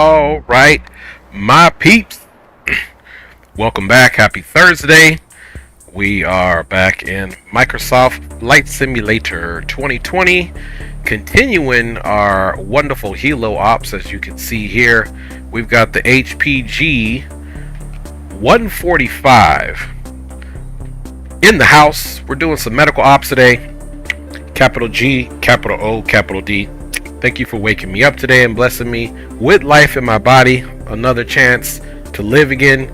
All right, my peeps, welcome back. Happy Thursday. We are back in Microsoft Flight Simulator 2020, continuing our wonderful helo ops. As you can see here, we've got the HPG 145 in the house. We're doing some medical ops today. Capital G, capital O, capital D. Thank you for waking me up today and blessing me with life in my body. Another chance to live again.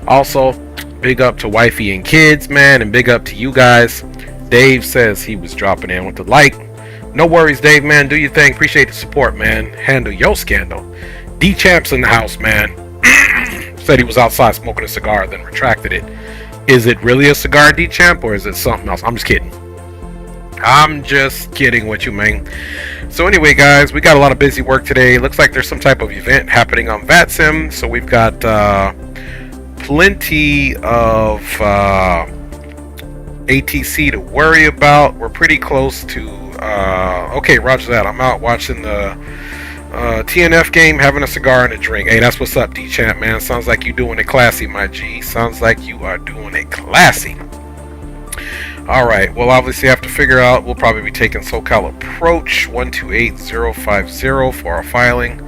Also, big up to wifey and kids, man, and big up to you guys. Dave says he was dropping in with the like. No worries, Dave, man. Do your thing. Appreciate the support, man. Handle your scandal. D-Champ's in the house, man. Said he was outside smoking a cigar, then retracted it. Is it really a cigar, D-Champ, or is it something else? I'm just kidding. I'm just kidding with you, man. So anyway, guys, we got a lot of busy work today. Looks like there's some type of event happening on VATSIM. So we've got plenty of ATC to worry about. We're pretty close to... okay, roger that. I'm out watching the TNF game, having a cigar and a drink. Hey, that's what's up, D-Champ, man. Sounds like you doing it classy, my G. Sounds like you are doing it classy. Alright, well, obviously I have to figure out, we'll probably be taking SoCal Approach 128050 for our filing.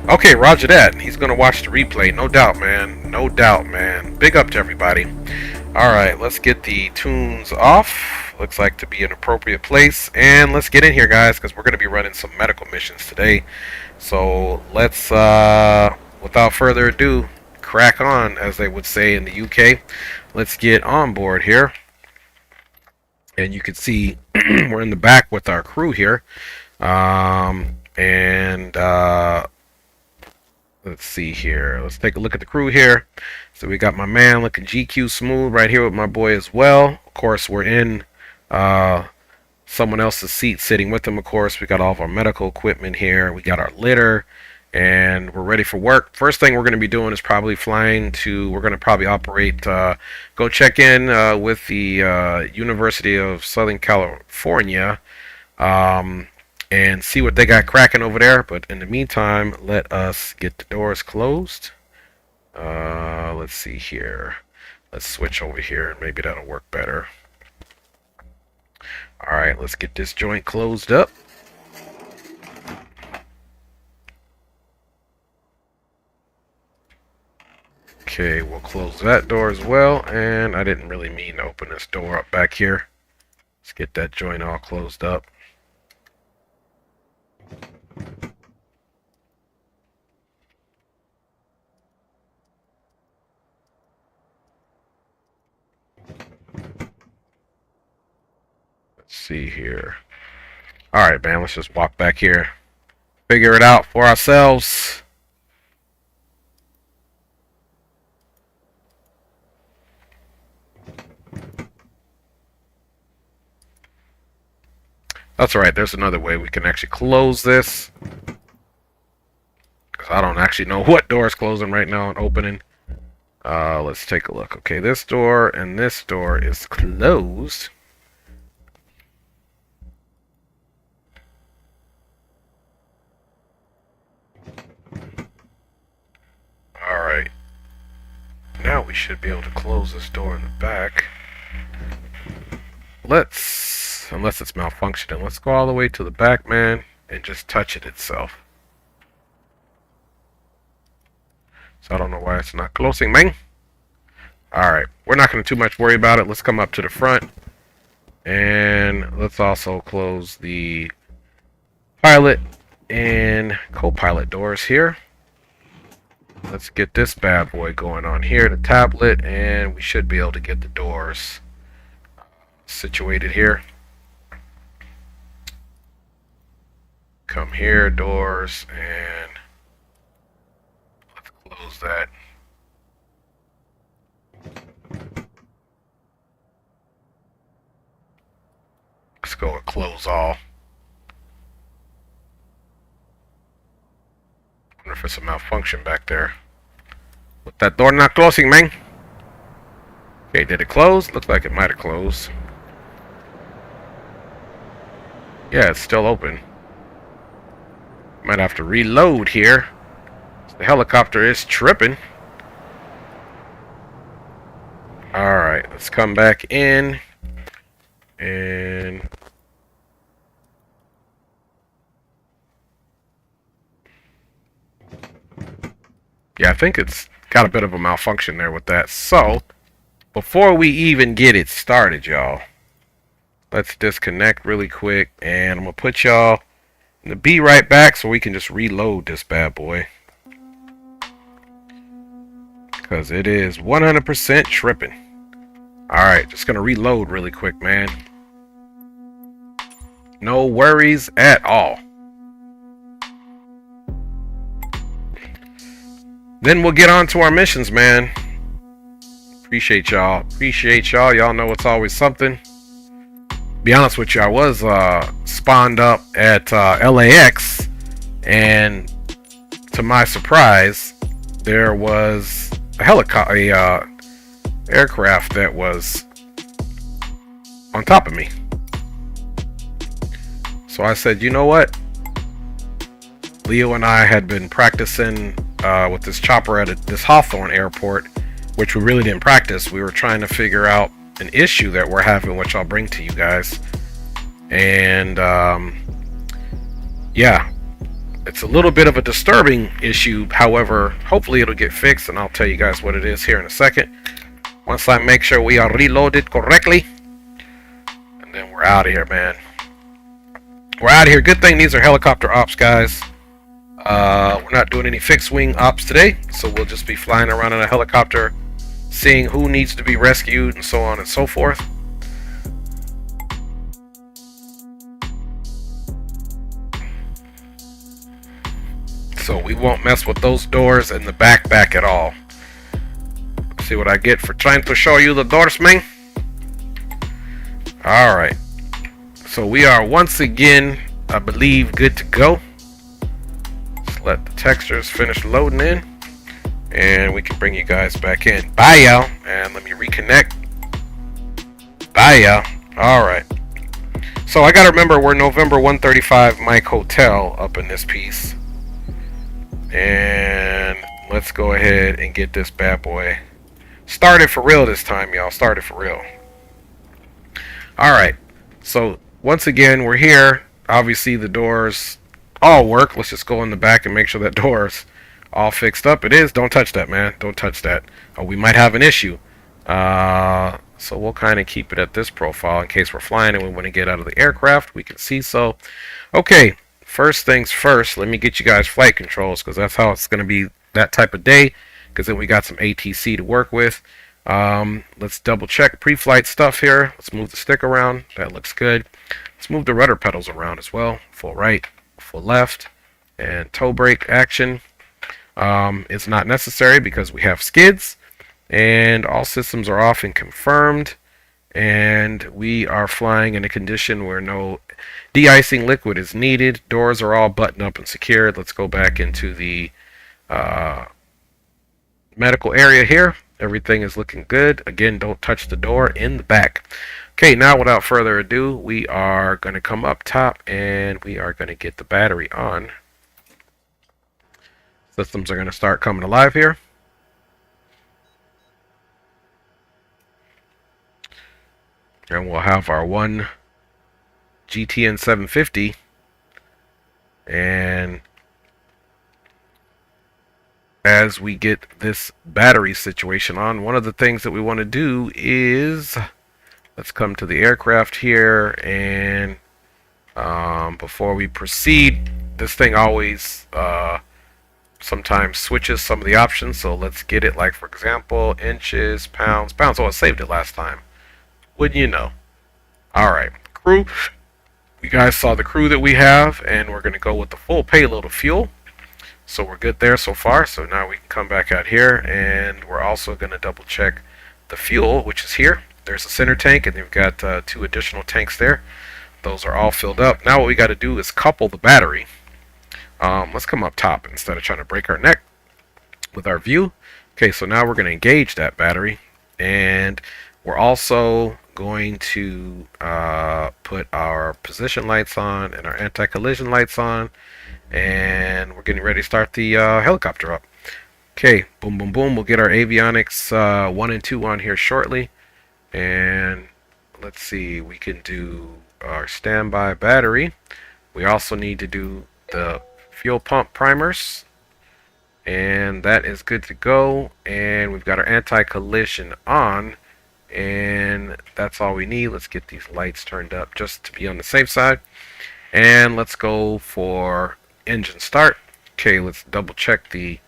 Okay, roger that. He's going to watch the replay, no doubt, man. No doubt, man. Big up to everybody. Alright, let's get the tunes off. Looks like to be an appropriate place. And let's get in here, guys, because we're going to be running some medical missions today. So let's, without further ado, crack on, as they would say in the UK. Let's get on board here. And you can see we're in the back with our crew here. Let's see here. Let's take a look at the crew here. So we got my man looking GQ smooth right here with my boy as well. Of course, we're in someone else's seat sitting with him, of course. We got all of our medical equipment here. We got our litter. And we're ready for work. First thing we're going to be doing is probably flying to, we're going to probably operate, go check in with the University of Southern California and see what they got cracking over there. But in the meantime, let us get the doors closed. Let's see here. Let's switch over here and maybe that'll work better. Alright, let's get this joint closed up. Okay, we'll close that door as well, and I didn't really mean to open this door up back here. Let's get that joint all closed up. Let's see here. Alright, man, let's just walk back here. Figure it out for ourselves. That's alright, there's another way we can actually close this. Because I don't actually know what door is closing right now and opening. Let's take a look. Okay, this door and this door is closed. Alright. Now we should be able to close this door in the back. Unless it's malfunctioning, let's go all the way to the back, man, and just touch it itself. So I don't know why it's not closing, man. Alright, we're not going to too much worry about it. Let's come up to the front. And let's also close the pilot and co-pilot doors here. Let's get this bad boy going on here, the tablet, and we should be able to get the doors situated here. Come here, doors, and let's close that. Let's go and close all. Wonder if it's a malfunction back there. With that door not closing, man. Okay, did it close? Looks like it might have closed. Yeah, it's still open. Might have to reload here. The helicopter is tripping. Alright, let's come back in. And yeah, I think it's got a bit of a malfunction there with that. So, before we even get it started, y'all, let's disconnect really quick. And I'm going to put y'all in the be right back so we can just reload this bad boy. Because it is 100% tripping. Alright, just going to reload really quick, man. No worries at all. Then we'll get on to our missions, man. Appreciate y'all. Appreciate y'all. Y'all know it's always something. Be honest with you, I was spawned up at LAX, and to my surprise, there was a helicopter, aircraft that was on top of me. So I said, you know what? Leo and I had been practicing with this chopper at this Hawthorne airport, which we really didn't practice. We were trying to figure out an issue that we're having, which I'll bring to you guys. And yeah, it's a little bit of a disturbing issue. However, hopefully it'll get fixed, and I'll tell you guys what it is here in a second. Once I make sure we are reloaded correctly, and then we're out of here, man. We're out of here. Good thing these are helicopter ops, guys. We're not doing any fixed wing ops today, so we'll just be flying around in a helicopter, seeing who needs to be rescued and so on and so forth. So we won't mess with those doors and the back at all. See what I get for trying to show you the doors, man. Alright. So we are once again, I believe, good to go. Just let the textures finish loading in, and we can bring you guys back in. Bye, y'all. And let me reconnect. Bye, y'all. Alright. So I gotta remember we're November 135 Mike Hotel up in this piece. And let's go ahead and get this bad boy started for real this time, y'all. Started for real. Alright. So once again, we're here. Obviously, the doors all work. Let's just go in the back and make sure that door's all fixed up. It is. Don't touch that, man. Don't touch that. Oh, we might have an issue. So we'll kind of keep it at this profile in case we're flying and we want to get out of the aircraft. We can see so. Okay, first things first, let me get you guys flight controls, because that's how it's going to be that type of day, because then we got some ATC to work with. Let's double check pre-flight stuff here. Let's move the stick around. That looks good. Let's move the rudder pedals around as well. Full right, full left, and toe brake action. It's not necessary because we have skids, and all systems are off and confirmed, and we are flying in a condition where no de-icing liquid is needed. Doors are all buttoned up and secured. Let's go back into the medical area here. Everything is looking good. Again, don't touch the door in the back. Okay, now without further ado, we are going to come up top and we are going to get the battery on. Systems are going to start coming alive here. And we'll have our one GTN 750. And as we get this battery situation on, one of the things that we want to do is, let's come to the aircraft here, and before we proceed, this thing always sometimes switches some of the options, so let's get it, like, for example, inches, pounds. Oh, I saved it last time. Wouldn't you know? Alright, crew. You guys saw the crew that we have, and we're going to go with the full payload of fuel. So we're good there so far. So now we can come back out here, and we're also going to double check the fuel, which is here. There's a center tank, and you've got 2 additional tanks there. Those are all filled up. Now what we got to do is couple the battery. Let's come up top instead of trying to break our neck with our view. Okay, so now we're going to engage that battery, and we're also going to put our position lights on and our anti-collision lights on. And we're getting ready to start the helicopter up. Okay, boom, boom, boom. We'll get our avionics 1 and 2 on here shortly. And let's see, we can do our standby battery. We also need to do the fuel pump primers. And that is good to go. And we've got our anti-collision on. And that's all we need. Let's get these lights turned up just to be on the safe side. And let's go for engine start. Okay, let's double check the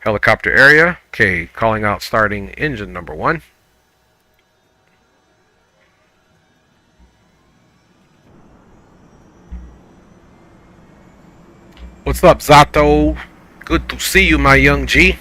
helicopter area. Okay, calling out starting engine number 1. What's up, Zato? Good to see you, my young G. You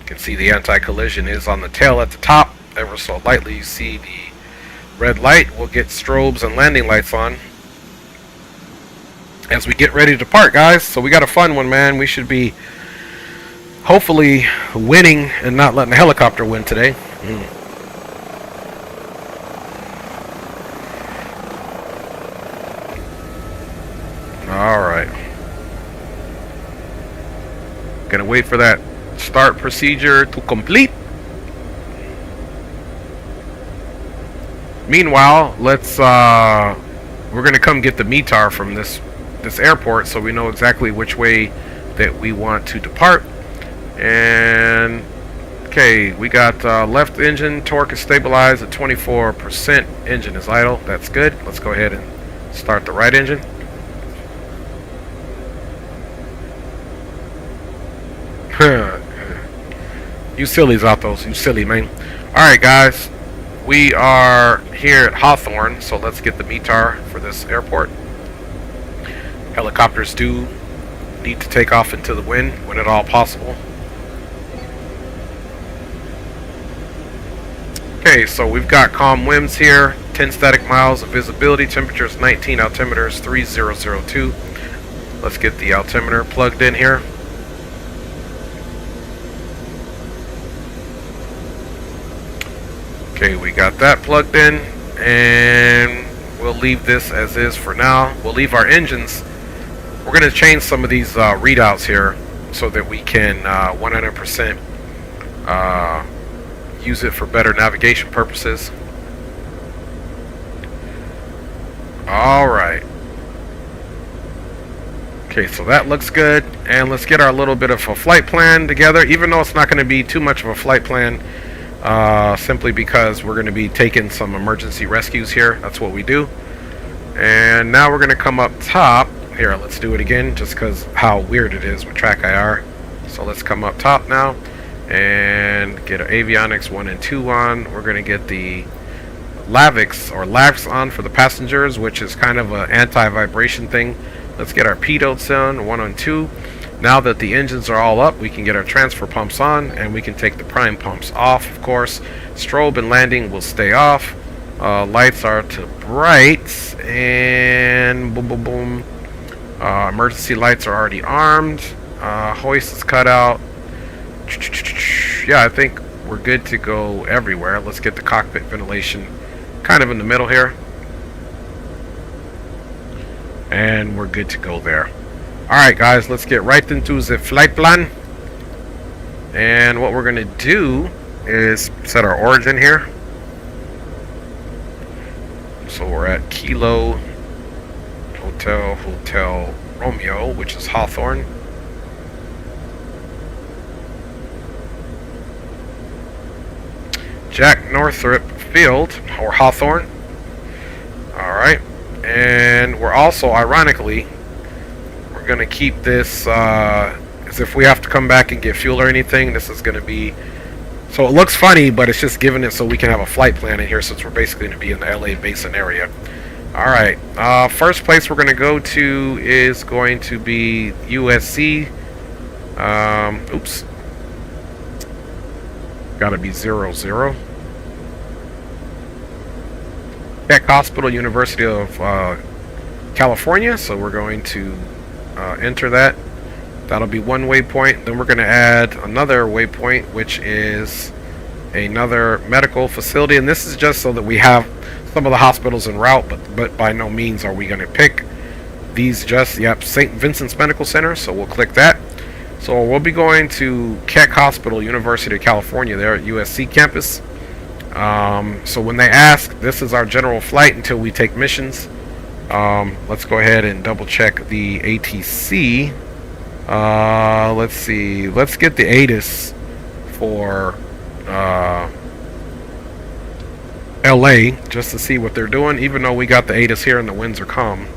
can see the anti-collision is on the tail at the top. Ever so lightly, you see the red light. We'll get strobes and landing lights on as we get ready to depart, guys. So we got a fun one, man. We should be hopefully winning and not letting the helicopter win today. Alright. Gonna wait for that start procedure to complete. Meanwhile, let's we're gonna come get the METAR from this airport so we know exactly which way that we want to depart. And okay, we got left engine torque is stabilized at 24%. Engine is idle. That's good. Let's go ahead and start the right engine. You sillies out those. You silly, man. Alright, guys. We are here at Hawthorne, so let's get the METAR for this airport. Helicopters do need to take off into the wind when at all possible. Okay, so we've got calm winds here, 10 static miles of visibility, temperatures 19, altimeter is 3002. Let's get the altimeter plugged in here. Okay, we got that plugged in, and we'll leave this as is for now. We'll leave our engines. We're going to change some of these readouts here so that we can 100% use it for better navigation purposes. Alright. Okay, so that looks good. And let's get our little bit of a flight plan together, even though it's not going to be too much of a flight plan, simply because we're going to be taking some emergency rescues here. That's what we do. And now we're going to come up top. Here, let's do it again, just because how weird it is with track IR. So let's come up top now and get our avionics 1 and 2 on. We're going to get the LAVX on for the passengers, which is kind of an anti-vibration thing. Let's get our pitot on 1 and 2. Now that the engines are all up, we can get our transfer pumps on, and we can take the prime pumps off, of course. Strobe and landing will stay off. Lights are to bright, and boom, boom, boom. Emergency lights are already armed. Hoist is cut out. Yeah, I think we're good to go everywhere. Let's get the cockpit ventilation kind of in the middle here. And we're good to go there. Alright, guys, let's get right into the flight plan. And what we're going to do is set our origin here. So we're at Kilo Hotel Romeo, which is Hawthorne. Jack Northrop Field, or Hawthorne. Alright. And we're also, ironically, we're going to keep this as if we have to come back and get fuel or anything. This is going to be, so it looks funny, but it's just giving it so we can have a flight plan in here, since we're basically going to be in the LA Basin area. Alright, first place we're going to go to is going to be USC. Oops. Gotta be 00. Peck Hospital, University of California. So we're going to enter that. That'll be one waypoint. Then we're going to add another waypoint, which is another medical facility. And this is just so that we have some of the hospitals en route, but by no means are we going to pick these just. Yep, St. Vincent's Medical Center. So we'll click that. So we'll be going to Keck Hospital, University of California, there at USC campus. So when they ask, this is our general flight until we take missions. Let's go ahead and double check the ATC. Let's see. Let's get the ATIS for LA just to see what they're doing, even though we got the ATIS here and the winds are calm.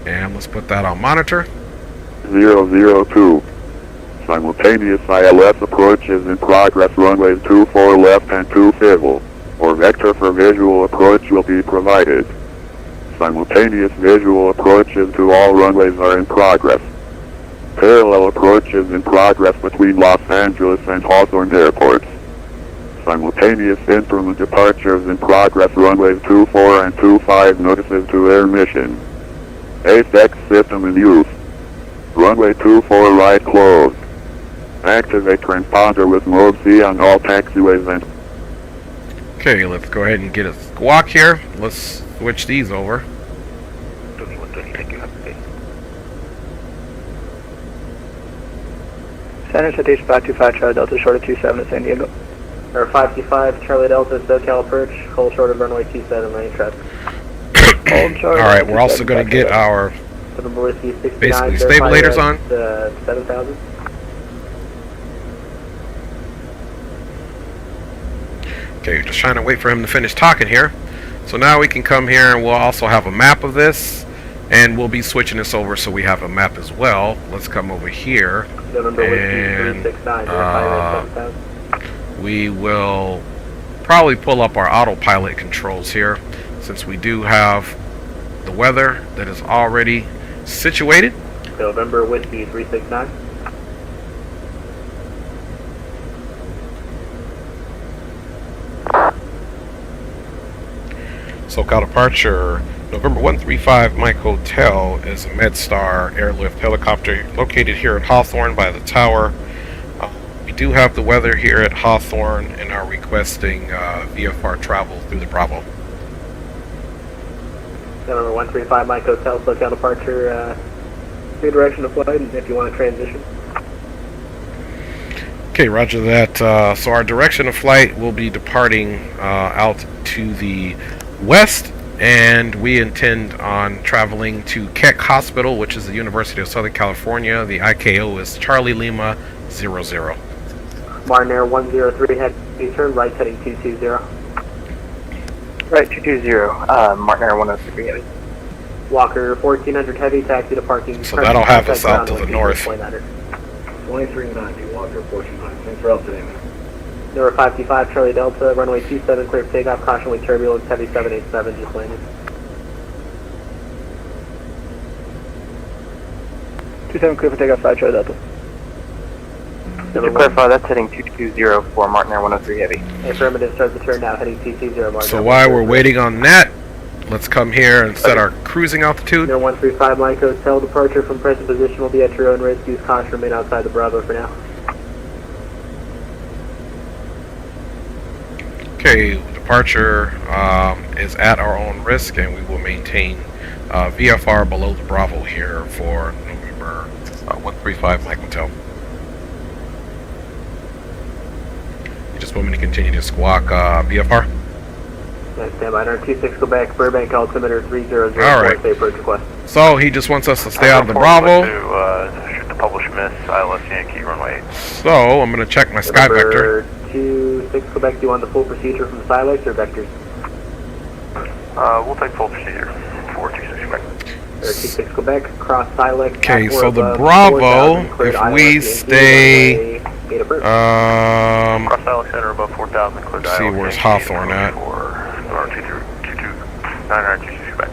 And let's put that on monitor. 002. Simultaneous ILS approach is in progress. Runways 24 left and 2 civil. Or vector for visual approach will be provided. Simultaneous visual approaches to all runways are in progress. Parallel approach is in progress between Los Angeles and Hawthorne airports. Simultaneous interim departures in progress. Runways 24 and 25 notices to air mission. AFX system in use. Runway 24 right closed. Activate transponder with mode C on all taxiways and... Okay, let's go ahead and get a squawk here. Let's switch these over. Center Citation 525 Charlie Delta short of 27 to San Diego. Or 525 Charlie Delta SoCal approach, hold short of runway 27 lane traffic. Alright, we're also going to get our basically stabilators on. 7,000. Okay, just trying to wait for him to finish talking here. So now we can come here and we'll also have a map of this. And we'll be switching this over so we have a map as well. Let's come over here. And we will probably pull up our autopilot controls here, since we do have the weather that is already situated. November Whiskey 369. SoCal departure, November 135 Mike Hotel is a MedStar airlift helicopter located here at Hawthorne by the tower. We do have the weather here at Hawthorne and are requesting VFR travel through the Bravo. November 135 Mike Hotel, SoCal departure, new direction of flight, and if you want to transition. Okay, roger that. So our direction of flight will be departing out to the west, and we intend on traveling to Keck Hospital, which is the University of Southern California. The IKO is Charlie Lima 00. Martin Air 103 head, turn right heading 220. Right 220, Martin Air 103 heavy. Walker 1400 heavy, taxi to parking. So that'll have us out to the north. 2390, Walker 1400. Thanks for help today, man. Number 525 Charlie Delta, runway 27, clear for takeoff, caution with turbulence, heavy 787, just landed. 27, clear for takeoff, 5 Charlie Delta. To clarify, that's heading 220 for Martin Air 103 heavy. Affirmative, start the turn now, heading 220 Martin. So while we're waiting on that, let's come here and set our cruising altitude. Number 135 Mike Hotel, departure from present position will be at your own risk. Use caution, remain outside the Bravo for now. Okay, departure is at our own risk, and we will maintain VFR below the Bravo here for November 135 Mike Hotel. You just want me to continue to squawk VFR? Next time, I 26 Quebec, Burbank altimeter 3004, Alright. approach request. So he just wants us to stay out of the Bravo. To shoot the published miss, ILS Yankee runway. So I'm going to check my sky vector. 26 Quebec, do you want the full procedure from Silex or vectors? We'll take full procedure. 426 Quebec. 26 Quebec, cross Silex. Okay, so the Bravo, if we stay, Cross Silex Center above 4,000, cleared let's see, where's Hawthorne at? Quebec.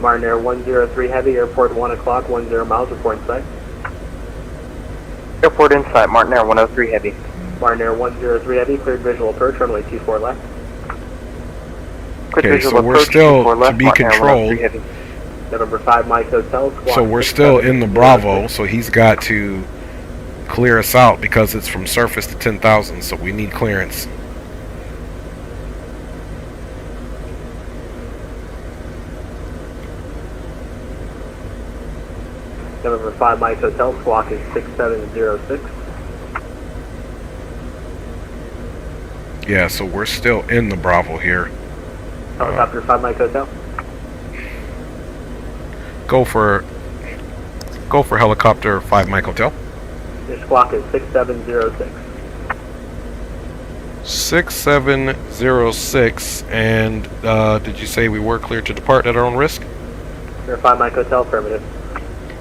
Martin Air 103 heavy, airport 1 o'clock, 10 miles, report in sight. Airport in sight, Martin Air 103 heavy. Martin Air 103 heavy, cleared visual approach, runway 24 left. Okay, so we're still to be controlled. November 5 Mike Hotel. So we're still in the Bravo, so he's got to clear us out because it's from surface to 10,000, so we need clearance. November 5 Mike Hotel, squawk is 6706. Yeah, so we're still in the Bravo here. Helicopter 5 Mike Hotel. Go for helicopter 5 Mike Hotel. Your squawk is 6706. 6706, and did you say we were cleared to depart at our own risk? Your 5 Mike Hotel, affirmative.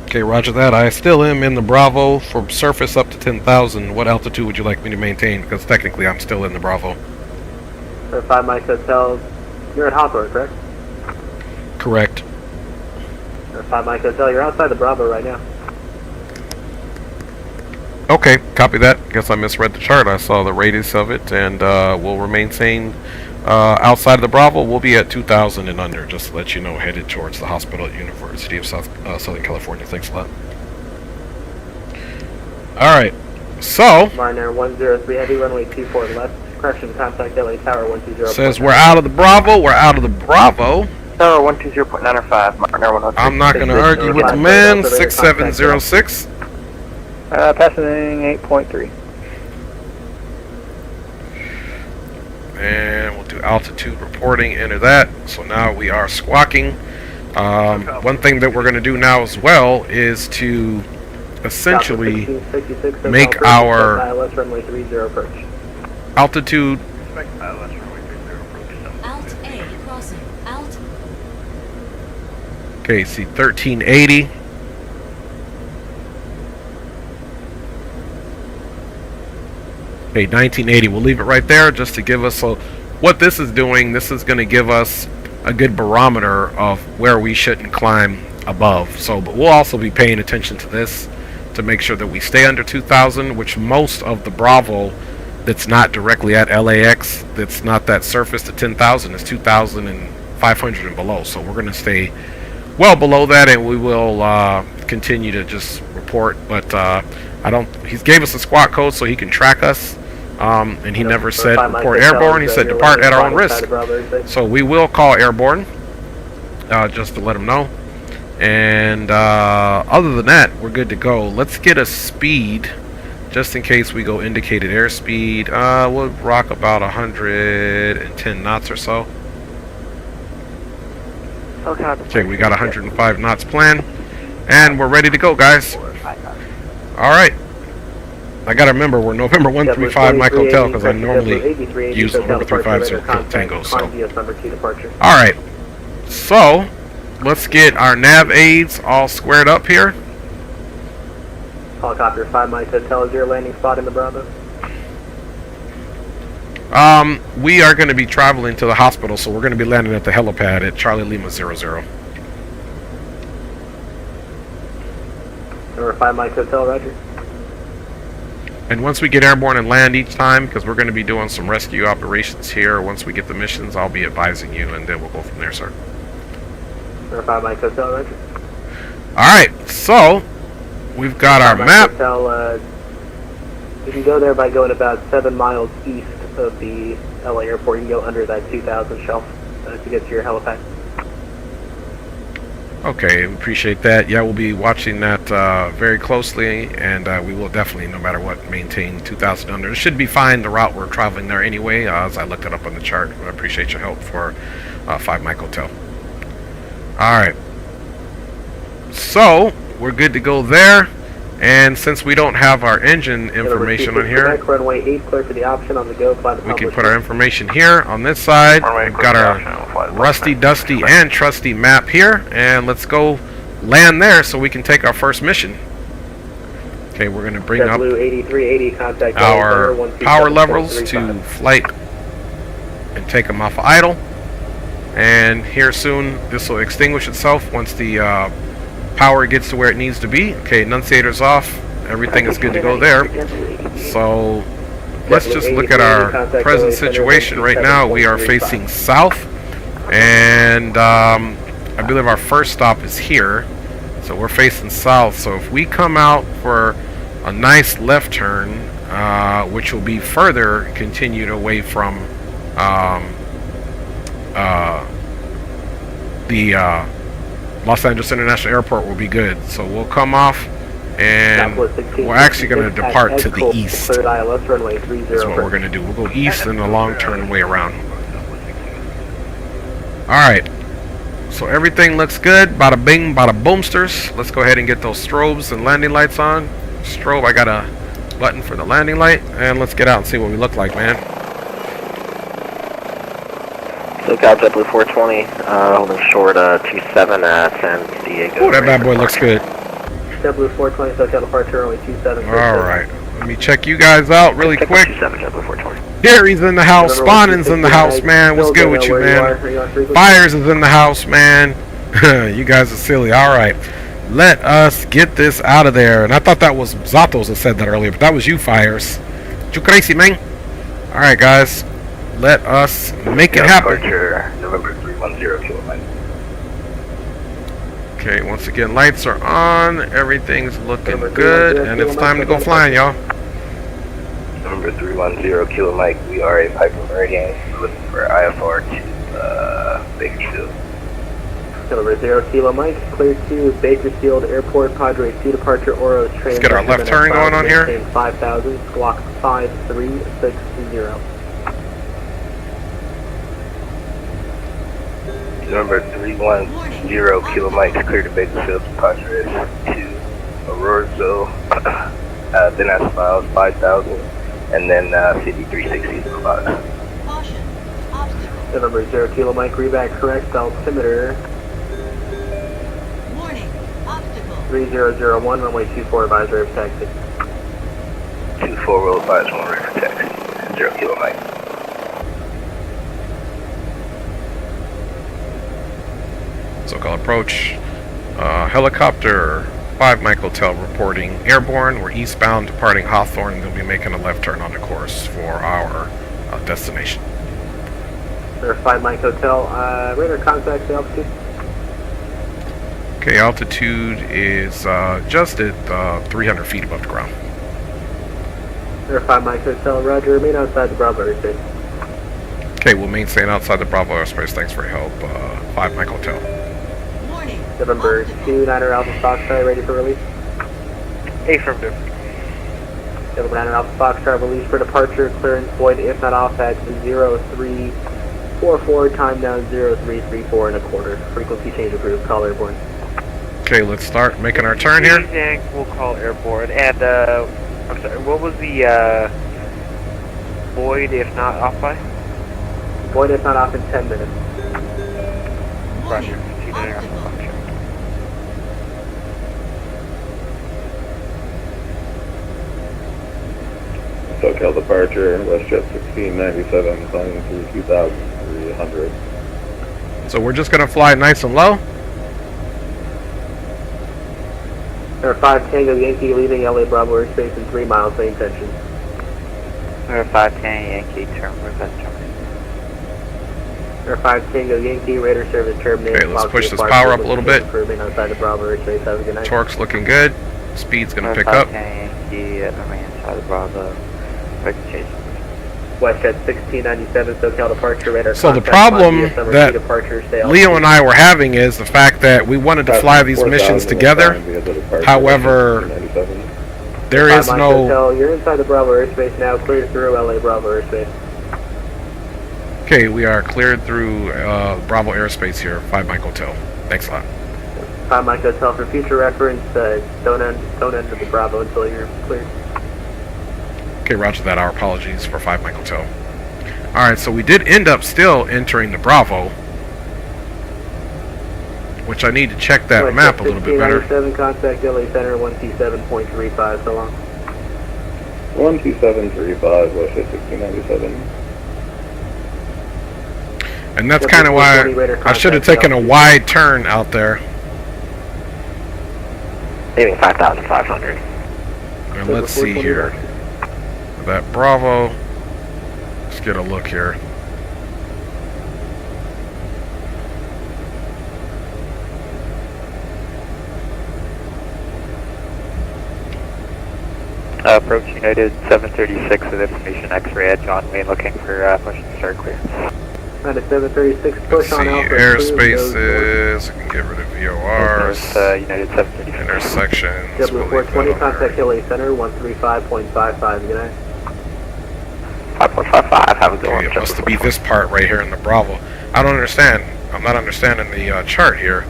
Okay, roger that. I still am in the Bravo from surface up to 10,000. What altitude would you like me to maintain? Because technically I'm still in the Bravo. Your 5 Mike Hotel, you're at Hawthorne, correct? Correct. Your 5 Mike Hotel, you're outside the Bravo right now. Okay, copy that. Guess I misread the chart. I saw the radius of it, and we'll remain sane. Outside of the Bravo, we'll be at 2,000 and under, just to let you know, headed towards the hospital at University of Southern California. Thanks a lot. Alright, so... Mariner 103 Heavy, runway 24 left. Correction, contact LA Tower 120. Says we're out of the Bravo, we're out of the Bravo. Tower 120.905, Mariner 103. I'm not going to argue with the man. 6706. Passing 8.3. And we'll do altitude reporting, enter that. So now we are squawking. One thing that we're going to do now as well is to essentially make our altitude okay, see 1380. Okay, 1980. We'll leave it right there just to give us a, what this is doing. This is going to give us a good barometer of where we shouldn't climb above. So, but we'll also be paying attention to this to make sure that we stay under 2,000, which most of the Bravo that's not directly at LAX, that's not that surface to 10,000, is 2,500 and below. So we're going to stay well below that, and we will continue to just report. But he's gave us a squawk code so he can track us. And he never said report airborne. He said depart at our own risk. So we will call airborne just to let him know. And other than that, we're good to go. Let's get a speed just in case we go indicated airspeed. We'll rock about 110 knots or so. Okay, we got 105 knots planned. And we're ready to go, guys. Alright. I gotta remember we're November 135 Mike Hotel because I normally use November 35 for Tango. So, all right. So let's get our nav aids all squared up here. Helicopter 5 Mike Hotel is your landing spot in the Bravo. We are going to be traveling to the hospital, so we're going to be landing at the helipad at Charlie Lima 00. Number 5 Mike Hotel, roger. And once we get airborne and land each time, because we're going to be doing some rescue operations here, once we get the missions, I'll be advising you, and then we'll go from there, sir. Number 5 Mike Hotel, roger. Alright, so we've got our map. Hotel, you can go there by going about 7 miles east of the LA airport. You can go under that 2,000 shelf to get to your helipad. Okay, appreciate that. Yeah, we'll be watching that very closely, and we will definitely, no matter what, maintain 2,000 under. It should be fine, the route we're traveling there anyway, as I looked it up on the chart. I appreciate your help for 5 Mike Hotel. Alright. So, we're good to go there. And since we don't have our engine information on here, runway 8, clear for the option on the go, we can put our information here on this side. We've got our rusty, dusty, and trusty map here, and let's go land there so we can take our first mission. Okay, we're going to bring up our power levels to flight and take them off idle. And here soon, this will extinguish itself once the power gets to where it needs to be. Okay, enunciator's off. Everything is good to go there. So let's just look at our present situation right now. We are facing south. And I believe our first stop is here. So we're facing south. So if we come out for a nice left turn, which will be further continued away from the Los Angeles International Airport, will be good. So we'll come off, and we're actually going to depart to the east. That's what we're going to do. We'll go east and a long turn way around. Alright, so everything looks good. Bada bing, bada boomsters. Let's go ahead and get those strobes and landing lights on. Strobe, I got a button for the landing light, and let's get out and see what we look like, man. Look out, JetBlue 420, holding short 27 at San Diego. Oh, that bad boy looks good. JetBlue 420, SoCal departure, only 27. Alright, let me check you guys out really quick. 27, JetBlue 420. Gary's in the house, Spawning's in the house, man. What's good with you, man? Fires is in the house, man. You guys are silly. Alright, let us get this out of there. And I thought that was Zatos that said that earlier, but that was you, Fires. You crazy, man. Alright, guys, let us make it happen. November 310 kilometers. Okay, once again, lights are on. Everything's looking good, and it's time to go flying, y'all. November 310 Kilo Mike, we are a Piper Meridian, looking for IFR to Bakersfield. November 0 Kilo Mike, clear to Bakersfield Airport, Padre 2 departure, Oros train. Let's get our left turn going on here. 5000, squawk 5360. November 310 Kilo Mike, clear to Bakersfield, Padre 2, Aurora, then as files 5000. And then CD 360 is the box. November 0 Kilo Mike, reback correct, altimeter. Warning, obstacle. 3001, runway 24, advisory for taxi. 24 will advise runway for taxi. 0 Kilo Mike. So-called approach. Helicopter 5 Mike Hotel reporting airborne. We're eastbound, departing Hawthorne. They'll be making a left turn on the course for our destination. 5 Mike Hotel, radar contact the altitude. Okay, altitude is just at 300 feet above the ground. 5 Mike Hotel, roger, remain outside the Bravo airspace. Okay, we'll maintain outside the Bravo airspace. Thanks for your help. 5 Mike Hotel. November 2 9er Alpha Foxtrot, ready for release. Affirmative. November 9er Alpha Foxtrot, release for departure, clearance void, if not off at 0344, time down 0334 and a quarter. Frequency change approved, call airborne. Okay, let's start making our turn here. We'll call airborne. And, I'm sorry, what was the, void if not off by? Void if not off in 10 minutes. Roger. SoCal departure, WestJet 1697, climbing through 2300. So we're just going to fly nice and low. Air 5 Tango Yankee leaving LA Bravo airspace in 3 miles, same intention. Air 5 Tango Yankee, term, request terminate. Air 5 Tango Yankee, radar service terminated. Okay, let's push this power up a little bit. Improvement outside the Bravo airspace, have a good night. Torque's looking good. Speed's going to pick up. Yankee, remain inside the Bravo. WestJet 1697, SoCal departure, radar. So the problem that Leo and I were having is the fact that we wanted to fly these missions together. However, there is no... You're inside the Bravo airspace now, cleared through LA Bravo airspace. Okay, we are cleared through Bravo airspace here, 5 Mike Hotel. Thanks a lot. 5 Mike Hotel, for future reference, don't enter the Bravo until you're cleared. Okay, roger that. Our apologies for 5 Mike Hotel. Alright, so we did end up still entering the Bravo, which I need to check that map a little bit better. contact LA Center 127.35, so long. 12735, WestJet 1697. And that's kind of why I should have taken a wide turn out there. Leaving 5,500. And let's see here. That Bravo. Let's get a look here. Approach United 736 with information X-ray at John Wayne looking for push and start clearance. United 736, Let's push see, on Alpha. airspaces, I can get rid of VORs, United 736. intersections, W420, contact LA Center, 135.55, good night. 5.55, have a good one. Okay, it must be this part right here in the Bravo. I don't understand. I'm not understanding the chart here.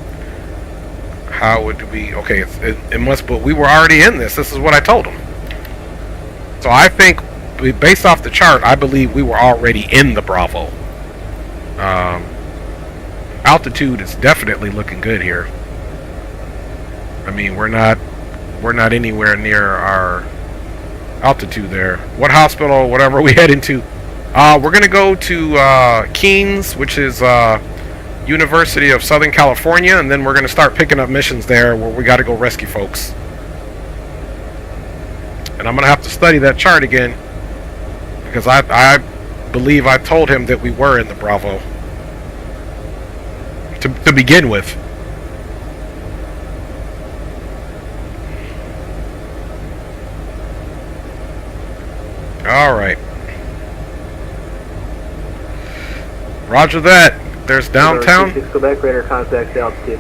How would we... Okay, it must... But we were already in this. This is what I told him. So I think, based off the chart, I believe we were already in the Bravo. Altitude is definitely looking good here. I mean, we're not anywhere near our altitude there. What hospital, whatever we head into. We're gonna go to Keynes, which is University of Southern California, and then we're gonna start picking up missions there where we got to go rescue folks. And I'm gonna have to study that chart again because I believe I told him that we were in the Bravo to begin with. All right. Roger that. There's downtown. Quebec, radar contact altitude.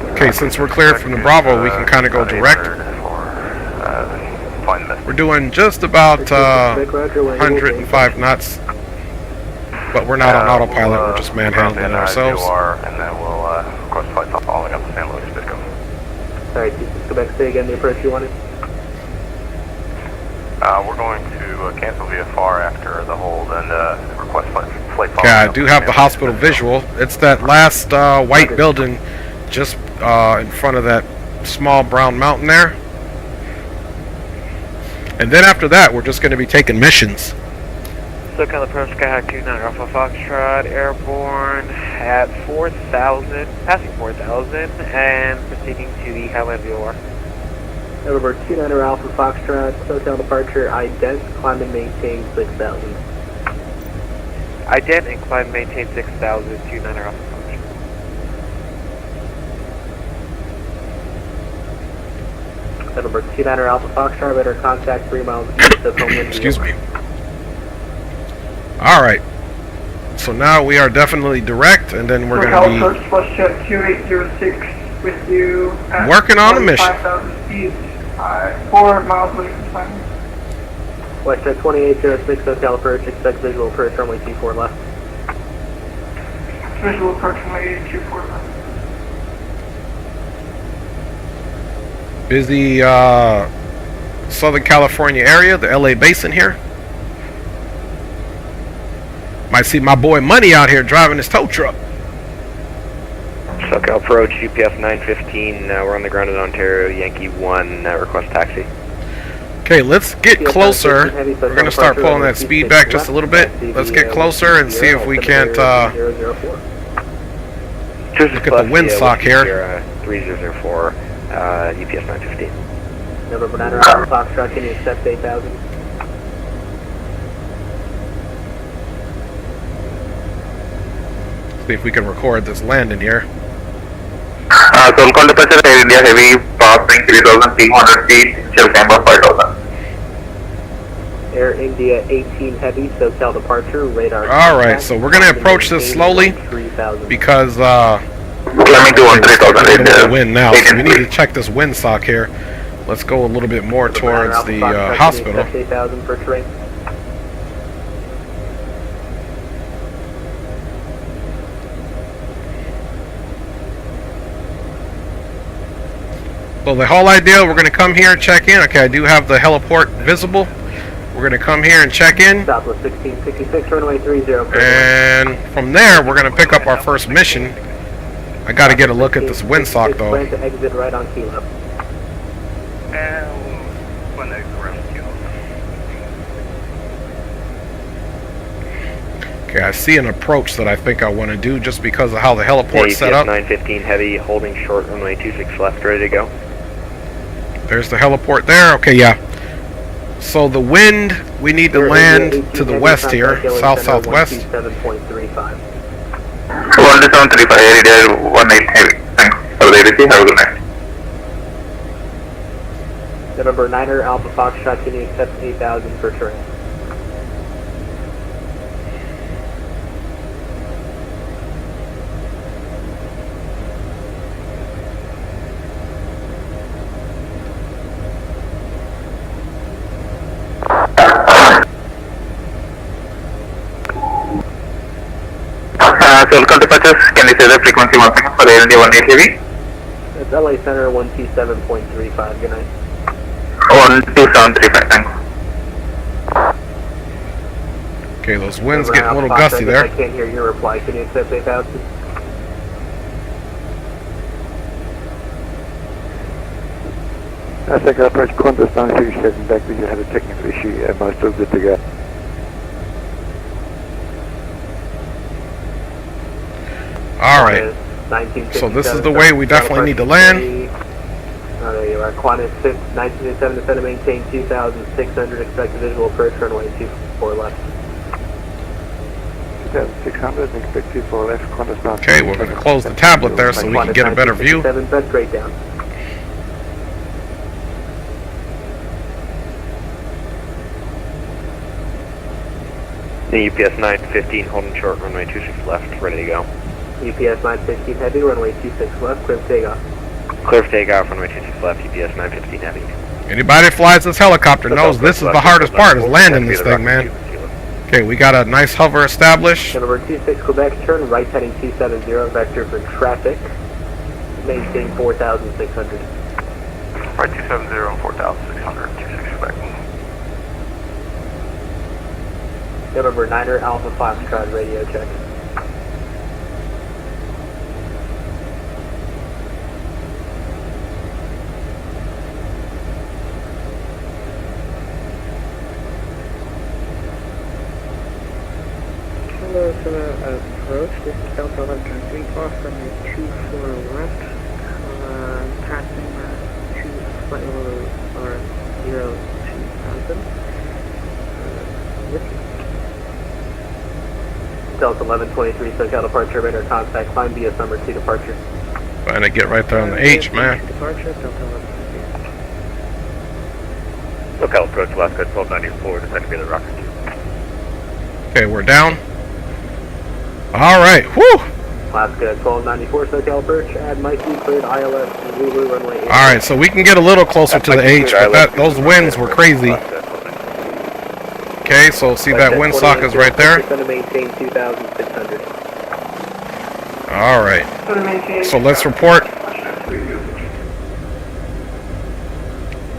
Okay, since we're cleared from the Bravo, we can kind of go direct. We're doing just about 105 knots, but we're not on autopilot. We're just manhandling it ourselves. And then we'll, of course, flight top following up the San Luis Obispo. Alright, Quebec, say again the approach you wanted. We're going to cancel VFR after the hold and request flight following Okay, I up do the have San the Luis hospital Obispo. visual. It's that last white building just in front of that small brown mountain there. And then after that, we're just going to be taking missions. SoCal approach Skyhawk 29 Alpha Foxtrot, airborne at 4,000, passing 4,000, and proceeding to the Highland VOR. Over 29 Alpha Foxtrot, SoCal departure, ident, climb and maintain 6,000. Ident and climb and maintain 6,000, 29 Alpha Foxtrot. Number 29 Alpha Foxtrot, radar contact 3 miles east of Homeland. Excuse me. Alright. So now we are definitely direct, and then we're going to be First jet 2806 with you at working on a mission. 5,000 feet, 4 miles away from time. WestJet 2806, SoCal approach, expect visual approach, runway 24 left. Visual approach runway 24 left. busy Southern California area, the LA basin here. Might see my boy Money out here driving his tow truck. SoCal approach, UPF 915, we're on the ground in Ontario, Yankee 1, request taxi. Okay, let's get closer. We're going to start pulling that speed back just a little bit. Let's get closer and see if we can't look at the windsock here. 3004, UPF 915. November 9 Alpha Foxtrot, can you accept 8,000? See if we can record this landing here. Solcon departure Air India Heavy passing 3,300 feet, shell camber 5,000. Air India 18 Heavy, SoCal departure, radar. Alright, so we're going to approach this slowly because Climbing to 13,000 a little wind now, so we need to check this windsock here. Let's go a little bit more towards the hospital. 8,000 for terrain. So the whole idea, we're going to come here and check in. Okay, I do have the heliport visible. We're going to come here and check in. Southwest 1666, runway 30. And from there, we're going to pick up our first mission. I got to get a look at this windsock though. Plan to exit right on kilo. Okay, I see an approach that I think I want to do just because of how the heliport's set up. 915 heavy, holding short, runway 26 left, ready to go. There's the heliport there. Okay, yeah. So the wind, we need to land to the west here, south-southwest. 127.35. 12735 Air India 18 Heavy. Thanks for the receive. Have a good night. November 9er Alpha Foxtrot, can you accept 8,000 for terrain? Welcome to purchase. Can you say the frequency once again for the LD 18 heavy? It's LA Center 127.35. Good night. 12735. Thanks. Okay, those winds November getting a little Alpha gusty Foxtrot, there. I can't hear your reply. Can you accept 8,000? I think I approached Qantas 937 back when you had a technical issue. Am I still good to go? Alright, so this is the way we definitely need to land. There you are. Qantas 1987 descend to maintain 2,600. Expect a visual approach runway 24 left. 2,600, expect 24 left, Qantas 937. Okay, we're going to close the tablet there so we can get a better view. Best straight down. The UPS 915 holding short, runway 26 left, ready to go. UPS 915 heavy, runway 26 left, clear for takeoff. Clear for takeoff, runway 26 left, UPS 915 heavy. Anybody that flies this helicopter knows this is the hardest part, is landing this thing, man. Okay, we got a nice hover established. Number 26 Quebec, turn right heading 270, vector for traffic. Maintain 4,600. Right 270, 4,600, 26 Quebec. November 9er Alpha Foxtrot radio check. Hello, to the approach, this is Delta 11 off from the 24 left, passing 2 flight level or 02,000. Delta 1123, SoCal departure, radar contact, climb via summer 2 departure. Trying to get right there on the H, man. Departure, Delta 1123. SoCal approach, last code 1294, descend via the rocket 2. Okay, we're down. Alright, whew! Last good, 1294, SoCal approach, add Mikey, cleared ILS, Lulu, runway 8. Alright, so we can get a little closer to the H, but those winds were crazy. Okay, so see that windsock is right there? Going to maintain 2,600. Alright, so let's report.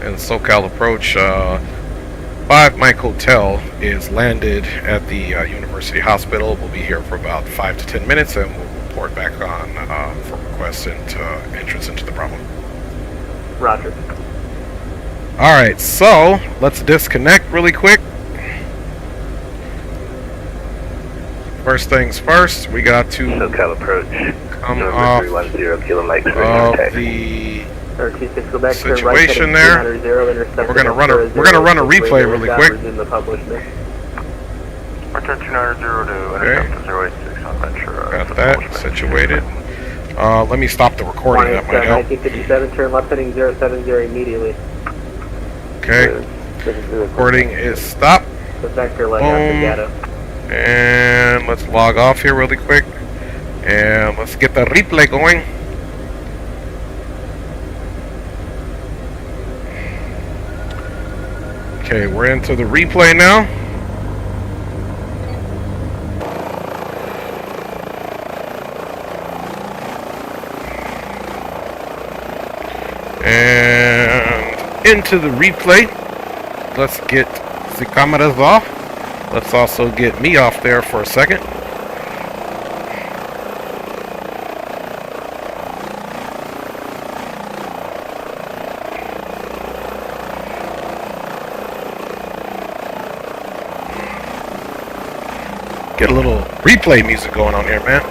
And SoCal approach, 5 Mike Hotel is landed at the University Hospital. We'll be here for about 5 to 10 minutes and we'll report back on for request into entrance into the Bravo. Roger. Alright, so let's disconnect really quick. First things first, we got to SoCal approach. come off November 310 Kilo Mike. of the 36 Quebec, situation there. We're gonna run a replay really quick. Resume the published mission. Return 290 to intercept 086 on Ventura. Got that situated. Let me stop the recording, that might help. 1957, turn left heading 070 immediately. Okay, recording is stopped. The vector leg out to Gatto. And let's log off here really quick. And let's get the replay going. Okay, we're into the replay now. And into the replay. Let's get the cameras off. Let's also get me off there for a second. Get a little replay music going on here, man.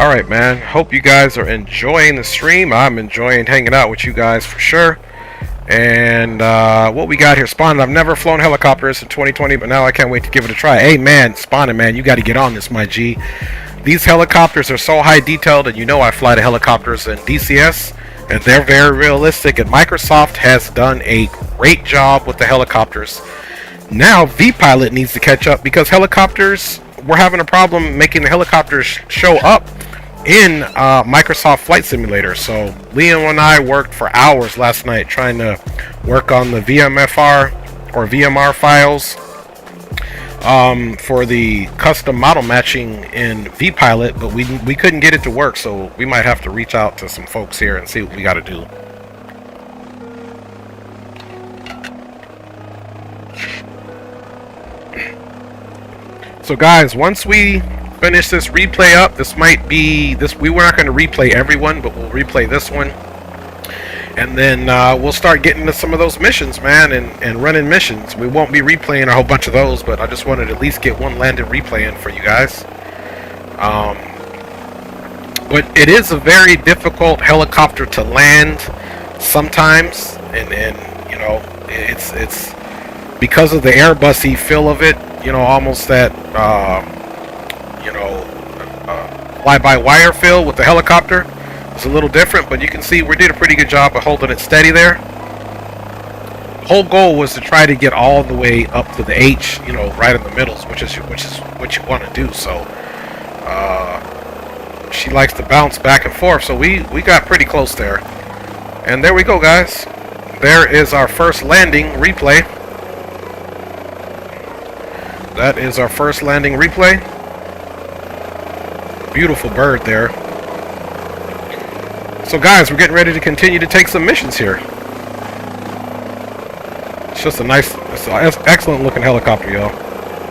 Alright, man. Hope you guys are enjoying the stream. I'm enjoying hanging out with you guys for sure. And what we got here, Spawn. I've never flown helicopters in 2020, but now I can't wait to give it a try. Hey, man, Spawn, man, you got to get on this, my G. These helicopters are so high detailed, and you know I fly the helicopters in DCS, and they're very realistic. And Microsoft has done a great job with the helicopters. Now VPilot needs to catch up, because helicopters, we're having a problem making the helicopters show up in Microsoft Flight Simulator. So Liam and I worked for hours last night trying to work on the VMFR or VMR files for the custom model matching in VPilot, but we couldn't get it to work, so we might have to reach out to some folks here and see what we got to do. So guys, once we finish this replay up, this might be this. We were not going to replay everyone, but we'll replay this one, and then we'll start getting to some of those missions, man, and running missions. We won't be replaying a whole bunch of those, but I just wanted to at least get one landed replay in for you guys. But it is a very difficult helicopter to land sometimes, and you know, it's because of the Airbus-y feel of it. You know, almost that fly-by-wire feel with the helicopter. It's a little different, but you can see we did a pretty good job of holding it steady there. Whole goal was to try to get all the way up to the H, you know, right in the middles, which is what you want to do. So she likes to bounce back and forth, so we got pretty close there. And there we go, guys. There is our first landing replay. That is our first landing replay. Beautiful bird there. So guys, we're getting ready to continue to take some missions here. It's just a nice, it's an excellent looking helicopter, y'all.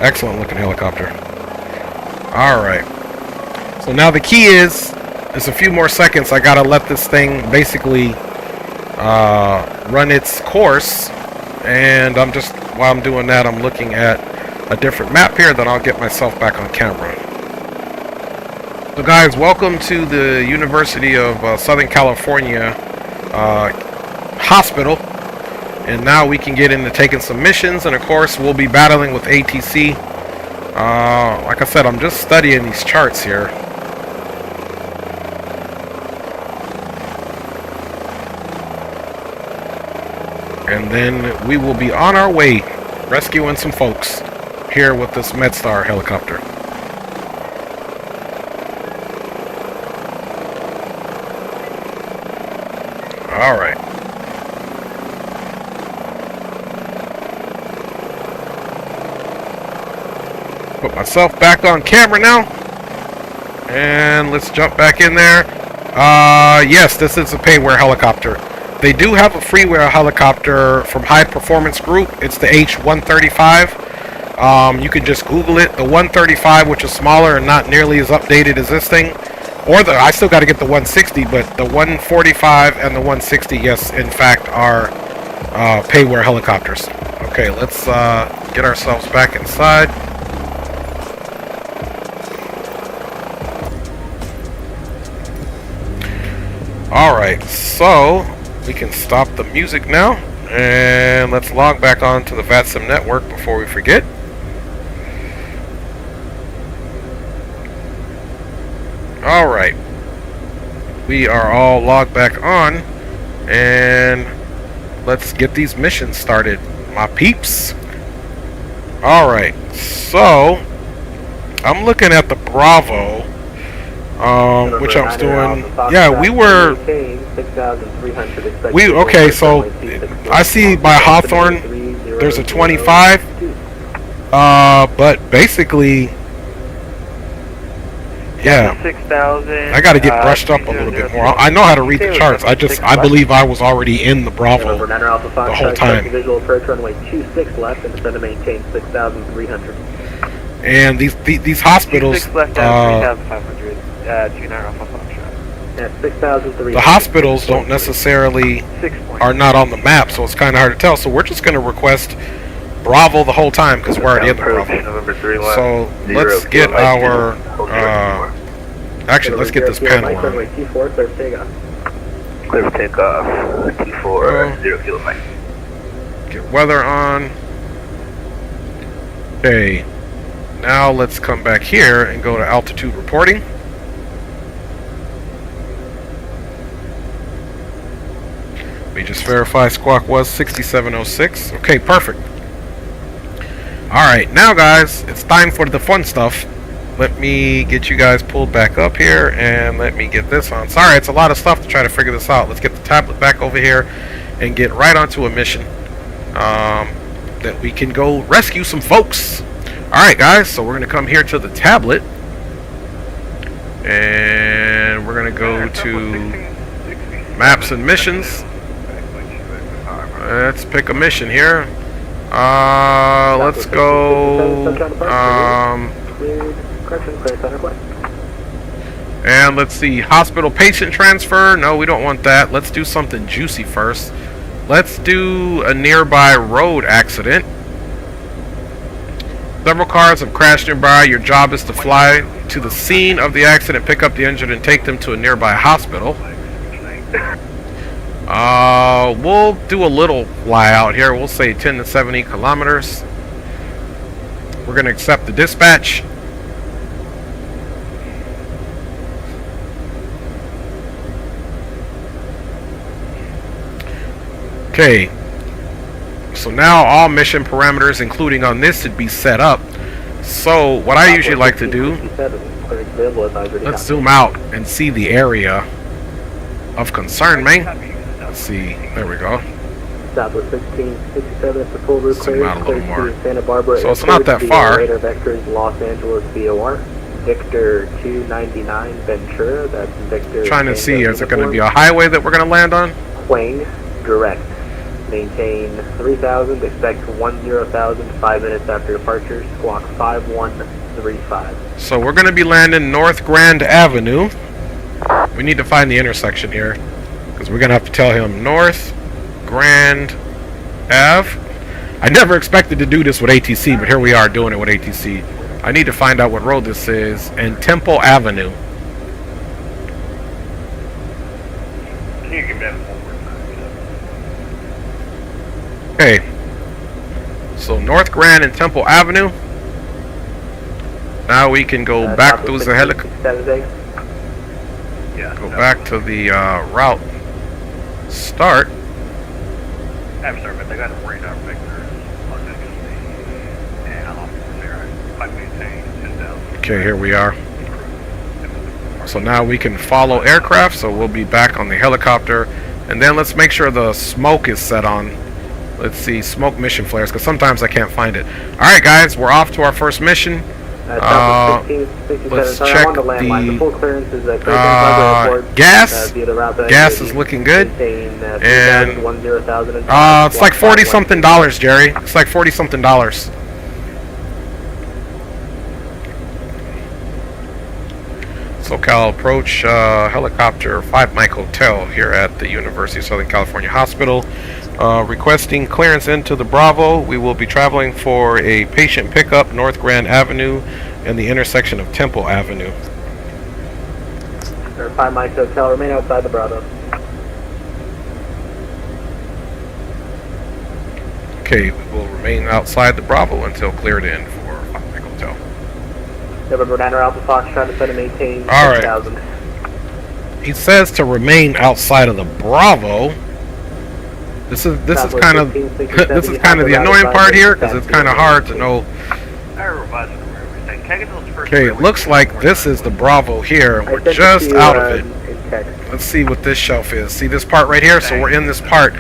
Excellent looking helicopter. Alright. So now the key is, there's a few more seconds. I gotta let this thing basically run its course. And I'm just, while I'm doing that, I'm looking at a different map here, then I'll get myself back on camera. So guys, welcome to the University of Southern California hospital, and now we can get into taking some missions, and of course we'll be battling with ATC. Like I said, I'm just studying these charts here. And then we will be on our way rescuing some folks here with this MedStar helicopter. Alright. Put myself back on camera now. And let's jump back in there. Yes, this is a payware helicopter. They do have a freeware helicopter from High Performance Group. It's the H-145. You can just Google it. The 135, which is smaller and not nearly as updated as this thing, or I still got to get the 160, but the 145 and the 160, yes, in fact, are payware helicopters. Okay, let's get ourselves back inside. Alright, so we can stop the music now, and let's log back on to the VATSIM network before we forget. Alright, we are all logged back on, and let's get these missions started, my peeps. Alright, so I'm looking at the Bravo, which I was doing. Yeah, okay, so I see by Hawthorne there's a 25, but basically, yeah, 6,000. I got to get brushed up a little bit more. I know how to read the charts. I believe I was already in the Bravo the whole time. Visual approach runway 26 left and descend to maintain 6,300. And these hospitals, the hospitals don't necessarily are not on the map, so it's kind of hard to tell. So we're just going to request Bravo the whole time because we're already in the Bravo. So let's get our Actually, let's get this panel on. Runway 24, clear for takeoff. Clear for takeoff. 24, 0 kilo Mike. Get weather on. Okay. Now let's come back here and go to altitude reporting. We just verify squawk was 6706. Okay, perfect. Alright, now guys, it's time for the fun stuff. Let me get you guys pulled back up here and let me get this on. Sorry, it's a lot of stuff to try to figure this out. Let's get the tablet back over here and get right onto a mission that we can go rescue some folks. Alright guys, so we're going to come here to the tablet and we're going to go to maps and missions. Let's pick a mission here. Let's go and let's see, hospital patient transfer. No, we don't want that. Let's do something juicy first. Let's do a nearby road accident. Several cars have crashed nearby. Your job is to fly to the scene of the accident, pick up the injured, and take them to a nearby hospital. We'll do a little fly out here. We'll say 10 to 70 kilometers. We're going to accept the dispatch. Okay. So now all mission parameters, including on this, should be set up. So what I usually like to do, let's zoom out and see the area of concern, man. Let's see. There we go. Southwest 1667 at the full route Zoom out a little more. Santa Barbara. So it's not that far. Radar vectors Los Angeles VOR. Victor 299 Ventura. That's Victor. Trying to see, is it going to be a highway that we're going to land on? Quang direct. Maintain 3000. Expect 10,000 5 minutes after departure. Squawk 5135. So we're going to be landing North Grand Avenue. We need to find the intersection here, because we're going to have to tell him North Grand Ave. I never expected to do this with ATC, but here we are doing it with ATC. I need to find out what road this is, and Temple Avenue. Can you give me that one more time? Okay. So North Grand and Temple Avenue. Now we can go back through the helicopter. Go back to the route start. I'm sorry, but they got a radar vector on and I'm off there. I maintain 10,000. Okay, here we are. So now we can follow aircraft, so we'll be back on the helicopter. And then let's make sure the smoke is set on. Let's see, smoke mission flares, because sometimes I can't find it. Alright guys, we're off to our first mission. Let's check the gas. Gas is looking good. And it's like $40-something, Jerry. It's like $40-something. SoCal approach helicopter 5 Mike Hotel here at the University of Southern California Hospital. Requesting clearance into the Bravo. We will be traveling for a patient pickup, North Grand Avenue and the intersection of Temple Avenue. 5 Mike Hotel, remain outside the Bravo. Okay, we will remain outside the Bravo until cleared in for 5 Mike Hotel. November 9 Alpha Fox, trying to set and maintain 6,000. He says to remain outside of the Bravo. This is kind of the annoying part here, because it's kind of hard to know. Okay, it looks like this is the Bravo here, and we're just out of it. Let's see what this shelf is. See this part right here? So we're in this part.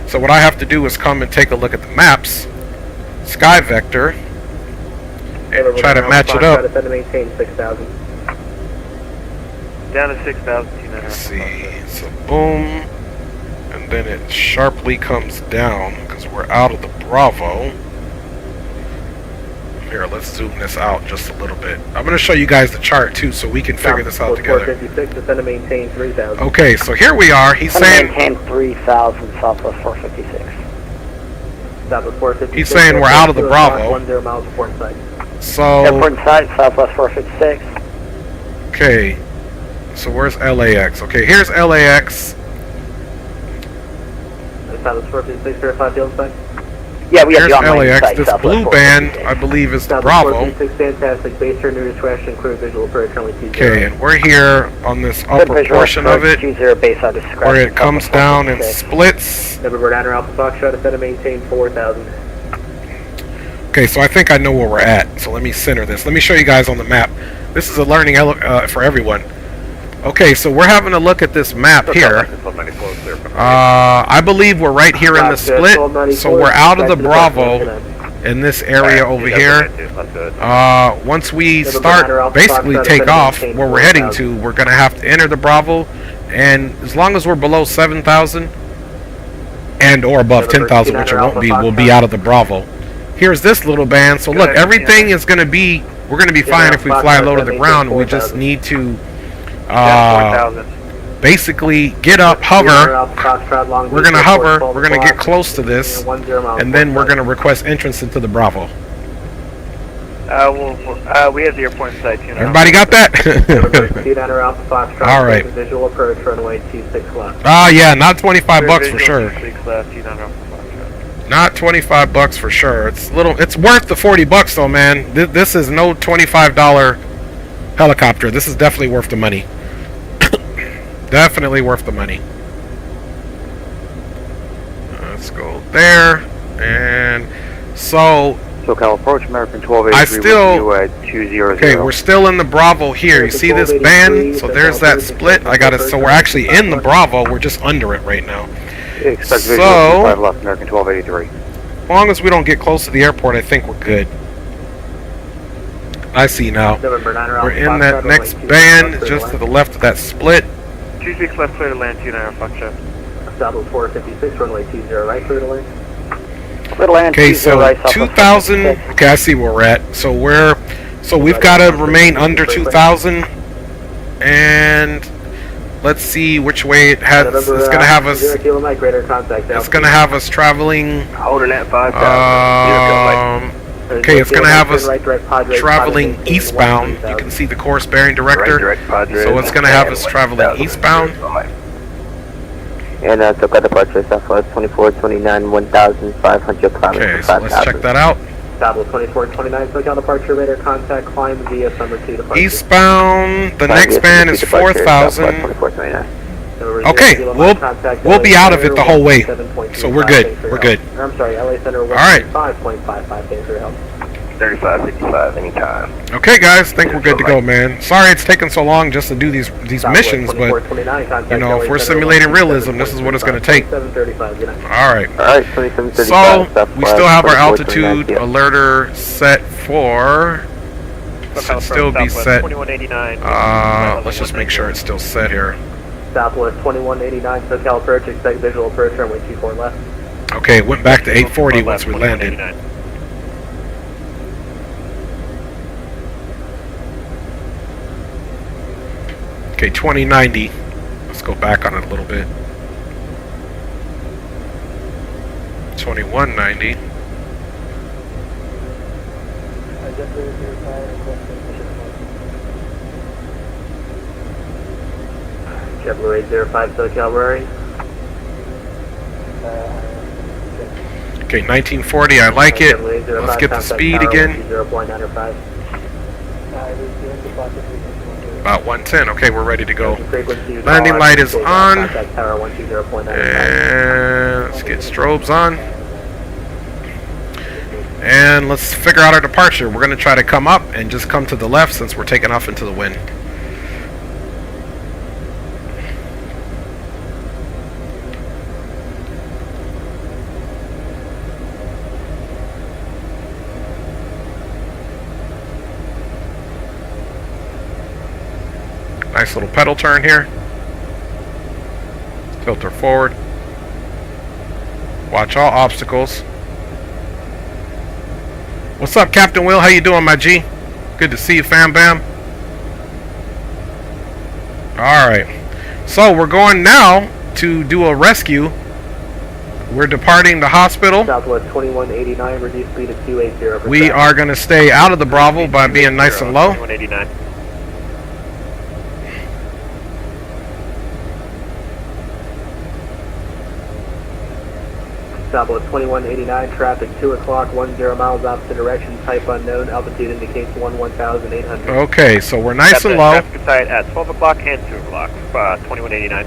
So what I have to do is come and take a look at the maps, sky vector, and try to match it up. Down to 6,000. Let's see. So boom. And then it sharply comes down because we're out of the Bravo. Here, let's zoom this out just a little bit. I'm going to show you guys the chart too, so we can figure this out together. Okay, so here we are. He's saying maintain 3,000 Southwest 456. He's saying we're out of the Bravo. miles of port site. So airport site, Southwest 456. Okay. So where's LAX? Okay, here's LAX. Southwest 456, verify field spec. Yeah, we have Here's the online LAX. site, This Southwest blue band, 456. I believe, is the Southwest Bravo. 456, fantastic. Base turn, nearest question, clear visual approach, runway 20. Okay, and we're here on this Good upper visual portion of approach, it, 20 base out of discretion, where it comes Southwest down and 456. splits. November Niner Alpha Foxtrot, set to maintain 4,000. Okay, so I think I know where we're at. So let me center this. Let me show you guys on the map. This is a learning for everyone. Okay, so we're having a look at this map here. I believe we're right here in the split. So we're out of the Bravo in this area over here. Once we start basically take off where we're heading to, we're going to have to enter the Bravo. And as long as we're below 7,000 and or above 10,000, which it won't be, we'll be out of the Bravo. Here's this little band. So look, everything is going to be, we're going to be fine if we fly low to the ground. We just need to basically get up, hover. We're going to hover, we're going to get close to this, and then we're going to request entrance into the Bravo. We have the airport inside too. Everybody got that? All right. Visual approach, runway 26 left. Yeah, not 25 bucks for sure. Not 25 bucks for sure. It's worth the 40 bucks though, man. This is no $25 helicopter. This is definitely worth the money. Definitely worth the money. Let's go there. And so SoCal approach, American 1283 at 200. Okay, we're still in the Bravo here. You see this band? So there's that split. I got it. So we're actually in the Bravo. We're just under it right now. Expect So, visual 5 left, American 1283. as long as we don't get close to the airport, I think we're good. I see now. We're in that next band, just to the left of that split. 26 left, clear to land, 29 Foxtrot. Southwest 456, runway 20 right, clear to land. Okay, so 2,000. Okay, I see where we're at. So we've got to remain under 2,000, and let's see which way it has. It's gonna have us. It's gonna have us traveling. Holding at 5,000. Okay, it's gonna have us traveling eastbound. You can see the course bearing director. So it's gonna have us traveling eastbound. And SoCal departure, Southwest 2429, 1,500 kilometers. Okay, so let's check that out. Southwest 2429, SoCal departure, radar contact, climb via summer 2 departure. Eastbound, the next band is 4,000. Okay, we'll be out of it the whole way, so we're good. We're good. I'm sorry, LA Center. All right. 5.55. Thanks for your help. 3555 anytime. Okay, guys, think we're good to go, man. Sorry it's taken so long just to do these missions, but you know, if we're simulating realism, this is what it's going to take. All right. So we still have our altitude alerter set for. Should still be set. 2189. Let's just make sure it's still set here. Southwest 2189, SoCal approach, expect visual approach, runway 24 left. Okay, it went back to 840 once we landed. Okay, 2090. Let's go back on it a little bit. 2190. JetBlue 805, SoCal Rurry. Okay, 1940. I like it. Let's get the speed again. 0.95. About 110. Okay, we're ready to go. Landing light is on. And let's get strobes on. And let's figure out our departure. We're going to try to come up and just come to the left since we're taking off into the wind. Nice little pedal turn here. Filter forward. Watch all obstacles. What's up, Captain Will? How you doing, my G? Good to see you, fam bam. Alright. So we're going now to do a rescue. We're departing the hospital. Southwest 2189, reduce speed to 280. We are going to stay out of the Bravo by being nice and low. 2189. Southwest 2189, traffic 2 o'clock, 10 miles opposite direction, type unknown, altitude indicates 1,800. Okay, so we're nice and low. Traffic sight at 12 o'clock and 2 o'clock, 2189.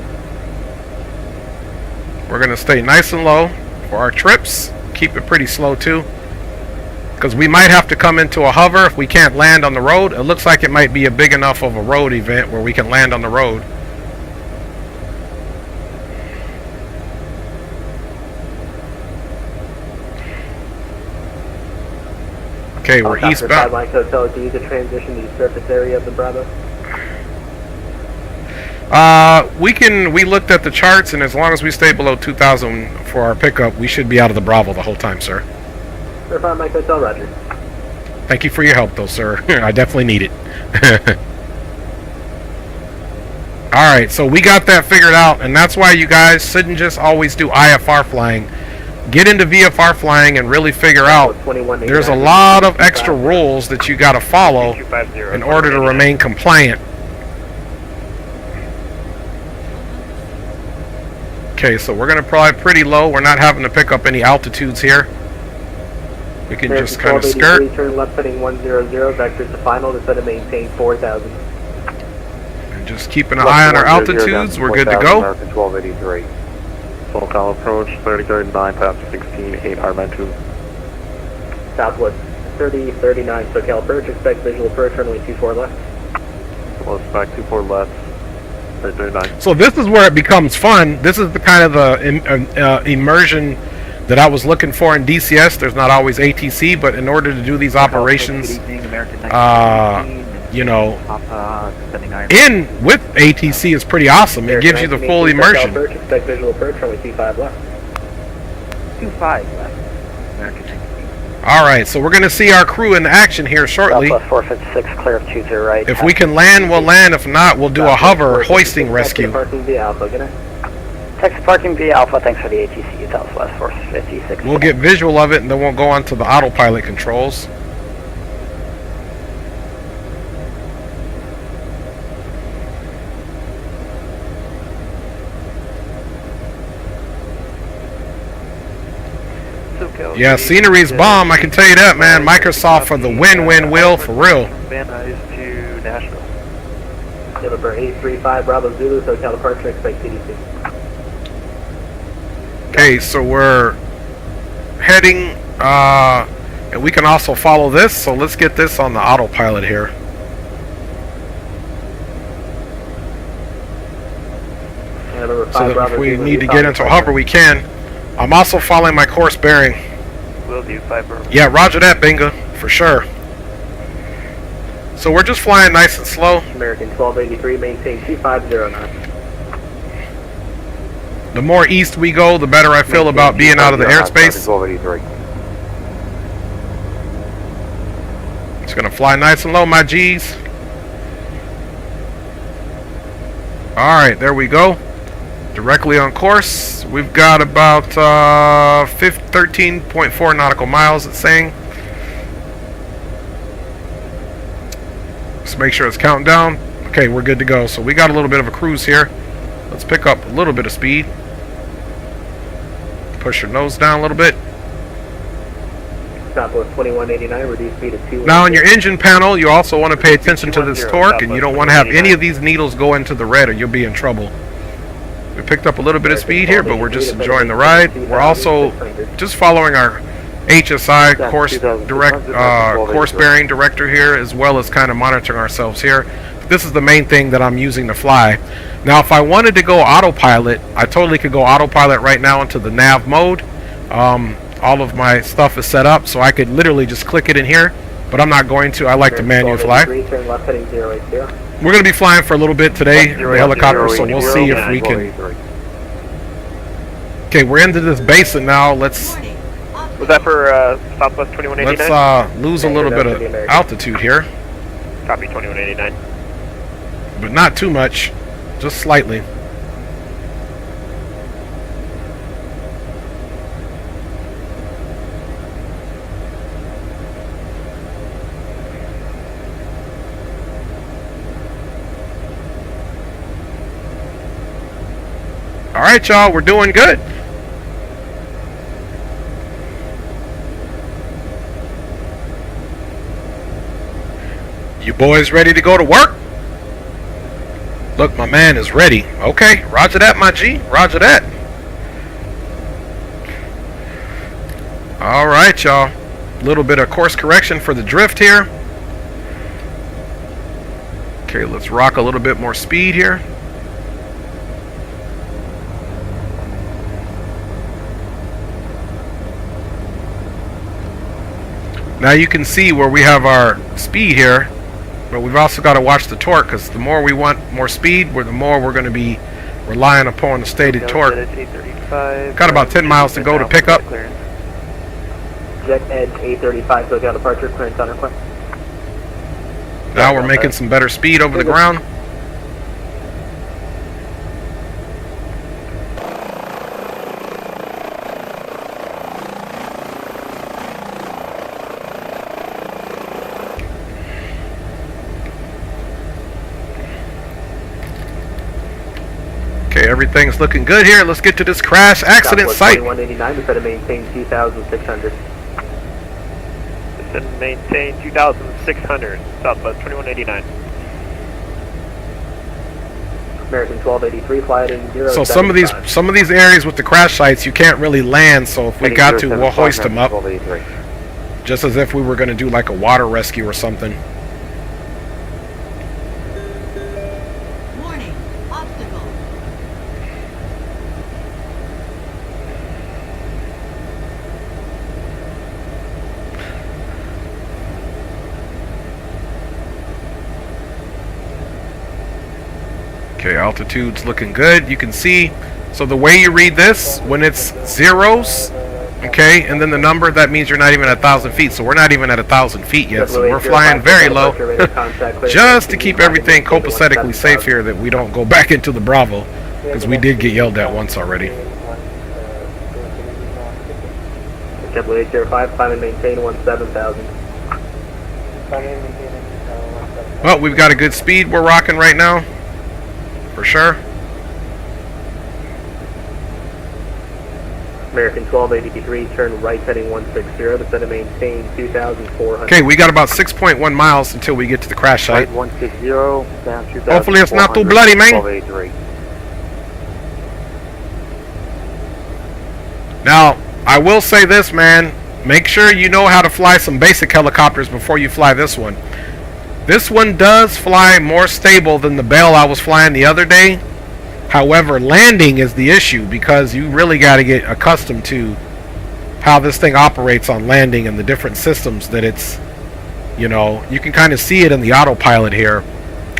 We're going to stay nice and low for our trips. Keep it pretty slow too, because we might have to come into a hover if we can't land on the road. It looks like it might be a big enough of a road event where we can land on the road. Okay, we're eastbound. Hotel, do you to transition to the surface area of the Bravo? We looked at the charts, and as long as we stay below 2,000 for our pickup, we should be out of the Bravo the whole time, sir. Verify Mike Hotel, roger. Thank you for your help, though, sir. I definitely need it. Alright, so we got that figured out, and that's why you guys shouldn't just always do IFR flying. Get into VFR flying and really figure out there's a lot of extra rules that you got to follow in order to remain compliant. Okay, so we're going to probably pretty low. We're not having to pick up any altitudes here. We can just kind of skirt. Turn left heading 100, vectors to final, to set and maintain 4,000. And just keeping an eye on our altitudes. We're good to go. American 1283. Full call approach, 3039, path 16, 8 momentum. Southwest 3039, SoCal approach, expect visual approach, runway 24 left. Well, back 24 left, 3039. So this is where it becomes fun. This is the kind of the immersion that I was looking for in DCS. There's not always ATC, but in order to do these operations, you know, in with ATC is pretty awesome. It gives you the full immersion. Expect visual approach, runway 25 left. 25 left. American. Alright, so we're going to see our crew in action here shortly. Southwest 456, clear of 20 right. If we can land, we'll land. If not, we'll do a hover hoisting rescue. Texas parking via Alpha, thanks for the ATC, Southwest 456. We'll get visual of it, and then we'll go on to the autopilot controls. Yeah, scenery's bomb, I can tell you that, man. Microsoft for the win-win will, for real. Van Nuys to Nashville. Number 835 Bravo Zulu, SoCal departure, expect CDC. Okay, so we're heading, and we can also follow this, so let's get this on the autopilot here. So that if we need to get into a hover, we can. I'm also following my course bearing. Will do, 5 Bravo. Yeah, roger that, Binga, for sure. So we're just flying nice and slow. American 1283, maintain 2509. The more east we go, the better I feel about being out of the airspace. 1283. It's gonna fly nice and low, my G's. Alright, there we go. Directly on course. We've got about 13.4 nautical miles, it's saying. Let's make sure it's counting down. Okay, we're good to go. So we got a little bit of a cruise here. Let's pick up a little bit of speed. Push your nose down a little bit. Southwest 2189, reduce speed to 2. Now on your engine panel, you also want to pay attention to this torque, and you don't want to have any of these needles go into the red or you'll be in trouble. We picked up a little bit of speed here, but we're just enjoying the ride. We're also just following our HSI course bearing director here, as well as kind of monitoring ourselves here. This is the main thing that I'm using to fly. Now, if I wanted to go autopilot, I totally could go autopilot right now into the nav mode. All of my stuff is set up, so I could literally just click it in here, but I'm not going to. I like to manual fly. We're going to be flying for a little bit today, the helicopter, so we'll see if we can. Okay, we're into this basin now. Let's. Was that for Southwest 2189? Let's lose a little bit of altitude here. Copy 2189. But not too much, just slightly. Alright, y'all, we're doing good. You boys ready to go to work? Look, my man is ready. Okay, roger that, my G. Roger that. Alright, y'all. A little bit of course correction for the drift here. Okay, let's rock a little bit more speed here. Now you can see where we have our speed here, but we've also got to watch the torque, because the more we want more speed, the more we're going to be relying upon the stated torque. Got about 10 miles to go to pick up. Jet Edge 835, so down departure, clearance on request. Now we're making some better speed over the ground. Okay, everything's looking good here. Let's get to this crash accident site. 2189, instead of maintain 2,600. Descend and maintain 2,600, Southwest 2189. American 1283, fly at 0. So some of these areas with the crash sites you can't really land, so if we got to, we'll hoist them up. Just as if we were going to do like a water rescue or something. Warning, obstacle. Okay, altitude's looking good. You can see, so the way you read this, when it's zeros, okay, and then the number, that means you're not even at 1,000 feet. So we're not even at 1,000 feet yet. So we're flying very low, just to keep everything copacetically safe here, that we don't go back into the Bravo, because we did get yelled at once already. JetBlue 805, climb and maintain 17,000. Well, we've got a good speed we're rocking right now, for sure. American 1283, turn right heading 160, descend and maintain 2,400. Okay, we got about 6.1 miles until we get to the crash site. Right 160, down 2,400. Hopefully it's not too bloody, man. 1283. Now, I will say this, man. Make sure you know how to fly some basic helicopters before you fly this one. This one does fly more stable than the Bell I was flying the other day. However, landing is the issue, because you really got to get accustomed to how this thing operates on landing and the different systems that it's, you know, you can kind of see it in the autopilot here.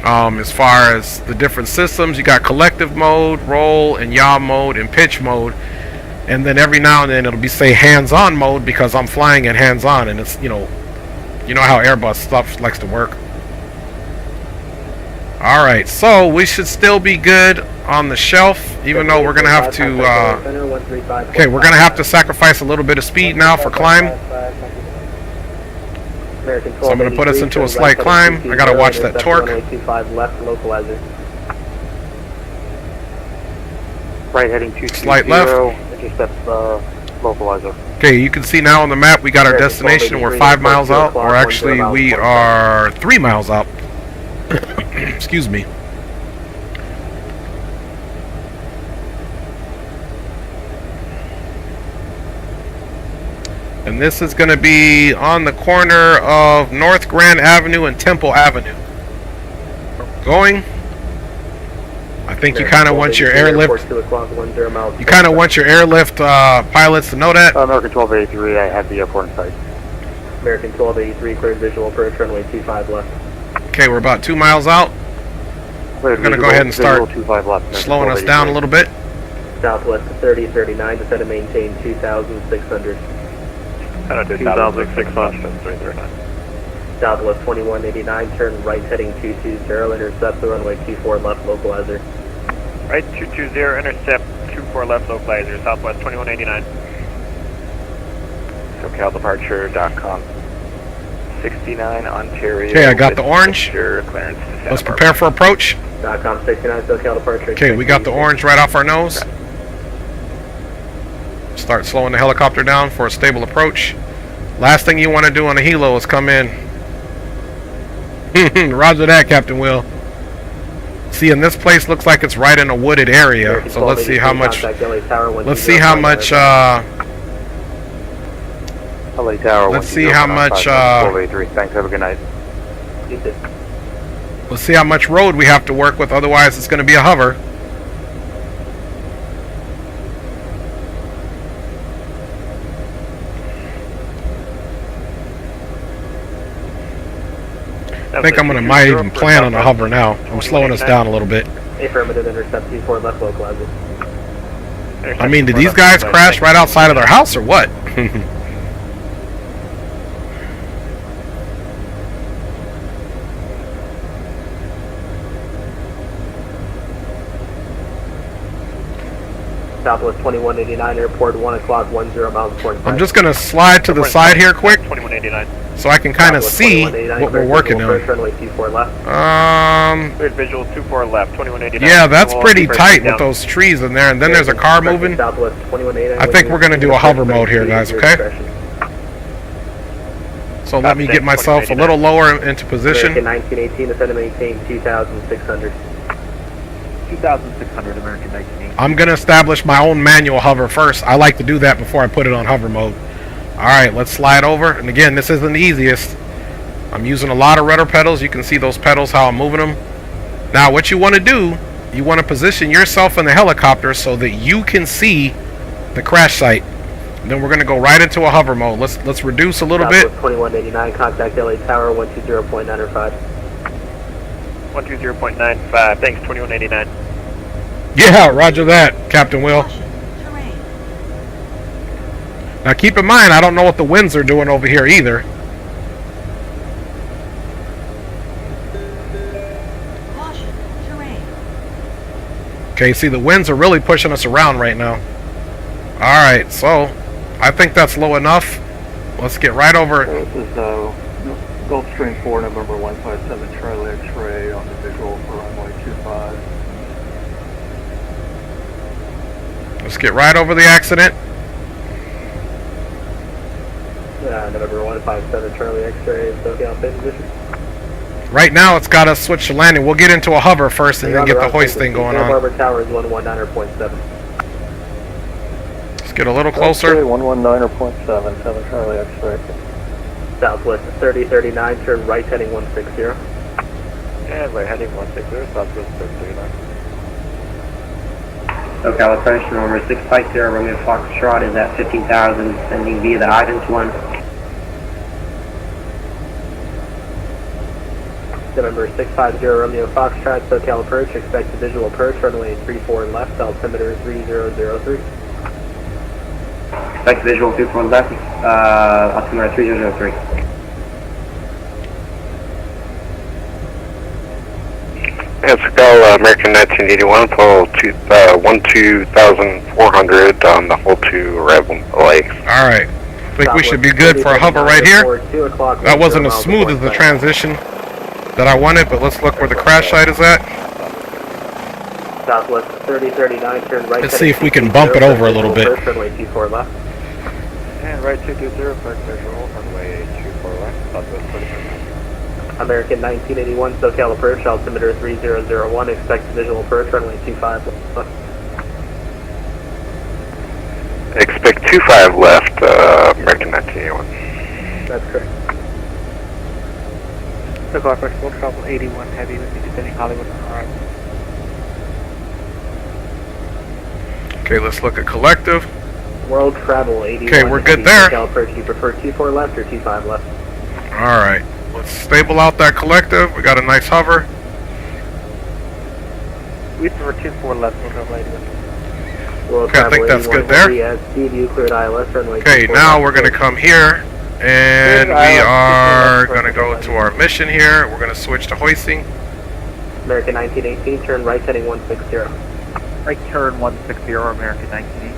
As far as the different systems, you got collective mode, roll and yaw mode, and pitch mode. And then every now and then it'll be say hands-on mode, because I'm flying in hands-on, and it's, you know how Airbus stuff likes to work. Alright, so we should still be good on the shelf, even though we're going to have to, okay, we're going to have to sacrifice a little bit of speed now for climb. So I'm going to put us into a slight climb. I got to watch that torque. Right heading 220, Slight left. intercept localizer. Okay, you can see now on the map we got our destination. We're 5 miles out, or actually we are 3 miles out. Excuse me. And this is going to be on the corner of North Grand Avenue and Temple Avenue. Going. I think you kind of want your airlift. You kind of want your airlift pilots to know that. American 1283, I have the airport in sight. American 1283, cleared visual approach, runway 25 left. Okay, we're about 2 miles out. We're going to go ahead and start slowing us down a little bit. Southwest 3039, descend and maintain 2,600. 2,600. Southwest 2189, turn right heading 220, intercept the runway 24 left localizer. Right 220, intercept 24 left localizer, Southwest 2189. SoCalDeparture.com. 69 Ontario. Okay, I got the orange. Clearance to Let's prepare for approach. .com 69, SoCal Departure. Okay, we got the orange right off our nose. Start slowing the helicopter down for a stable approach. Last thing you want to do on a helo is come in Roger that, Captain Will. See, and this place looks like it's right in a wooded area. So let's see how much. Let's see how much. LA Tower. Let's see how much. Thanks. Have a good night. Let's see how much road we have to work with. Otherwise, it's going to be a hover. I think I'm might even plan on a hover now. I'm slowing us down a little bit. Affirmative, intercept 24 left localizer. I mean, did these guys crash right outside of their house or what? Southwest 2189, airport 1 o'clock, 10 miles per hour. I'm just going to slide to the side here quick. 2189. So I can kind of see what we're working on. Runway 24 left. Cleared visual 24 left, 2189. Yeah, that's pretty tight with those trees in there, and then there's a car moving. Southwest 2189. I think we're going to do a hover mode here, guys, okay? So let me get myself a little lower into position. American 1918, ascend and maintain 2,600. 2,600 American 1918. I'm going to establish my own manual hover first. I like to do that before I put it on hover mode. Alright, let's slide over. And again, this isn't the easiest. I'm using a lot of rudder pedals. You can see those pedals, how I'm moving them. Now, what you want to do, you want to position yourself in the helicopter so that you can see the crash site. And then we're going to go right into a hover mode. Let's reduce a little bit. 2189, contact LA Tower 120.95. 120.95. Thanks, 2189. Yeah, roger that, Captain Will. Now keep in mind, I don't know what the winds are doing over here either. Okay, see, the winds are really pushing us around right now. Alright, so I think that's low enough. Let's get right over. This is Gulfstream 4, November 157, Charlie X-ray on the visual for runway 25. Let's get right over the accident. November 157, Charlie X-ray, SoCal position. Right now, it's got us switch to landing. We'll get into a hover first and then get the hoist thing going on. Santa Barbara Tower is 119.7. Let's get a little closer. 119.7, 7 Charlie X-ray. Southwest 3039, turn right heading 160. And right heading 160, Southwest 3039. SoCal approach number 650, Romeo Foxtrot is at 15,000, sending via the Ivans 1. November 650, Romeo Foxtrot, SoCal approach, expect a visual approach, runway 34 left, altimeter 3003. Expect visual 24 left, altimeter 3003. SoCal American 1981, pull 12,400 on the hold to Rev LA. Alright, I think we should be good for a hover right here. That wasn't as smooth as the transition that I wanted, but let's look where the crash site is at. Southwest 3039, turn right. Let's see if we can bump it over a little bit. Runway 24 left. And right 220, first visual, runway 24 left, Southwest 3039. American 1981, SoCal approach, altimeter 3001, expect visual approach, runway 25 left. Expect 25 left, American 1981. That's correct. SoCal approach, full travel 81 heavy with me descending Hollywood on arrival. Okay, let's look at collective. World travel 81. Okay, we're good there. SoCal approach, you prefer 24 left or 25 left? Alright, let's stable out that collective. We got a nice hover. We prefer 24 left, we'll go right with. Okay, I think that's good there. Okay, now we're going to come here, and we are going to go to our mission here. We're going to switch to hoisting. American 1918, turn right heading 160. Right turn 160, American 1918.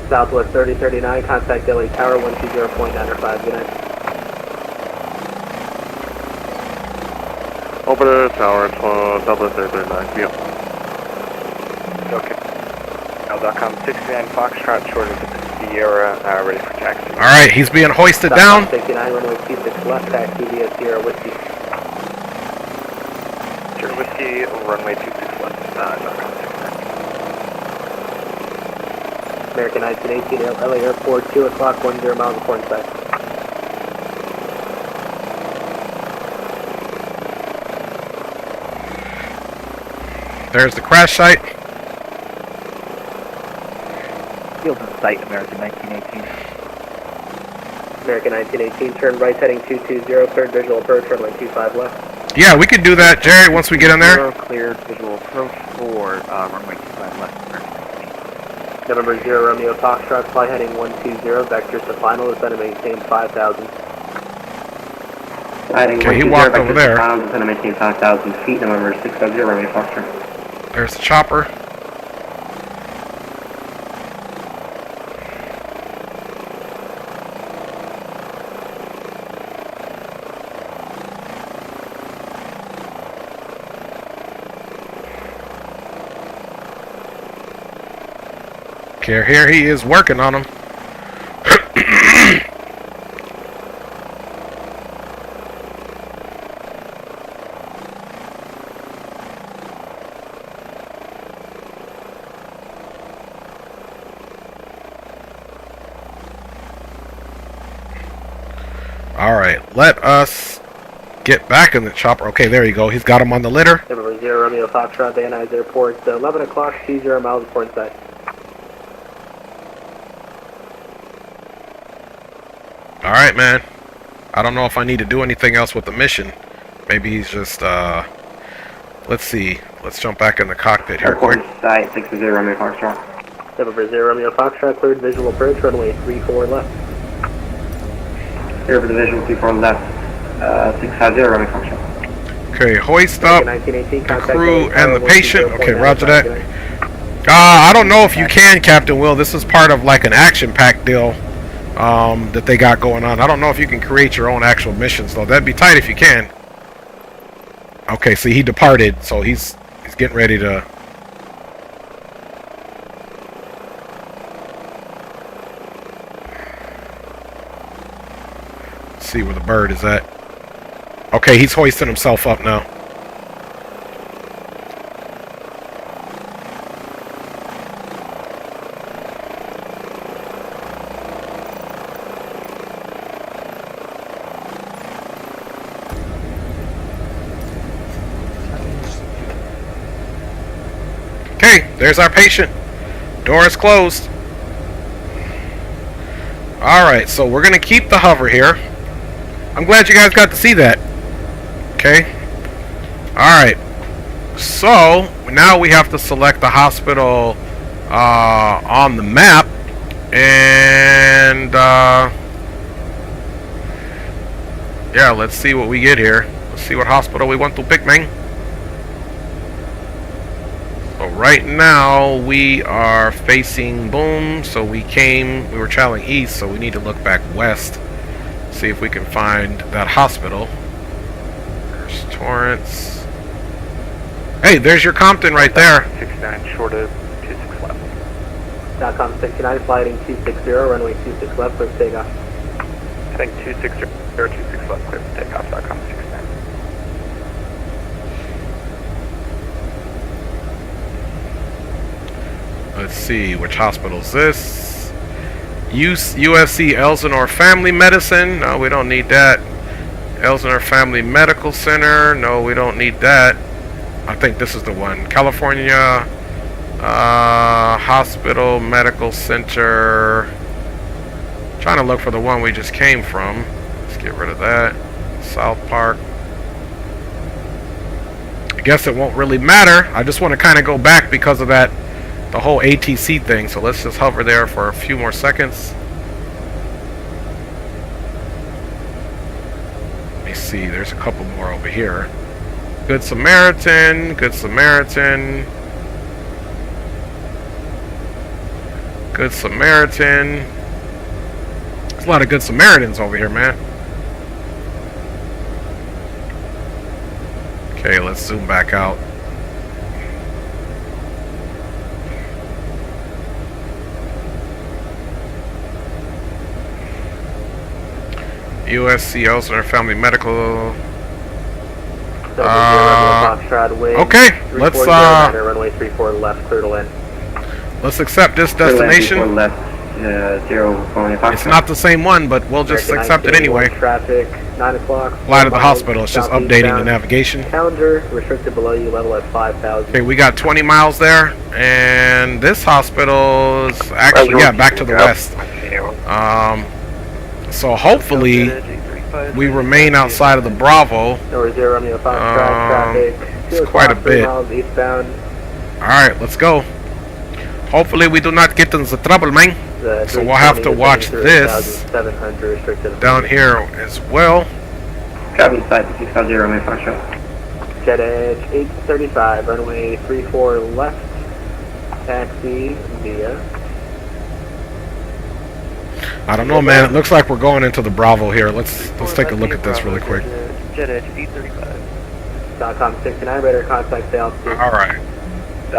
Southwest 3039, contact LA Tower 120.95, good night. Over the tower, Southwest 3039, yep. Okay. L.com 69 Foxtrot, short of the Sierra, ready for taxi. Alright, he's being hoisted down. 69, runway 26 left, taxi via Sierra Whiskey. Victor Whiskey, runway 26 left, American 1918, LA Airport, 2 o'clock, 10 miles, reporting site. There's the crash site. Field in sight, American 1918. American 1918, turn right heading 220, cleared visual approach, runway 25 left. Yeah, we could do that, Jerry, once we get in there. Cleared visual approach for runway 25 left, American 1918. November 0 Romeo Foxtrot, fly heading 120, vectors to final, descend and maintain 5,000. Okay, he walked over there. Descend and maintain 5,000 feet, November 650 Romeo Foxtrot. There's the chopper. Okay, here he is working on them. Alright, let us get back in the chopper. Okay, there you go. He's got him on the litter. November 0 Romeo Foxtrot, Van Nuys Airport, 11 o'clock, 20 miles, reporting site. Alright, man. I don't know if I need to do anything else with the mission. Maybe he's just, let's see. Let's jump back in the cockpit here quick. Site 60 Romeo Foxtrot. November 0 Romeo Foxtrot, cleared visual approach, runway 34 left. Clear for the visual 34 left, 650 Romeo Foxtrot. Okay, hoist up the crew and the patient. Okay, roger that. I don't know if you can, Captain Will. This is part of like an action-packed deal that they got going on. I don't know if you can create your own actual missions, though. That'd be tight if you can. Okay, see, he departed, so he's getting ready to... see where the bird is at. Okay, he's hoisting himself up now. Okay, there's our patient. Door is closed. Alright, so we're going to keep the hover here. I'm glad you guys got to see that. Okay. Alright. So, now we have to select the hospital on the map. And, yeah, let's see what we get here. Let's see what hospital we want to pick, man. So right now, we are facing boom. So we were traveling east, so we need to look back west. See if we can find that hospital. There's Torrance. Hey, there's your Compton right there. 69 short of 26 left. .com 69, flighting 260, runway 26 left, clear for takeoff. Heading 260, 26 left, clear for takeoff. .com 69. Let's see, which hospital is this? USC Elsinore Family Medicine. No, we don't need that. Elsinore Family Medical Center. No, we don't need that. I think this is the one. California Hospital Medical Center. Trying to look for the one we just came from. Let's get rid of that. South Park. I guess it won't really matter. I just want to kind of go back because of that. The whole ATC thing, so let's just hover there for a few more seconds. Let me see, there's a couple more over here. Good Samaritan, Good Samaritan. Good Samaritan. There's a lot of Good Samaritans over here, man. Okay, let's zoom back out. USC Elsinore Family Medical. Okay, let's runway 34 left, clear to land. let's accept this destination. Left, 0 Boeing Foxtrot. It's not the same one, but we'll just accept it anyway. Traffic, 9 o'clock. Fly to the hospital. It's just updating the navigation. Calendar restricted below you, level at 5,000. Okay, we got 20 miles there, and this hospital is actually back to the west. So hopefully we remain outside of the Bravo. It's quite a bit. Eastbound. All right, let's go. Hopefully we do not get into trouble, man. So we'll have to watch this down here as well. Cabin side 650 runway Foxtrot. Jet edge 835, runway 34 left. Taxi via. I don't know, man. It looks like we're going into the Bravo here. Let's take a look at this really quick. Jet edge 835. .com 69, radar contact to altitude. All right.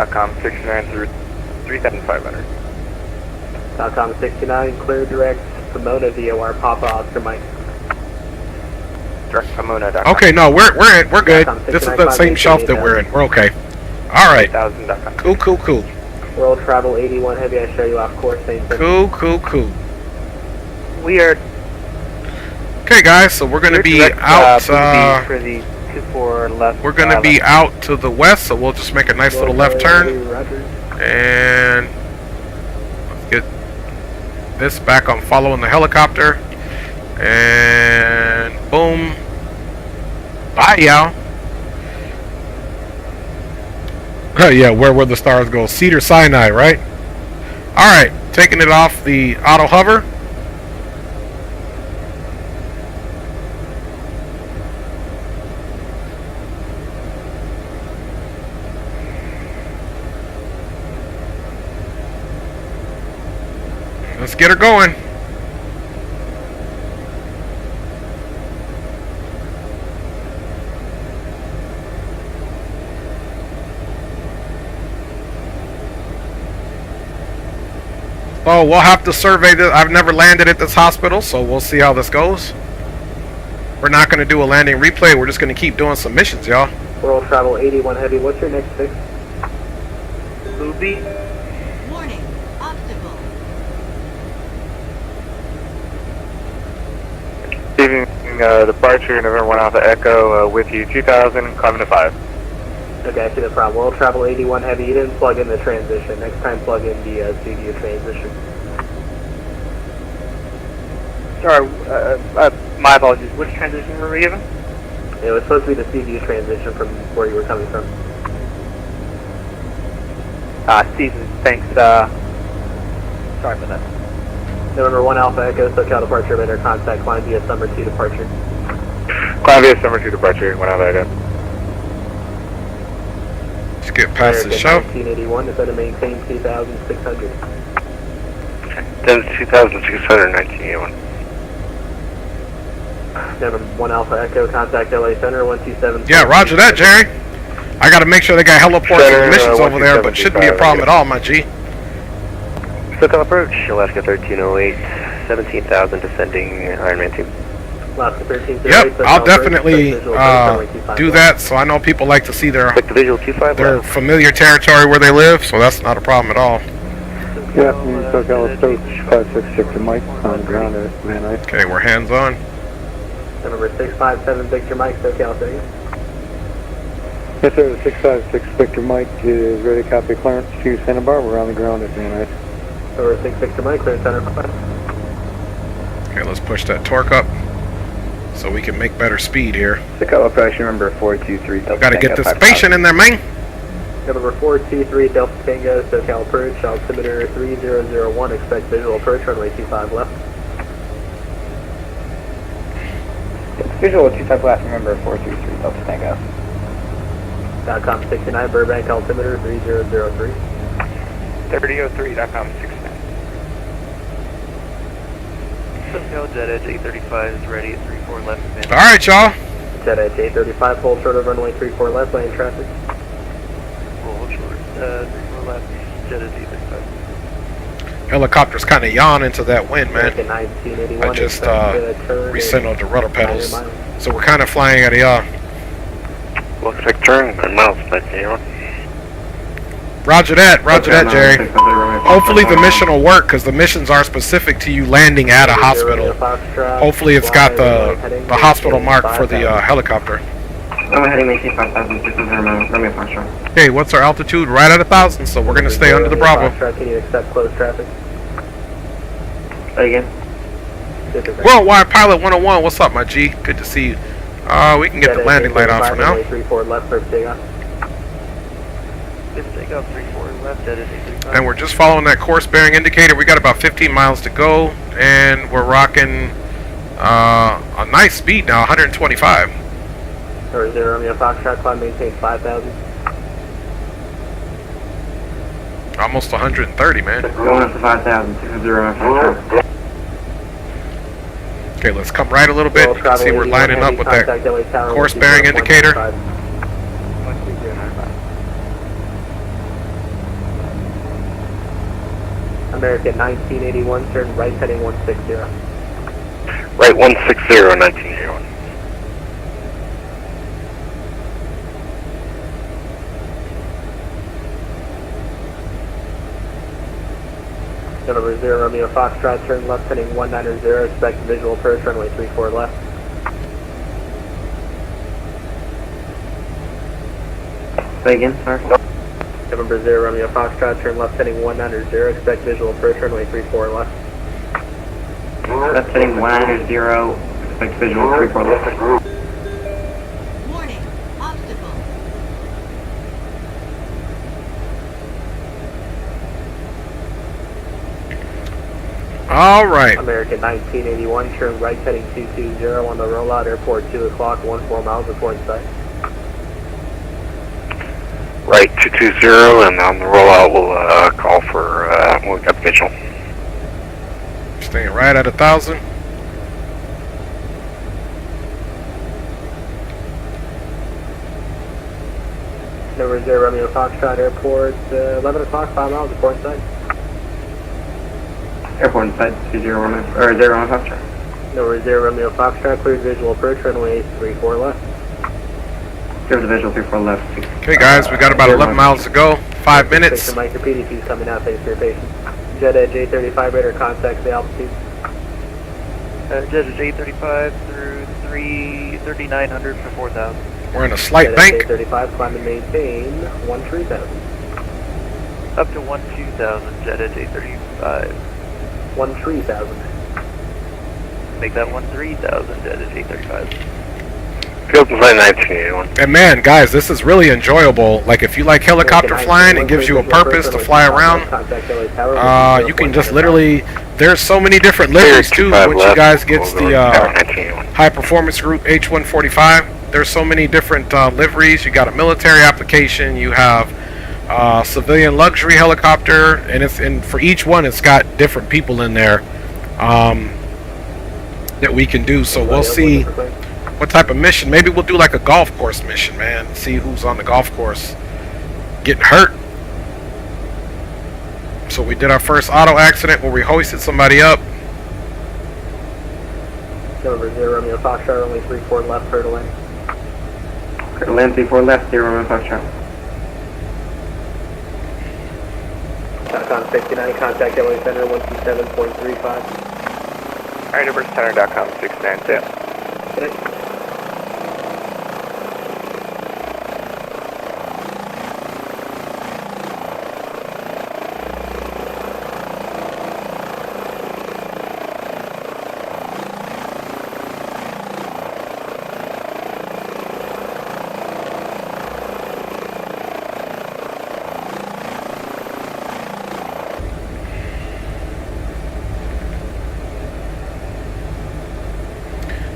.com 69 through 3,500. .com 69, clear direct Pomona via wire Papa Oscar Mike. Direct Pomona.com. Okay, no, we're good. This is the same shelf that we're in. We're okay. All right. Cool. World Travel 81 Heavy, I show you off course. Same thing. Cool. We are. Okay, guys. So we're gonna be out. For the 24 left. We're gonna be out to the west, so we'll just make a nice little left turn, and let's get this back on following the helicopter, and boom. Bye, y'all. Oh yeah, where would the stars go? Cedar Sinai, right? All right, taking it off the auto hover. Let's get her going. Oh, we'll have to survey this. I've never landed at this hospital, so we'll see how this goes. We're not going to do a landing replay. We're just going to keep doing some missions, y'all. World Travel 81 Heavy, what's your next fix? Booby. Warning, obstacle. Receiving departure, November 1 Alpha Echo with you, 2000, climbing to 5. Okay, I see the problem. World Travel 81 Heavy, you didn't plug in the transition. Next time plug in the CDU transition. Sorry, my apologies. Which transition were we given? It was supposed to be the CDU transition from where you were coming from. Season, thanks. Sorry for that. November 1 Alpha Echo, SoCal departure, radar contact, climb via Summer 2 departure. Climb via Summer 2 departure, 1 Alpha Echo. Let's get past the show. 1981, is that to maintain 2,600. 2,600, 1981. November 1 Alpha Echo, contact LA Center, 127. Yeah, roger that, Jerry. I got to make sure they got heliports and missions over there, but shouldn't be a problem at all, my G. SoCal approach, Alaska 1308, 17,000 descending Ironman 2. Alaska 1308. Yep, I'll definitely do that, so I know people like to see their familiar territory where they live, so that's not a problem at all. Yeah, SoCal approach 566 and Mike on the ground at Van Nuys. Okay, we're hands on. Number 657 Victor Mike, SoCal thing. Yes, sir. 656 Victor Mike is ready to copy clearance to Santa Barbara on the ground at Van Nuys. Over 6 Victor Mike, clear center 5. Okay, let's push that torque up so we can make better speed here. SoCal approach number 423. Gotta get this patient in there, man. Number 423 Delta Tango, SoCal approach, altimeter 3001, expect visual approach, runway 25 left. Visual 25 left, remember 433 Delta Tango. .com 69, Burbank, altimeter 3003. 3003.com 69. SoCal Jet Edge 835 is ready at 34 left. Alright, y'all. Jet Edge 835, full short of runway 34 left, lane traffic. Full short, 34 left, Jet Edge 835. Helicopter's kind of yawning into that wind, man. I just resettled the rudder pedals, so we're kind of flying at a Looks like turn 9 miles, 1981. Roger that, Jerry. Hopefully the mission will work, because the missions are specific to you landing at a hospital. Hopefully it's got the hospital mark for the helicopter. I'm heading maintain 5,000, 600 Romeo Foxtrot. Okay, what's our altitude? Right at 1,000, so we're going to stay under the Bravo. Can you accept close traffic? Say again? Worldwide Pilot 101, what's up, my G? Good to see you. We can get the landing light on for now. 34 left for takeoff. Takeoff 34 left, Jet 35. And we're just following that course bearing indicator. We got about 15 miles to go, and we're rocking a nice speed now, 125. Or 0 Romeo Foxtrot, climb maintain 5,000. Almost 130, man. Going up to 5,000, 600 Romeo Foxtrot. Okay, let's come right a little bit. You can see we're lining up with that course bearing indicator. American 1981, turn right heading 160. Right 160, 1981. Number 0 Romeo Foxtrot, turn left heading 190, expect visual approach, runway 34 left. Say again, sir? November 0 Romeo Foxtrot, turn left heading 190, expect visual approach, runway 34 left. Left heading 190, expect visual 34 left. Warning, obstacle. All right. American 1981, turn right heading 220 on the rollout, airport 2 o'clock, 14 miles, report sight. Right 220, and on the rollout we'll call for, we'll get visual. Staying right at 1,000. Number 0 Romeo Foxtrot, airport 11 o'clock, 5 miles, report sight. Airport inside 20 Romeo, or 0 Romeo Foxtrot. Number 0 Romeo Foxtrot, cleared visual approach, runway 34 left. Clear the visual 34 left. Okay, guys, we got about 11 miles to go. 5 minutes. Mike, repeat if he's coming out, thanks for your patience. Jet Edge 835 radar contacts the altitude. Jet Edge 835 through 3,900 for 4,000. We're in a slight Jet bank. Edge 835, climb and maintain 13,000. Up to 12,000, Jet Edge 835. 13,000. Make that 13,000, Jet Edge 835. Field design 1981. And man, guys, this is really enjoyable. Like, if you like helicopter flying, it gives you a purpose to fly around. You can just literally, there's so many different liveries too. Once you guys gets the high performance group H-145, there's so many different liveries. You got a military application, you have civilian luxury helicopter, and for each one it's got different people in there that we can do. So we'll see what type of mission. Maybe we'll do like a golf course mission, man. See who's on the golf course getting hurt. So we did our first auto accident where we hoisted somebody up. Number 0 Romeo Foxtrot, only 34 left, clear to land. Clear to land 34 left, 0 Romeo Foxtrot. .com 69, contact LA Center 127.35. Alright, number center.com 697.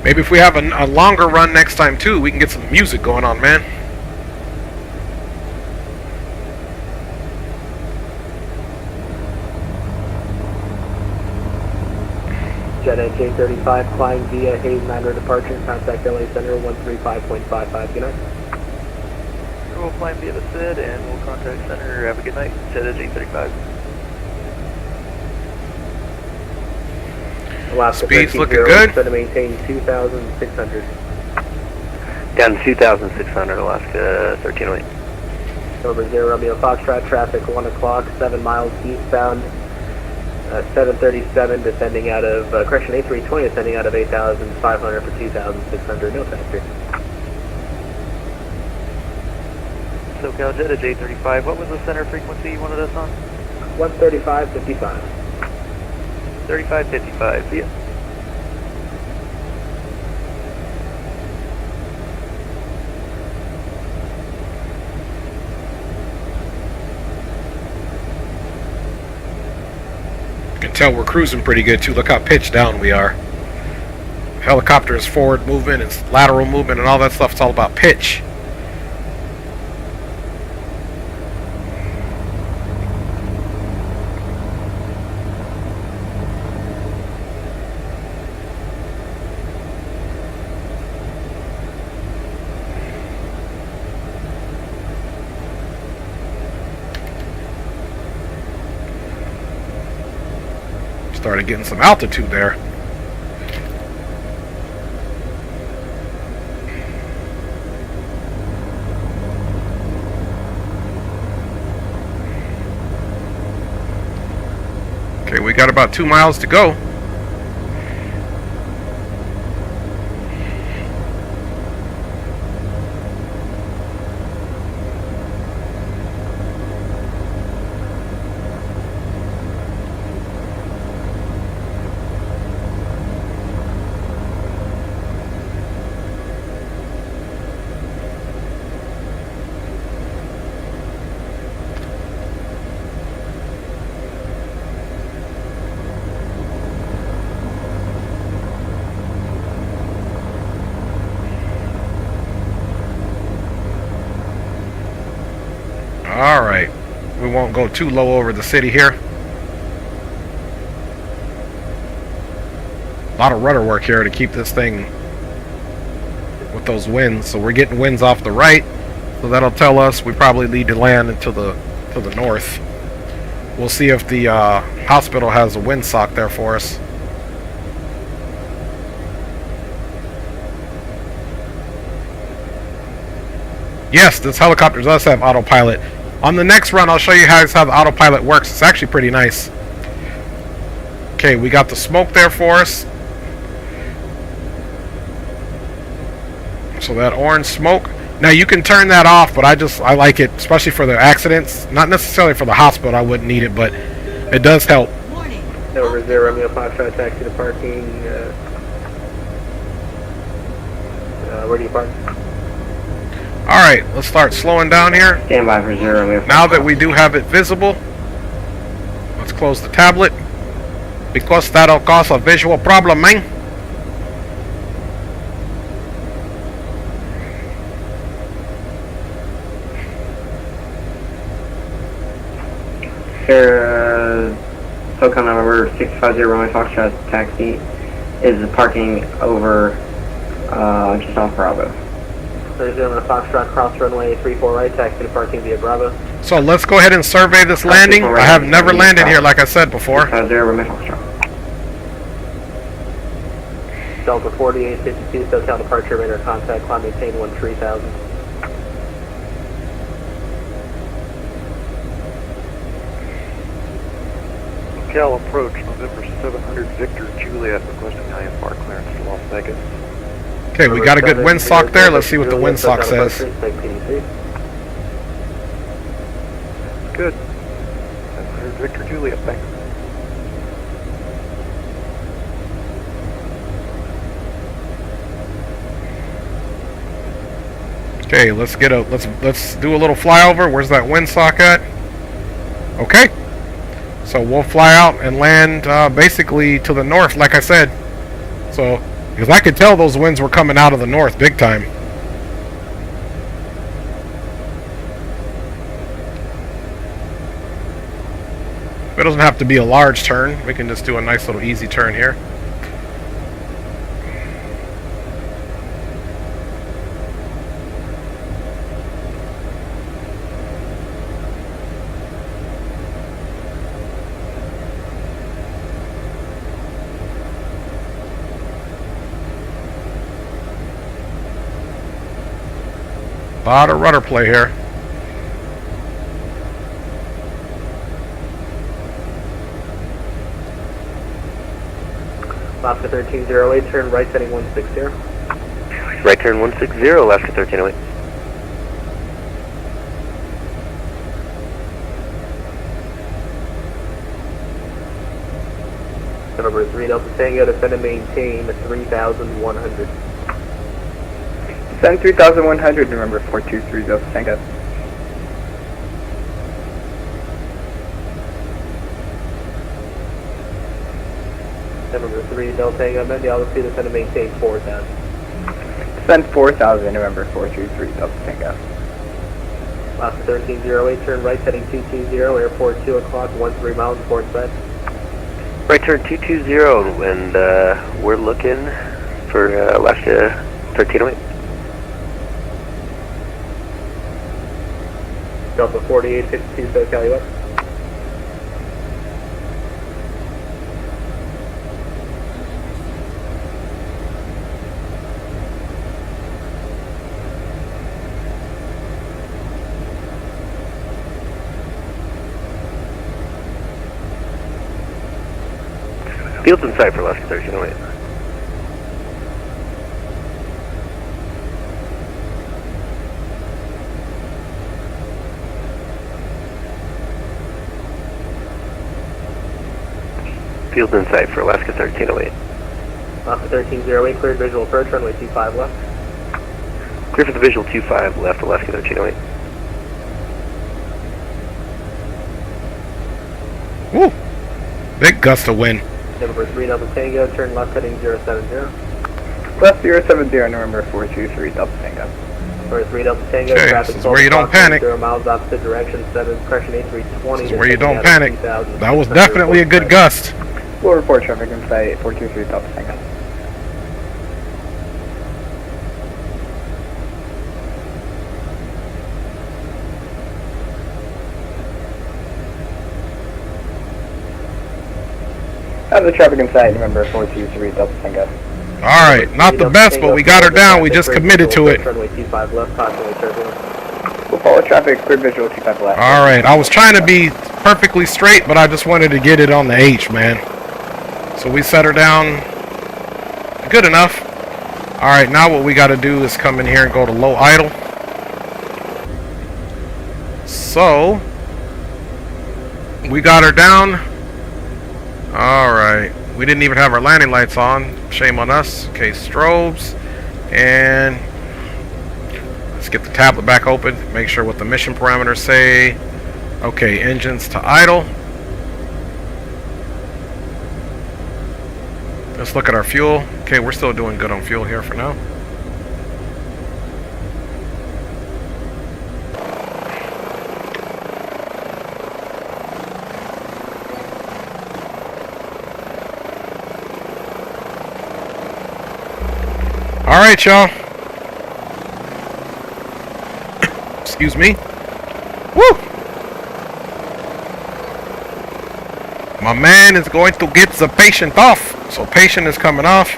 Maybe if we have a longer run next time too, we can get some music going on, man. Jet Edge 835, flying via Hayes 9 departure, contact LA Center 135.55, good night. We'll climb via the SID and we'll contact center. Have a good night. Jet Edge 835. Alaska Speed's 13-0, looking good. Set to maintain 2,600. Down to 2,600, Alaska 1308. Over 0 Romeo Foxtrot, traffic 1 o'clock, 7 miles eastbound, 737 descending out of, correction, A320 descending out of 8,500 for 2,600, no factor. SoCal Jet at J35, what was the center frequency you wanted us on? 135.55. 3555, see ya. You can tell we're cruising pretty good too. Look how pitched down we are. Helicopter is forward movement, it's lateral movement, and all that stuff. It's all about pitch. Started getting some altitude there. Okay, we got about 2 miles to go. Alright, we won't go too low over the city here. A lot of rudder work here to keep this thing with those winds. So we're getting winds off the right, so that'll tell us we probably need to land to the north. We'll see if the hospital has a windsock there for us. Yes, this helicopter does have autopilot. On the next run, I'll show you guys how the autopilot works. It's actually pretty nice. Okay, we got the smoke there for us. So that orange smoke. Now you can turn that off, but I like it, especially for the accidents. Not necessarily for the hospital, I wouldn't need it, but it does help. Over 0 Romeo Foxtrot, taxi to parking. Where do you park? Alright, let's start slowing down here. Stand by for 0 Romeo. Now that we do have it visible, let's close the tablet, because that'll cause a visual problem, man. Sir, SoCal number 650 Romeo Foxtrot taxi is parking over just off Bravo. 30 Romeo Foxtrot, cross runway 34 right, taxi to parking via Bravo. So let's go ahead and survey this landing. I have never landed here like I said before. 650 Romeo Foxtrot. Delta 4852, SoCal departure, radar contact, climb maintain 13,000. Cal approach, November 700 Victor Juliet, requesting IFR clearance to Las Vegas. Okay, we got a good windsock there. Let's see what the windsock says. Good. 700 Victor Juliet, thanks. Okay, let's do a little flyover. Where's that windsock at? Okay. So we'll fly out and land basically to the north, like I said. So, because I could tell those winds were coming out of the north big time. It doesn't have to be a large turn. We can just do a nice little easy turn here. lot of rudder play here. Alaska 1308, turn right heading 160. Right turn 160, Alaska 1308. Number 3 Delta Tango, descend and maintain 3,100. Send 3,100, remember 423 Delta Tango. Number 3 Delta Tango, amend the altitude, descend and maintain 4,000. Send 4,000, remember 423 Delta Tango. Alaska 1308, turn right heading 220, airport 2 o'clock, 13 miles, port side. Right turn 220, and we're looking for Alaska 1308. Delta 4852, SoCal US. Field's in sight for Alaska 1308. Field's in sight for Alaska 1308. Alaska 1308, cleared visual approach, runway 25 left. Clear for the visual 25 left, Alaska 1308. Woo! Big gust of wind. Number 3 Delta Tango, turn left heading 070. Left 070, November 423 Delta Tango. Number 3 Delta Tango, Okay, traffic this is where you don't panic. 0 miles opposite direction, 7 correction 8320. This is where you don't panic. That was definitely a good gust. We'll report traffic in sight 423 Delta Tango. Out of the traffic in sight, remember 423 Delta Tango. Alright, not the best, but we got her down. We just committed to it. Runway 25 left, possibly turbulence. We'll follow traffic, clear visual 25 left. Alright, I was trying to be perfectly straight, but I just wanted to get it on the H, man. So we set her down good enough. Alright, now what we got to do is come in here and go to low idle. So, we got her down. Alright, we didn't even have our landing lights on. Shame on us. Okay, strobes. And let's get the tablet back open. Make sure what the mission parameters say. Okay, engines to idle. Let's look at our fuel. Okay, we're still doing good on fuel here for now. Alright, y'all. Excuse me. Woo! My man is going to get the patient off. So patient is coming off.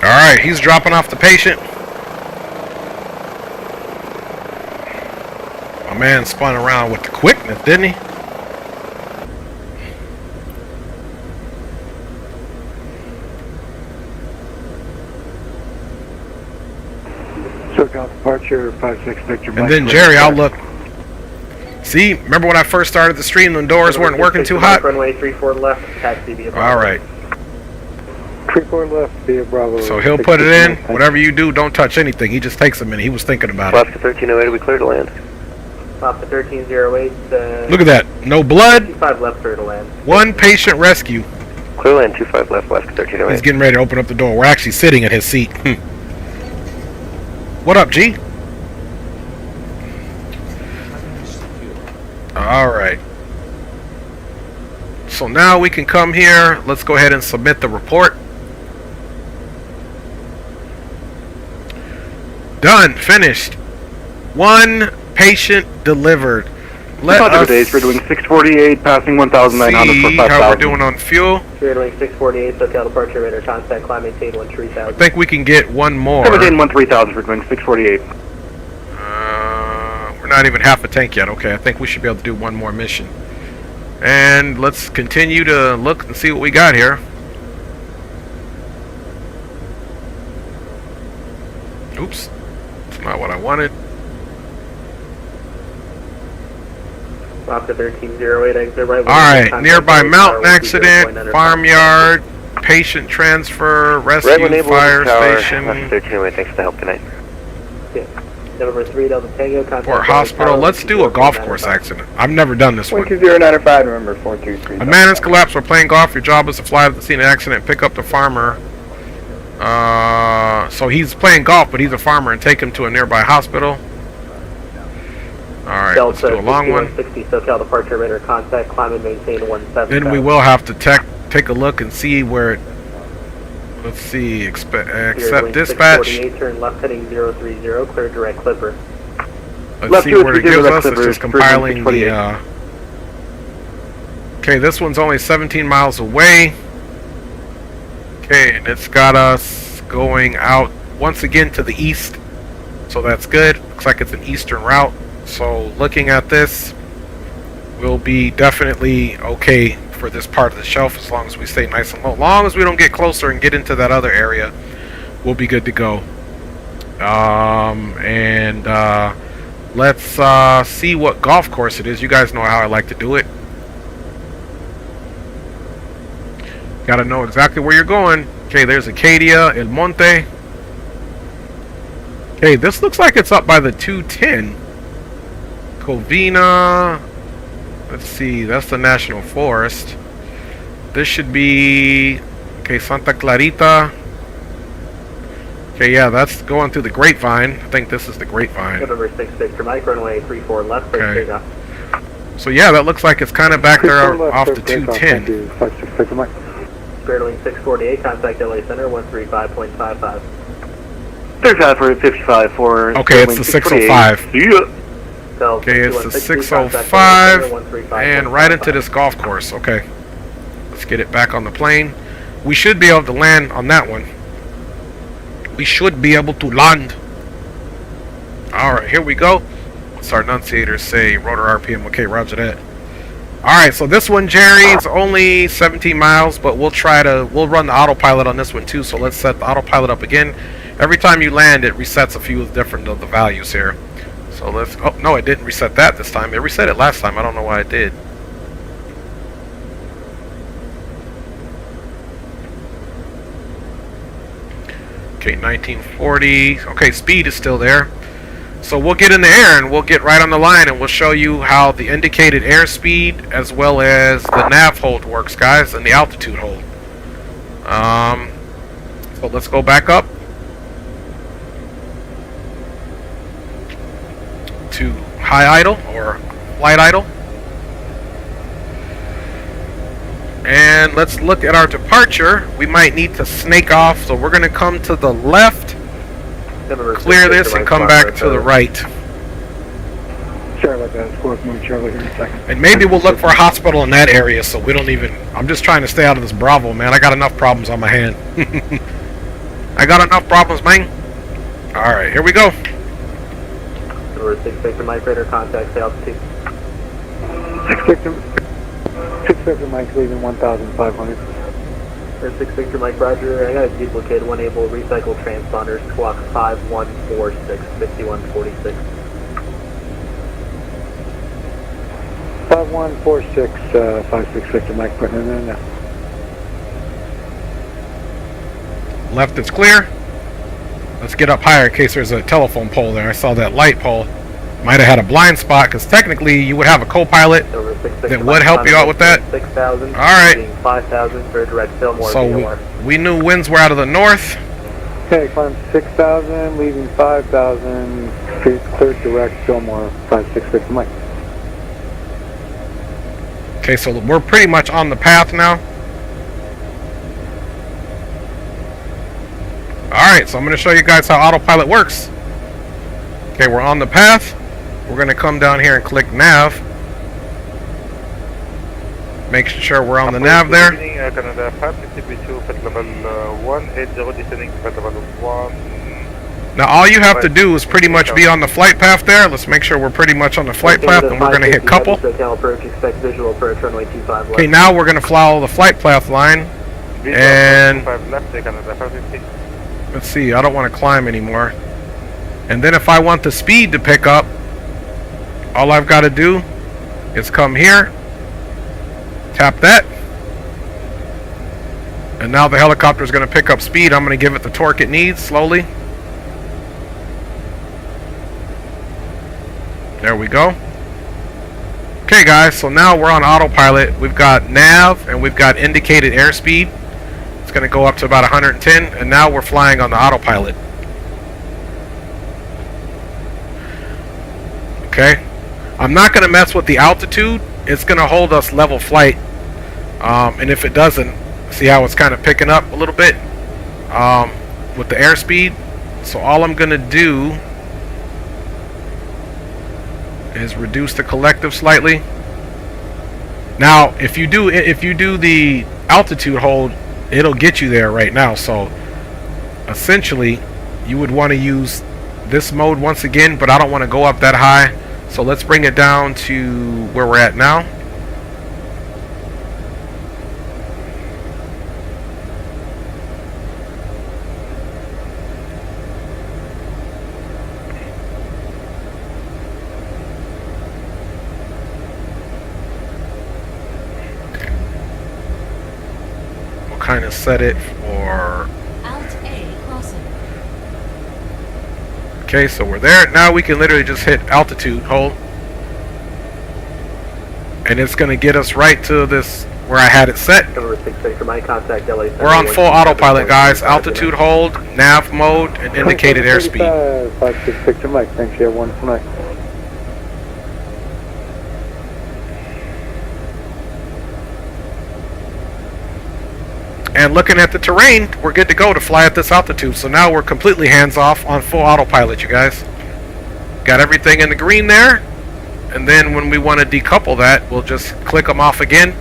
Alright, he's dropping off the patient. My man spun around with the quickness, didn't he? SoCal departure 56 Victor. And then Jerry, I'll look. See, remember when I first started the stream, the doors weren't working too hot? Runway 34 left, taxi via Bravo. Alright. 34 left via Bravo. So he'll put it in. Whatever you do, don't touch anything. He just takes a minute. He was thinking about it. Alaska 1308, we clear to land. Alaska 1308. Look at that. No blood. 25 left, clear to land. One patient rescue. Clear land 25 left, Alaska 1308. He's getting ready to open up the door. We're actually sitting at his seat. What up, G? Alright. so now we can come here. Let's go ahead and submit the report. Done. Finished. 1 patient delivered. Let us we're doing 648, passing 1,900 for see 5,000. how we're doing on fuel. We're doing 648, SoCal departure radar contact, climb maintain 13,000. I think we can get one more. Maintain 13,000, we're doing 648. We're not even half a tank yet. Okay, I think we should be able to do one more mission. And let's continue to look and see what we got here. Oops. That's not what I wanted. Oscar 1308, exit right. Alright, nearby mountain accident, farmyard, patient transfer, rescue, fire station. 1308, thanks for the help tonight. Yeah. November 3, Delta Tango, contact. Or hospital. Let's do a golf course accident. I've never done this one. 12095, remember 423. A man has collapsed while playing golf. Your job is to fly to the scene of the accident, pick up the farmer. So he's playing golf, but he's a farmer, and take him to a nearby hospital. Alright, let's do a long one. 60 SoCal departure radar contact, climb and maintain 17. Then we will have to take a look and see where it. Let's see, accept dispatch. Turn left heading 030, clear direct Clipper. Let's see what it gives us. It's just compiling the. Okay, this one's only 17 miles away. Okay, and it's got us going out once again to the east. So that's good. Looks like it's an eastern route. So looking at this, we'll be definitely okay for this part of the shelf as long as we stay nice and low. As long as we don't get closer and get into that other area, we'll be good to go. Let's see what golf course it is. You guys know how I like to do it. Gotta know exactly where you're going. Okay, there's Acadia, El Monte. Okay, this looks like it's up by the 210. Covina. Let's see, that's the National Forest. This should be, okay, Santa Clarita. Okay, yeah, that's going through the Grapevine. I think this is the Grapevine. November 6 Victor Mike, runway 34 left. Okay. So yeah, that looks like it's kind of back there off the 210. Spirit Wing 648, contact LA Center 135.55. 35 for 55 for. Okay, it's the 605. Yeah. Okay, it's the 605, and right into this golf course. Okay, let's get it back on the plane. We should be able to land on that one. We should be able to land. Alright, here we go. What's our enunciators say? Rotor RPM. Okay, roger that. Alright, so this one, Jerry, is only 17 miles, but we'll run the autopilot on this one too. So let's set the autopilot up again. Every time you land, it resets a few different of the values here. So let's, oh no, it didn't reset that this time. It reset it last time. I don't know why it did. Okay, 1940. Okay, speed is still there. So we'll get in the air and we'll get right on the line and we'll show you how the indicated airspeed as well as the nav hold works, guys, and the altitude hold. So let's go back up to high idle or flight idle. And let's look at our departure. We might need to snake off, so we're going to come to the left, clear this, and come back to the right. Charlotte, Charlie here in a second. And maybe we'll look for a hospital in that area, so we don't even... I'm just trying to stay out of this Bravo, man. I got enough problems on my hand. I got enough problems, man. Alright, here we go. 6 Victor Mike, radar contact, altitude. 6 Victor Mike, leaving 1,500. 6 Victor Mike, roger. I got a duplicate, one able recycle transponders, squawk 5146, 5146. 5146, 56 Victor Mike, putting it in there. Left is clear. Let's get up higher in case there's a telephone pole there. I saw that light pole. Might have had a blind spot because technically you would have a co-pilot that would help you out with that. 6,000. All right. 5,000 for a direct Fillmore. So we knew winds were out of the north. Okay, climb 6,000, leaving 5,000, cleared direct Fillmore, 56 Victor Mike. Okay, so we're pretty much on the path now. Alright, so I'm going to show you guys how autopilot works. Okay, we're on the path. We're going to come down here and click nav. Make sure we're on the nav there. Canada 552, pit level 180, descending to pit level 1. Now all you have to do is pretty much be on the flight path there. Let's make sure we're pretty much on the flight path, and we're going to hit couple. Okay, now we're going to follow the flight path line. And let's see, I don't want to climb anymore. And then if I want the speed to pick up, all I've got to do is come here, tap that, and now the helicopter is going to pick up speed. I'm going to give it the torque it needs slowly. There we go. Okay guys, so now we're on autopilot. We've got nav and we've got indicated airspeed. It's going to go up to about 110, and now we're flying on the autopilot. Okay, I'm not going to mess with the altitude. It's going to hold us level flight, and if it doesn't, see how it's kind of picking up a little bit with the airspeed. So all I'm going to do is reduce the collective slightly. Now if you do the altitude hold, it'll get you there right now. So essentially you would want to use this mode once again, but I don't want to go up that high. So let's bring it down to where we're at now. We'll kind of set it for okay, so we're there. Now we can literally just hit altitude hold, and it's going to get us right to this where I had it set. We're on full autopilot, guys. Altitude hold, nav mode, and indicated airspeed. 566 to Mike. Thanks, you have one tonight. And looking at the terrain, we're good to go to fly at this altitude. So now we're completely hands-off on full autopilot, you guys. Got everything in the green there. And then when we want to decouple that, we'll just click them off again,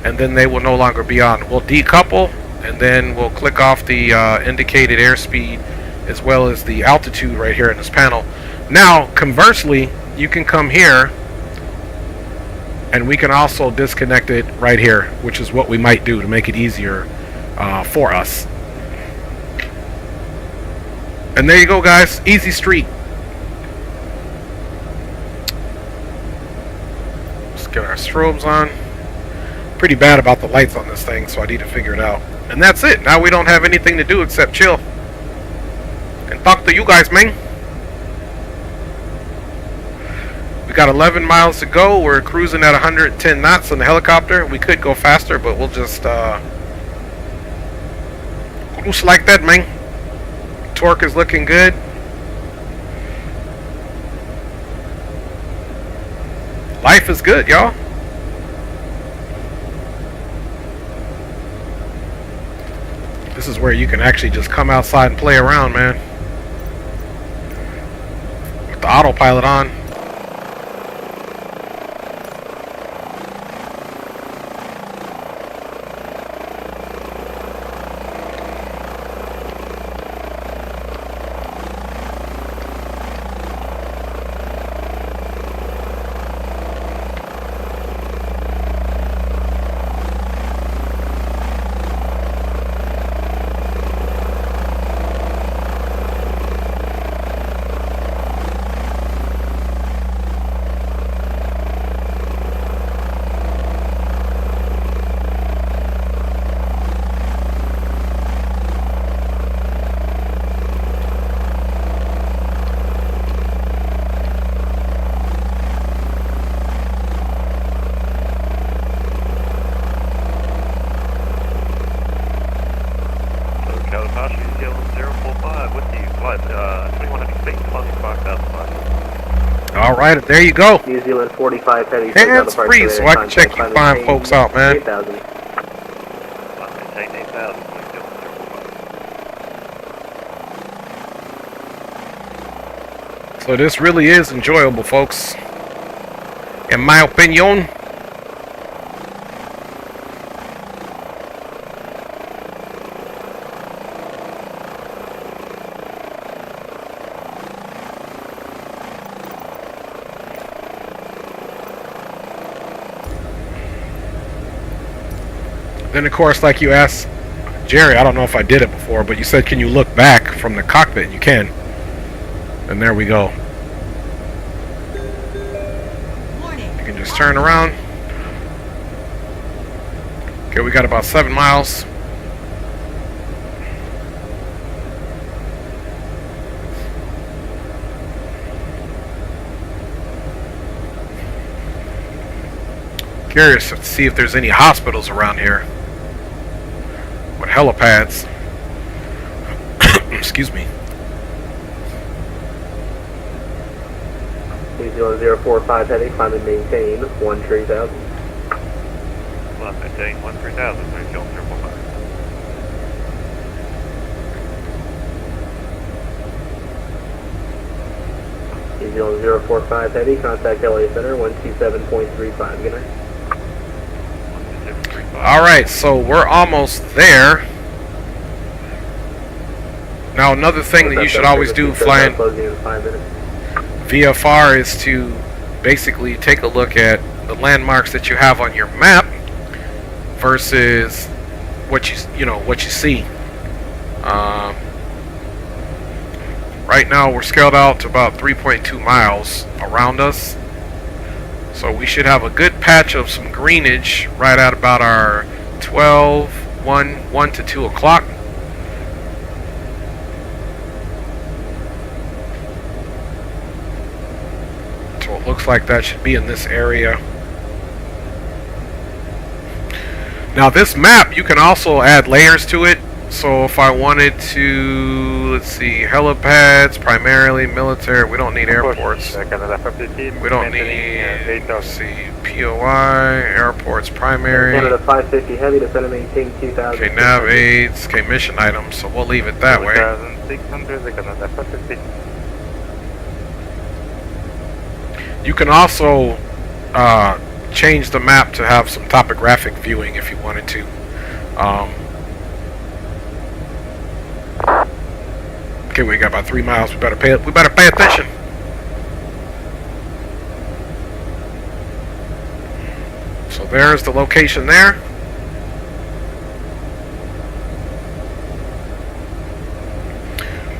and then they will no longer be on. We'll decouple, and then we'll click off the indicated airspeed as well as the altitude right here in this panel. Now, conversely, you can come here, and we can also disconnect it right here, which is what we might do to make it easier for us. And there you go, guys. Easy street. Let's get our strobes on. Pretty bad about the lights on this thing, so I need to figure it out. And that's it. Now we don't have anything to do except chill and talk to you guys, man. We got 11 miles to go. We're cruising at 110 knots on the helicopter. We could go faster, but we'll just cruise like that, man. Torque is looking good. Life is good, y'all. This is where you can actually just come outside and play around, man. With the autopilot on. All right, there you go. New Zealand 45 heavy. Hands free, so I can check you fine folks out, man. 8,000. Maintain 8,000. So this really is enjoyable, folks. In my opinion. Then, of course, like you asked Jerry, I don't know if I did it before, but you said, can you look back from the cockpit? You can. And there we go. You can just turn around. Okay, we got about 7 miles. Curious to see if there's any hospitals around here with helipads. Excuse me. 045 heavy, climb and maintain 13,000. Climb maintain 13,000. Clear Kill 045. New Zealand 045 heavy, contact LA Center 127.35. Good night. Alright, so we're almost there. Now another thing that you should always do flying VFR is to basically take a look at the landmarks that you have on your map versus what you see. Right now we're scaled out to about 3.2 miles around us. So we should have a good patch of some greenage right at about our 1 to 2 o'clock. So it looks like that should be in this area. Now this map, you can also add layers to it. So if I wanted to, let's see, helipads, primarily military, we don't need airports. We don't need, let's see, POI, airports, primary. Canada 550 heavy, defend and maintain 2,000. Okay, nav aids, okay, mission items, so we'll leave it that way. You can also change the map to have some topographic viewing if you wanted to. Okay, we got about 3 miles. We better pay attention. So there's the location there.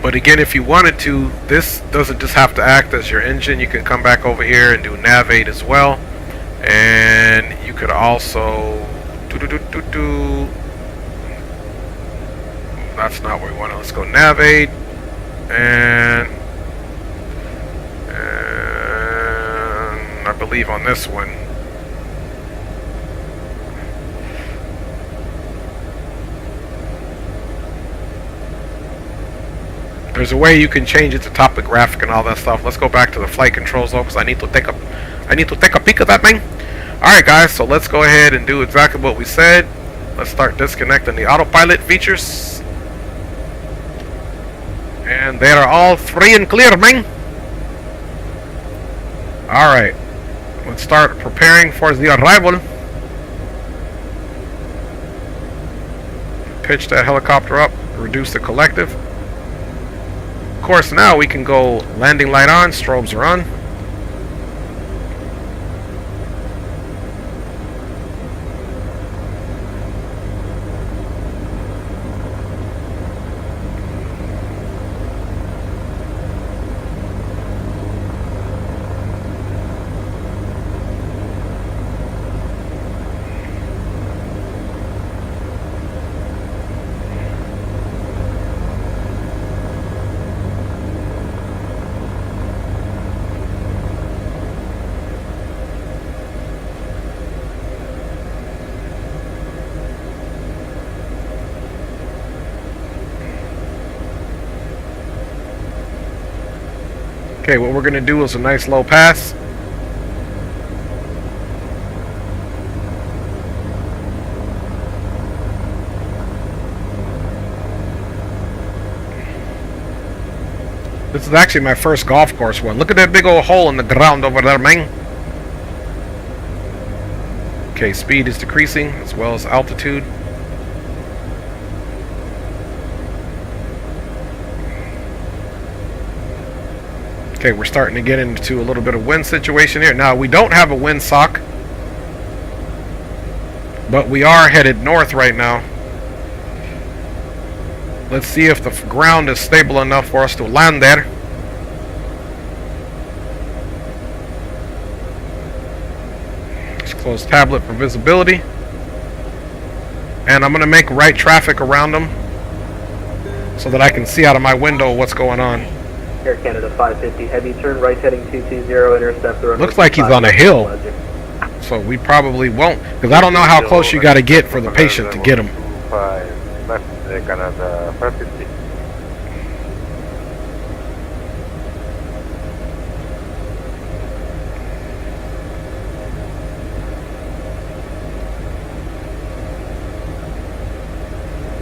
But again, if you wanted to, this doesn't just have to act as your engine. You can come back over here and do nav aid as well. And you could also that's not where we want to. Let's go nav aid. And I believe on this one, there's a way you can change it to topographic and all that stuff. Let's go back to the flight controls though, because I need to take a peek at that thing. Alright guys, so let's go ahead and do exactly what we said. Let's start disconnecting the autopilot features. And they are all free and clear, man. Alright. Let's start preparing for the arrival. Pitch that helicopter up. Reduce the collective. Of course, now we can go landing light on. Strobes are on. Okay, what we're going to do is a nice low pass. This is actually my first golf course one. Look at that big old hole in the ground over there, man. Okay, speed is decreasing as well as altitude. Okay, we're starting to get into a little bit of wind situation here. Now, we don't have a windsock, but we are headed north right now. Let's see if the ground is stable enough for us to land there. Let's close tablet for visibility. And I'm going to make right traffic around them so that I can see out of my window what's going on. Air Canada 550 heavy, turn right heading 220, intercept the runway. Looks like he's on a hill, so we probably won't, because I don't know how close you got to get for the patient to get him. Air Canada 550.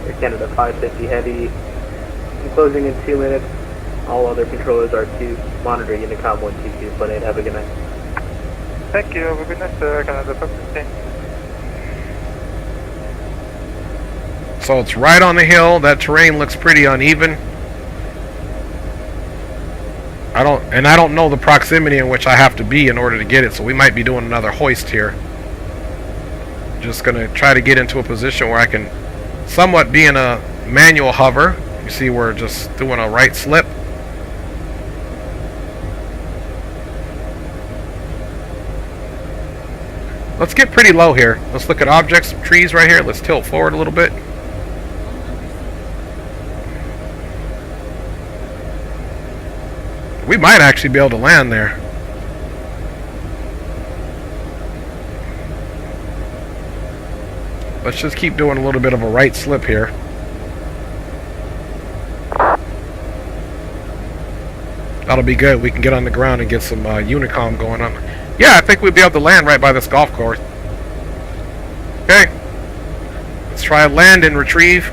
Air Canada 550 heavy, I'm closing in 2 minutes. All other controllers are to monitor Unicom 122.8. Have a good night. Thank you. Have a good night, Air Canada 550. So it's right on the hill. That terrain looks pretty uneven. I don't know the proximity in which I have to be in order to get it, so we might be doing another hoist here. Just gonna try to get into a position where I can somewhat be in a manual hover. You see we're just doing a right slip. Let's get pretty low here. Let's look at objects, trees right here. Let's tilt forward a little bit. We might actually be able to land there. Let's just keep doing a little bit of a right slip here. That'll be good. We can get on the ground and get some Unicom going on. Yeah, I think we'll be able to land right by this golf course. Okay. Let's try land and retrieve.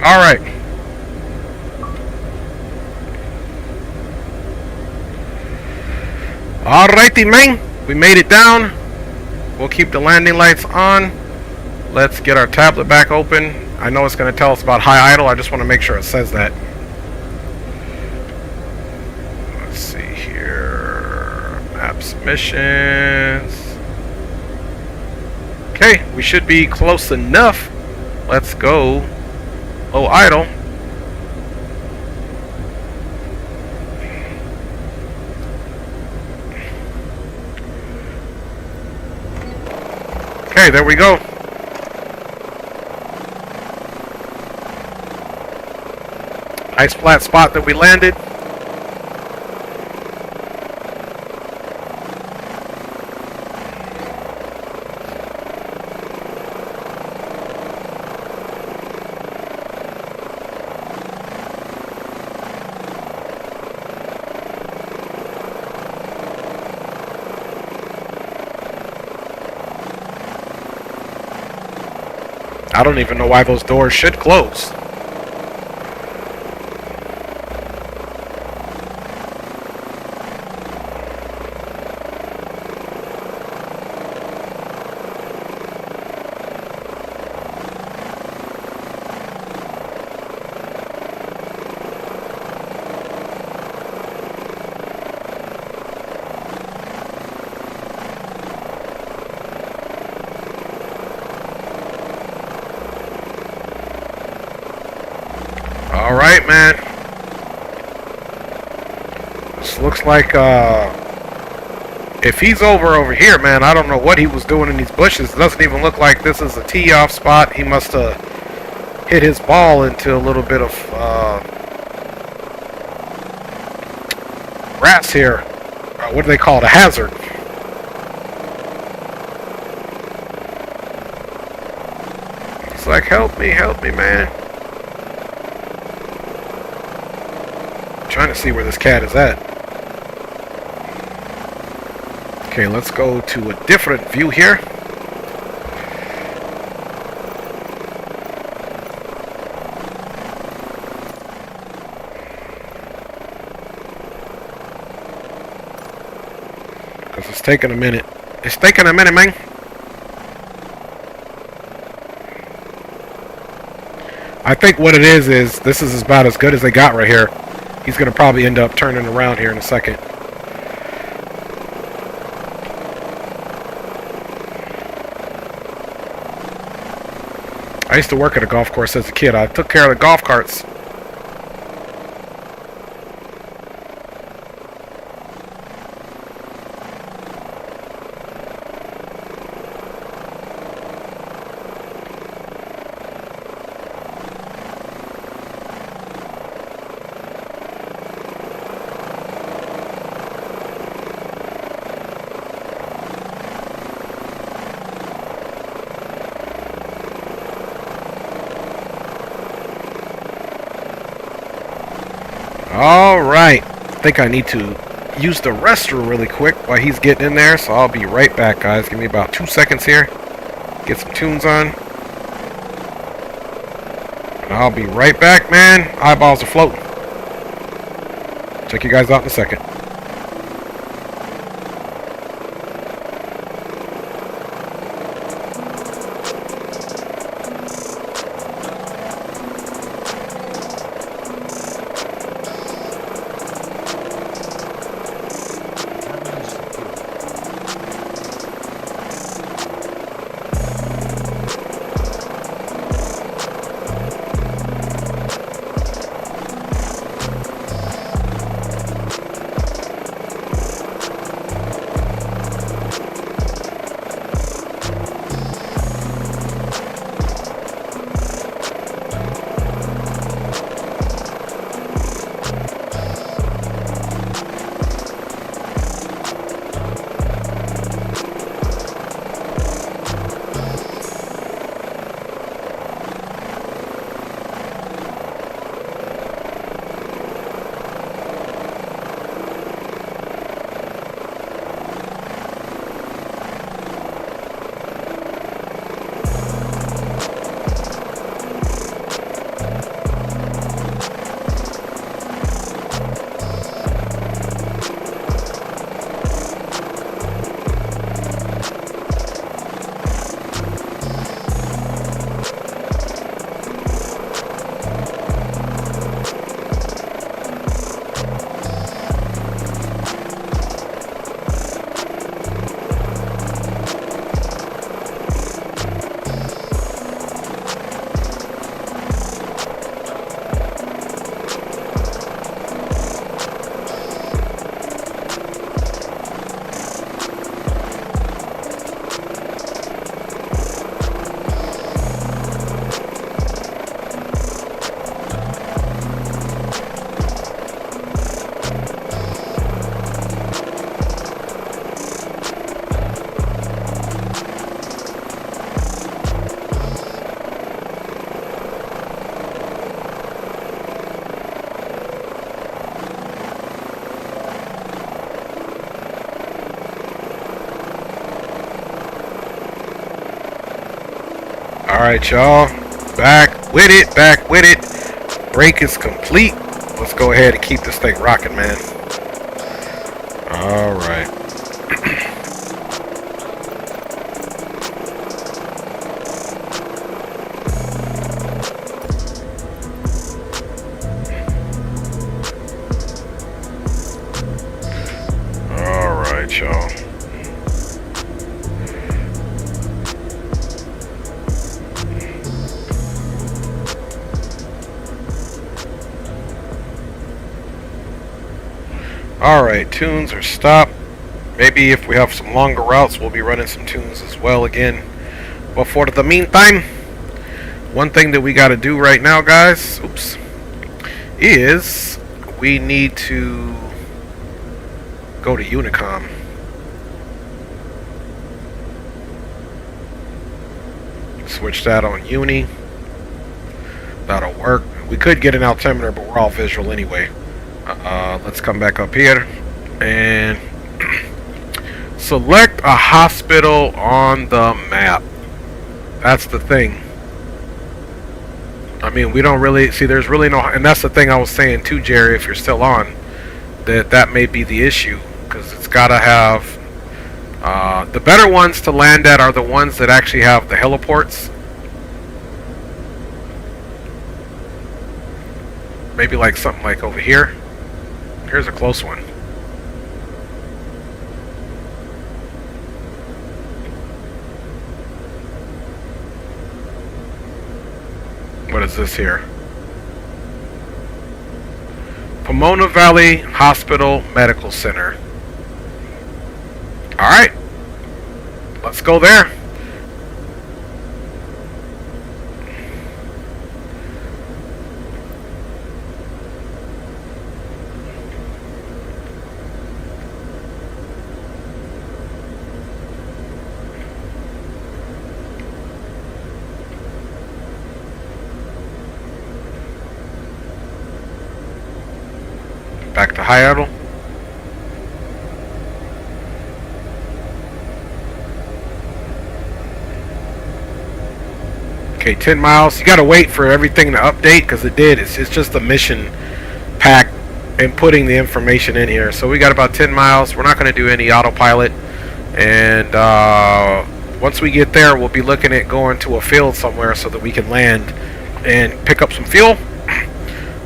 Alright. Alrighty, man. We made it down. We'll keep the landing lights on. Let's get our tablet back open. I know it's going to tell us about high idle. I just want to make sure it says that. Let's see here. Maps, missions. Okay, we should be close enough. Let's go. Oh, idle. Okay, there we go. Nice flat spot that we landed. I don't even know why those doors should close. Alright, man. This looks like, if he's over here, man, I don't know what he was doing in these bushes. It doesn't even look like this is a tee-off spot. He must have hit his ball into a little bit of, grass here. What do they call it? A hazard. He's like, help me, man. I'm trying to see where this cat is at. Okay, let's go to a different view here. Because it's taking a minute. It's taking a minute, man. I think what it is this is about as good as they got right here. He's going to probably end up turning around here in a second. I used to work at a golf course as a kid. I took care of the golf carts. Alright, I think I need to use the restroom really quick while he's getting in there, so I'll be right back, guys. Give me about 2 seconds here. Get some tunes on. And I'll be right back, man. Eyeballs are floating. Check you guys out in a second. Alright, y'all. Back with it. Break is complete. Let's go ahead and keep this thing rocking, man. Alright. Alright, y'all. Alright, tunes are stopped. Maybe if we have some longer routes, we'll be running some tunes as well again. But for the meantime, one thing that we got to do right now, guys, is we need to go to Unicom. Switch that on Uni. That'll work. We could get an altimeter, but we're all visual anyway. Let's come back up here and select a hospital on the map. That's the thing. I mean, we don't really see, there's really no, and that's the thing I was saying too, Jerry, if you're still on, that may be the issue, because it's got to have the better ones to land at are the ones that actually have the heliports. Maybe like something like over here. Here's a close one. What is this here? Pomona Valley Hospital Medical Center. Alright. Let's go there. Back to high idle. Okay, 10 miles. You gotta wait for everything to update, because it did. It's just a mission pack and putting the information in here. So we got about 10 miles. We're not gonna do any autopilot. And once we get there, we'll be looking at going to a field somewhere so that we can land and pick up some fuel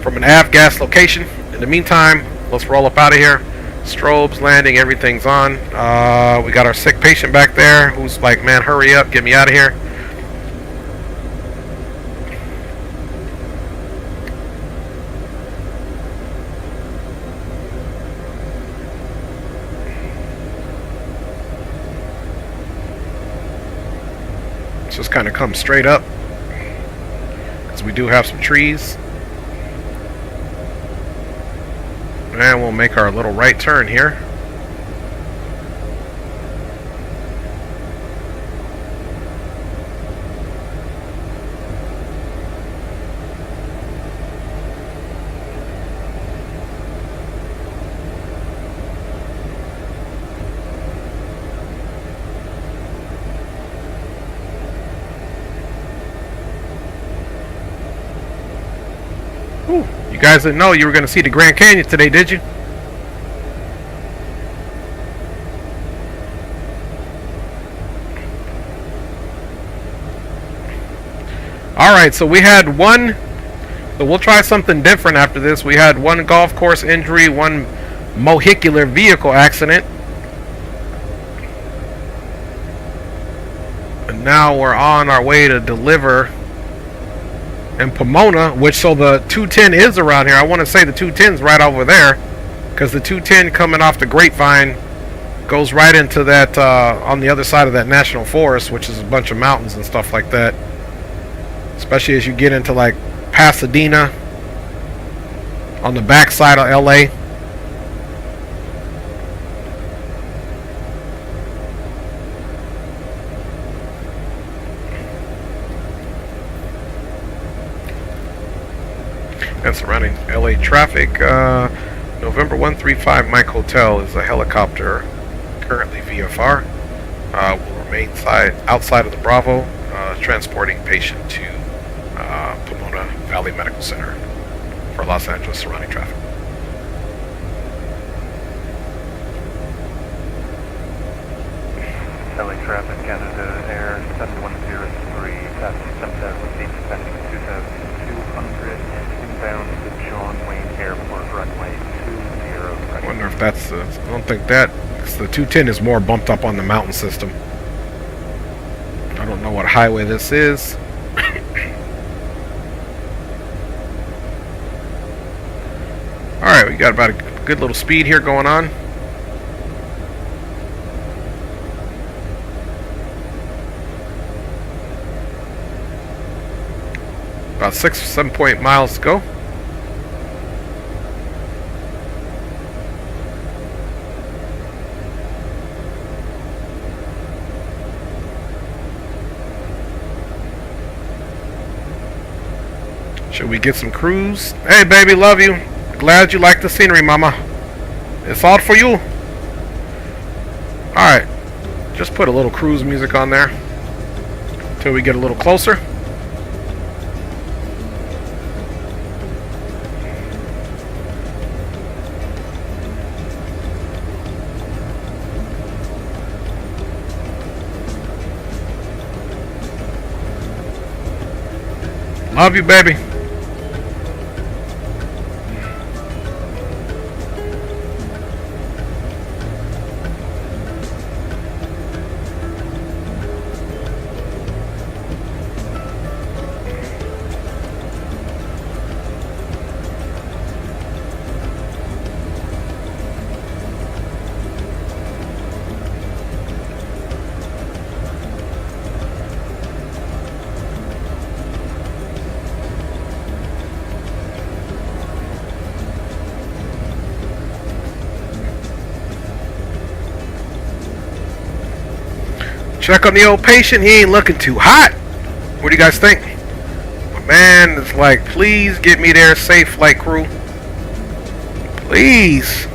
from an avgas location. In the meantime, let's roll up out of here. Strobes landing, everything's on. We got our sick patient back there who's like, man, hurry up, get me out of here. Let's just kind of come straight up, because we do have some trees. And we'll make our little right turn here. Ooh. You guys didn't know you were going to see the Grand Canyon today, did you? Alright, so we had one, so we'll try something different after this. We had one golf course injury, one mohicular vehicle accident. And now we're on our way to deliver in Pomona, which, so the 210 is around here. I want to say the 210's right over there, because the 210 coming off the Grapevine goes right into that, on the other side of that national forest, which is a bunch of mountains and stuff like that. Especially as you get into like Pasadena, on the backside of LA. And surrounding LA traffic, November 135 Mike Hotel is a helicopter, currently VFR. Will remain outside of the Bravo, transporting patient to Pomona Valley Medical Center for Los Angeles surrounding traffic. LA traffic, Canada Air 7103, passing 7,000 feet, passing 2,200, inbound to John Wayne Airport, runway 20. I wonder if that's the, I don't think that, because the 210 is more bumped up on the mountain system. I don't know what highway this is. Alright, Alright, we got about a good little speed here going on. About 7 miles to go. Should we get some cruise? Hey baby, love you. Glad you like the scenery, mama. It's all for you. Alright. Just put a little cruise music on there until we get a little closer. Love you, baby. Check on the old patient. He ain't looking too hot. What do you guys think? My man is like, please get me there safe, flight crew. Please.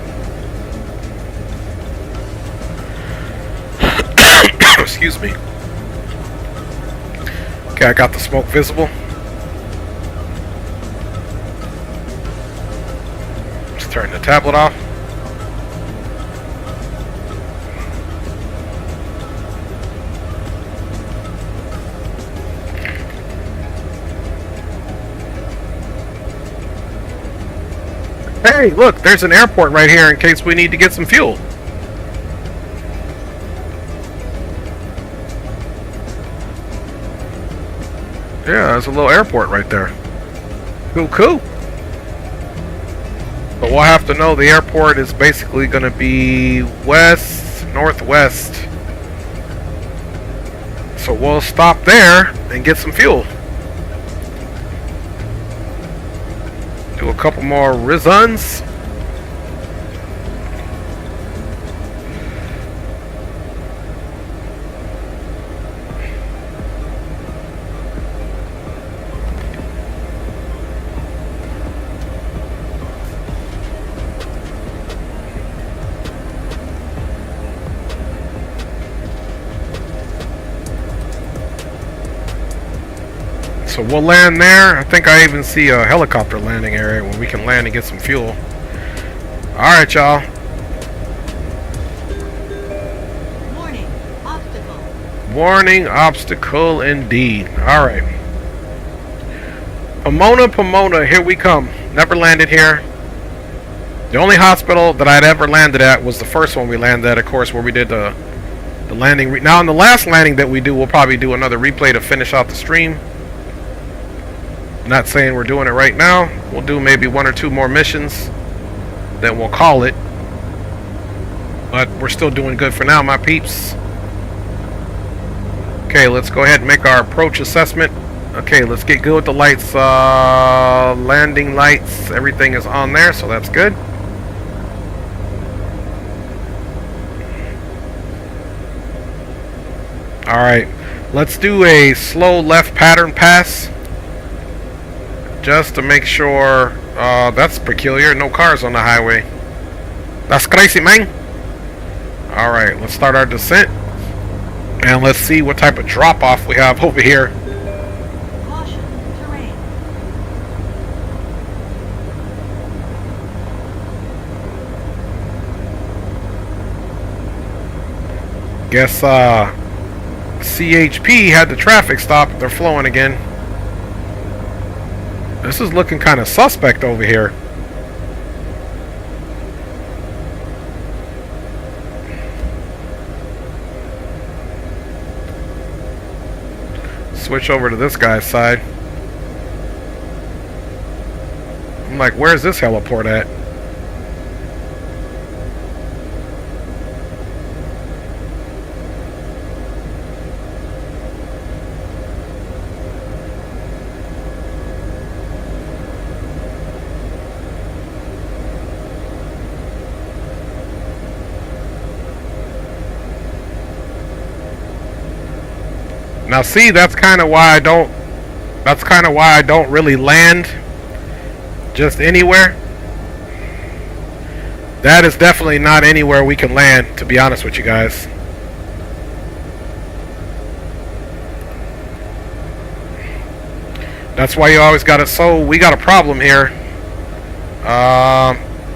Excuse me. Okay, I got the smoke visible. Let's turn the tablet off. Hey, look, there's an airport right here in case we need to get some fuel. Yeah, there's a little airport right there. Cool, cool. But we'll have to know the airport is basically going to be northwest. So we'll stop there and get some fuel. Do a couple more rizzons. So we'll land there. I think I even see a helicopter landing area where we can land and get some fuel. Alright, y'all. Warning, obstacle. Warning, obstacle indeed. Alright. Pomona, here we come. Never landed here. The only hospital that I'd ever landed at was the first one we landed at, of course, where we did the landing. Now, in the last landing that we do, we'll probably do another replay to finish out the stream. Not saying we're doing it right now. We'll do maybe 1 or 2 more missions. Then we'll call it. But we're still doing good for now, my peeps. Okay, let's go ahead and make our approach assessment. Okay, let's get good with the lights. Landing lights. Everything is on there, so that's good. Alright. Let's do a slow left pattern pass. Just to make sure. That's peculiar. No cars on the highway. That's crazy, man. Alright, let's start our descent. And let's see what type of drop-off we have over here. Caution, terrain. Guess, CHP had the traffic stop. They're flowing again. This is looking kind of suspect over here. Switch over to this guy's side. I'm like, where's this heliport at? Now see, that's kind of why I don't really land just anywhere. That is definitely not anywhere we can land, to be honest with you guys. That's why you always got it. So we got a problem here.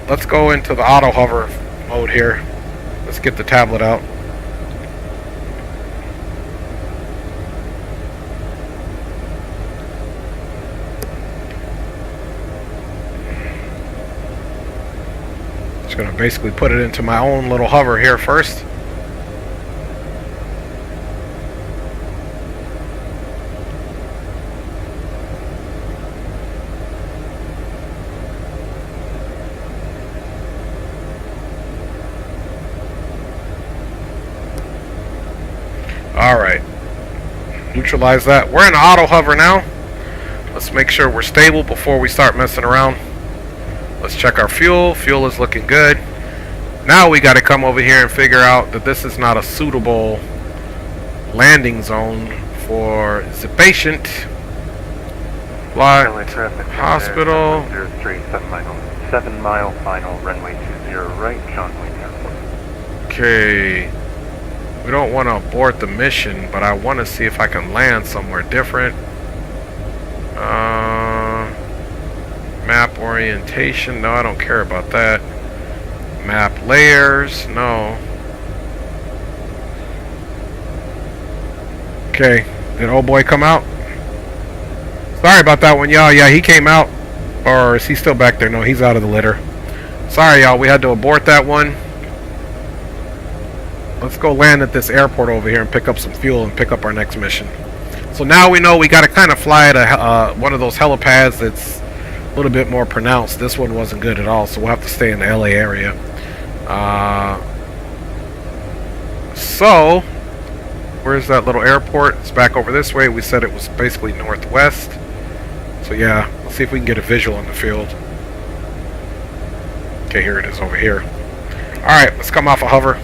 Let's go into the auto hover mode here. Let's get the tablet out. Just gonna basically put it into my own little hover here first. Alright, neutralize that. We're in auto hover now. Let's make sure we're stable before we start messing around. Let's check our fuel. Fuel is looking good. Now we got to come over here and figure out that this is not a suitable landing zone for the patient. Flight, hospital. 7 mile final, runway 20 right, John Wayne Airport. Okay. We don't want to abort the mission, but I want to see if I can land somewhere different. Map orientation. No, I don't care about that. Map layers. No. Okay. Did old boy come out? Sorry about that one, y'all. Yeah, he came out. Or is he still back there? No, he's out of the litter. Sorry, y'all. We had to abort that one. Let's go land at this airport over here and pick up some fuel and pick up our next mission. So now we know we got to kind of fly at one of those helipads that's a little bit more pronounced. This one wasn't good at all, so we'll have to stay in the LA area. So, where's that little airport? It's back over this way. We said it was basically northwest. So yeah, let's see if we can get a visual on the field. Okay, here it is over here. Alright, let's come off a hover.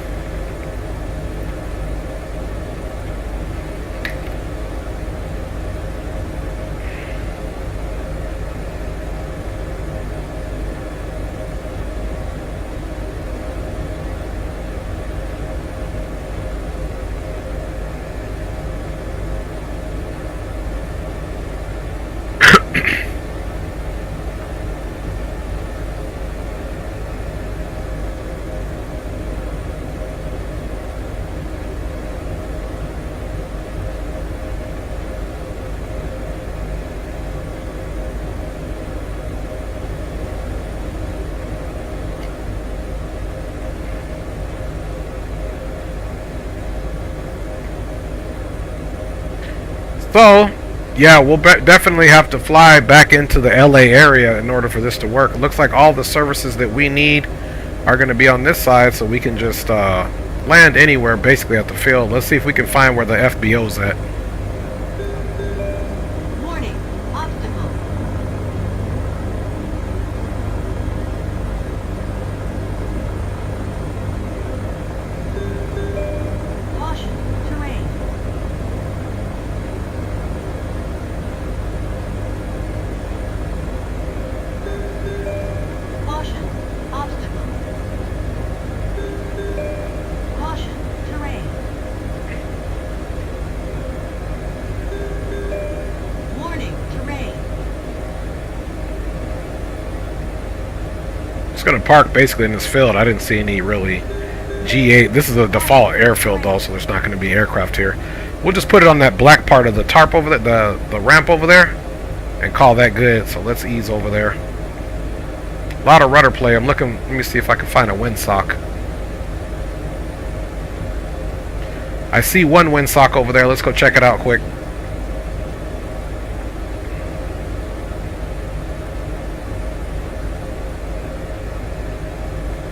So, yeah, we'll definitely have to fly back into the LA area in order for this to work. It looks like all the services that we need are going to be on this side, so we can just land anywhere basically at the field. Let's see if we can find where the FBO's at. Warning, obstacle. Caution, terrain. Caution, obstacle. Caution, terrain. Warning, terrain. Just going to park basically in this field. I didn't see any really G8. This is a default airfield though, so there's not going to be aircraft here. We'll just put it on that black part of the tarp over there, the ramp over there, and call that good. So let's ease over there. A lot of rudder play. I'm looking. Let me see if I can find a windsock. I see one windsock over there. Let's go check it out quick.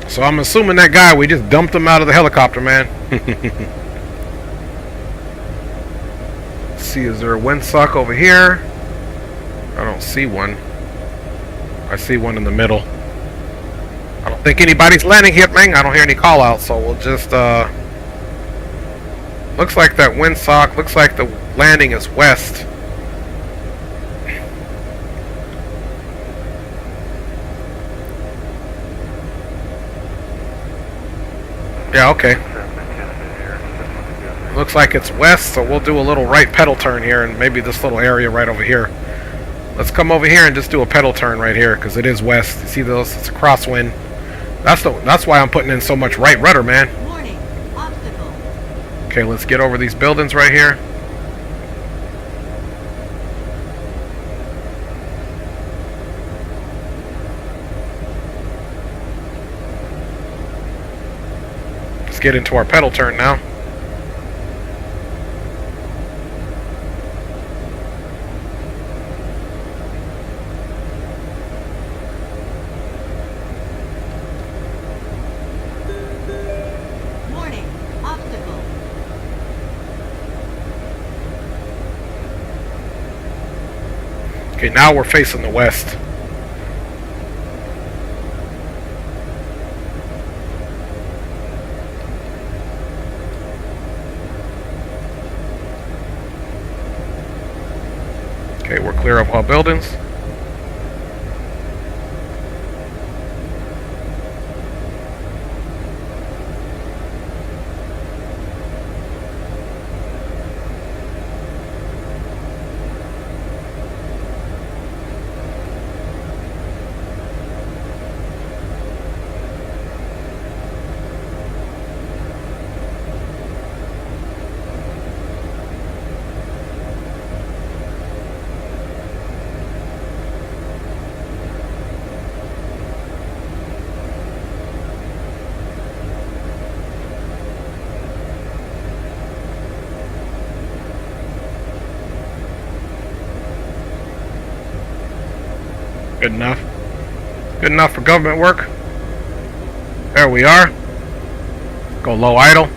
So I'm assuming that guy, we just dumped him out of the helicopter, man. Let's see, is there a windsock over here? I don't see one. I see one in the middle. I don't think anybody's landing here, man. I don't hear any call outs, so we'll just looks like that windsock, looks like the landing is west. Yeah, okay. Looks like it's west, so we'll do a little right pedal turn here, and maybe this little area right over here. Let's come over here and just do a pedal turn right here, because it is west. You see those? It's a crosswind. That's why I'm putting in so much right rudder, man. Warning, obstacle. Okay, let's get over these buildings right here. Let's get into our pedal turn now. Warning, obstacle. Okay, now we're facing the west. Okay, we're clear of all buildings. Good enough. Good enough for government work. There we are. Go low idle.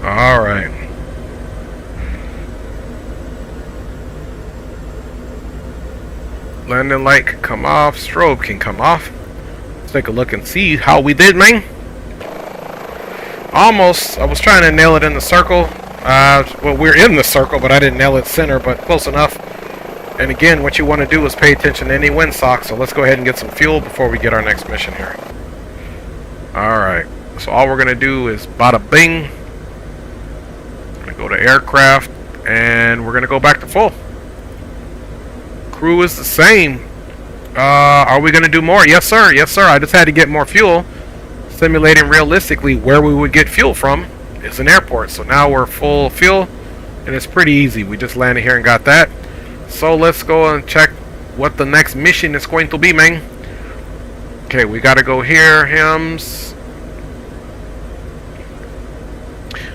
Alright. Landing light can come off. Strobe can come off. Let's take a look and see how we did, man. Almost. I was trying to nail it in the circle. Well, we're in the circle, but I didn't nail it center, but close enough. And again, what you want to do is pay attention to any windsock, so let's go ahead and get some fuel before we get our next mission here. Alright, so all we're going to do is bada bing. Going to go to aircraft, and we're going to go back to full. Crew is the same. Are we going to do more? Yes, sir. Yes, sir. I just had to get more fuel. Simulating realistically where we would get fuel from is an airport. So now we're full fuel, and it's pretty easy. We just landed here and got that. So let's go and check what the next mission is going to be, man. Okay, we got to go here, HIMS.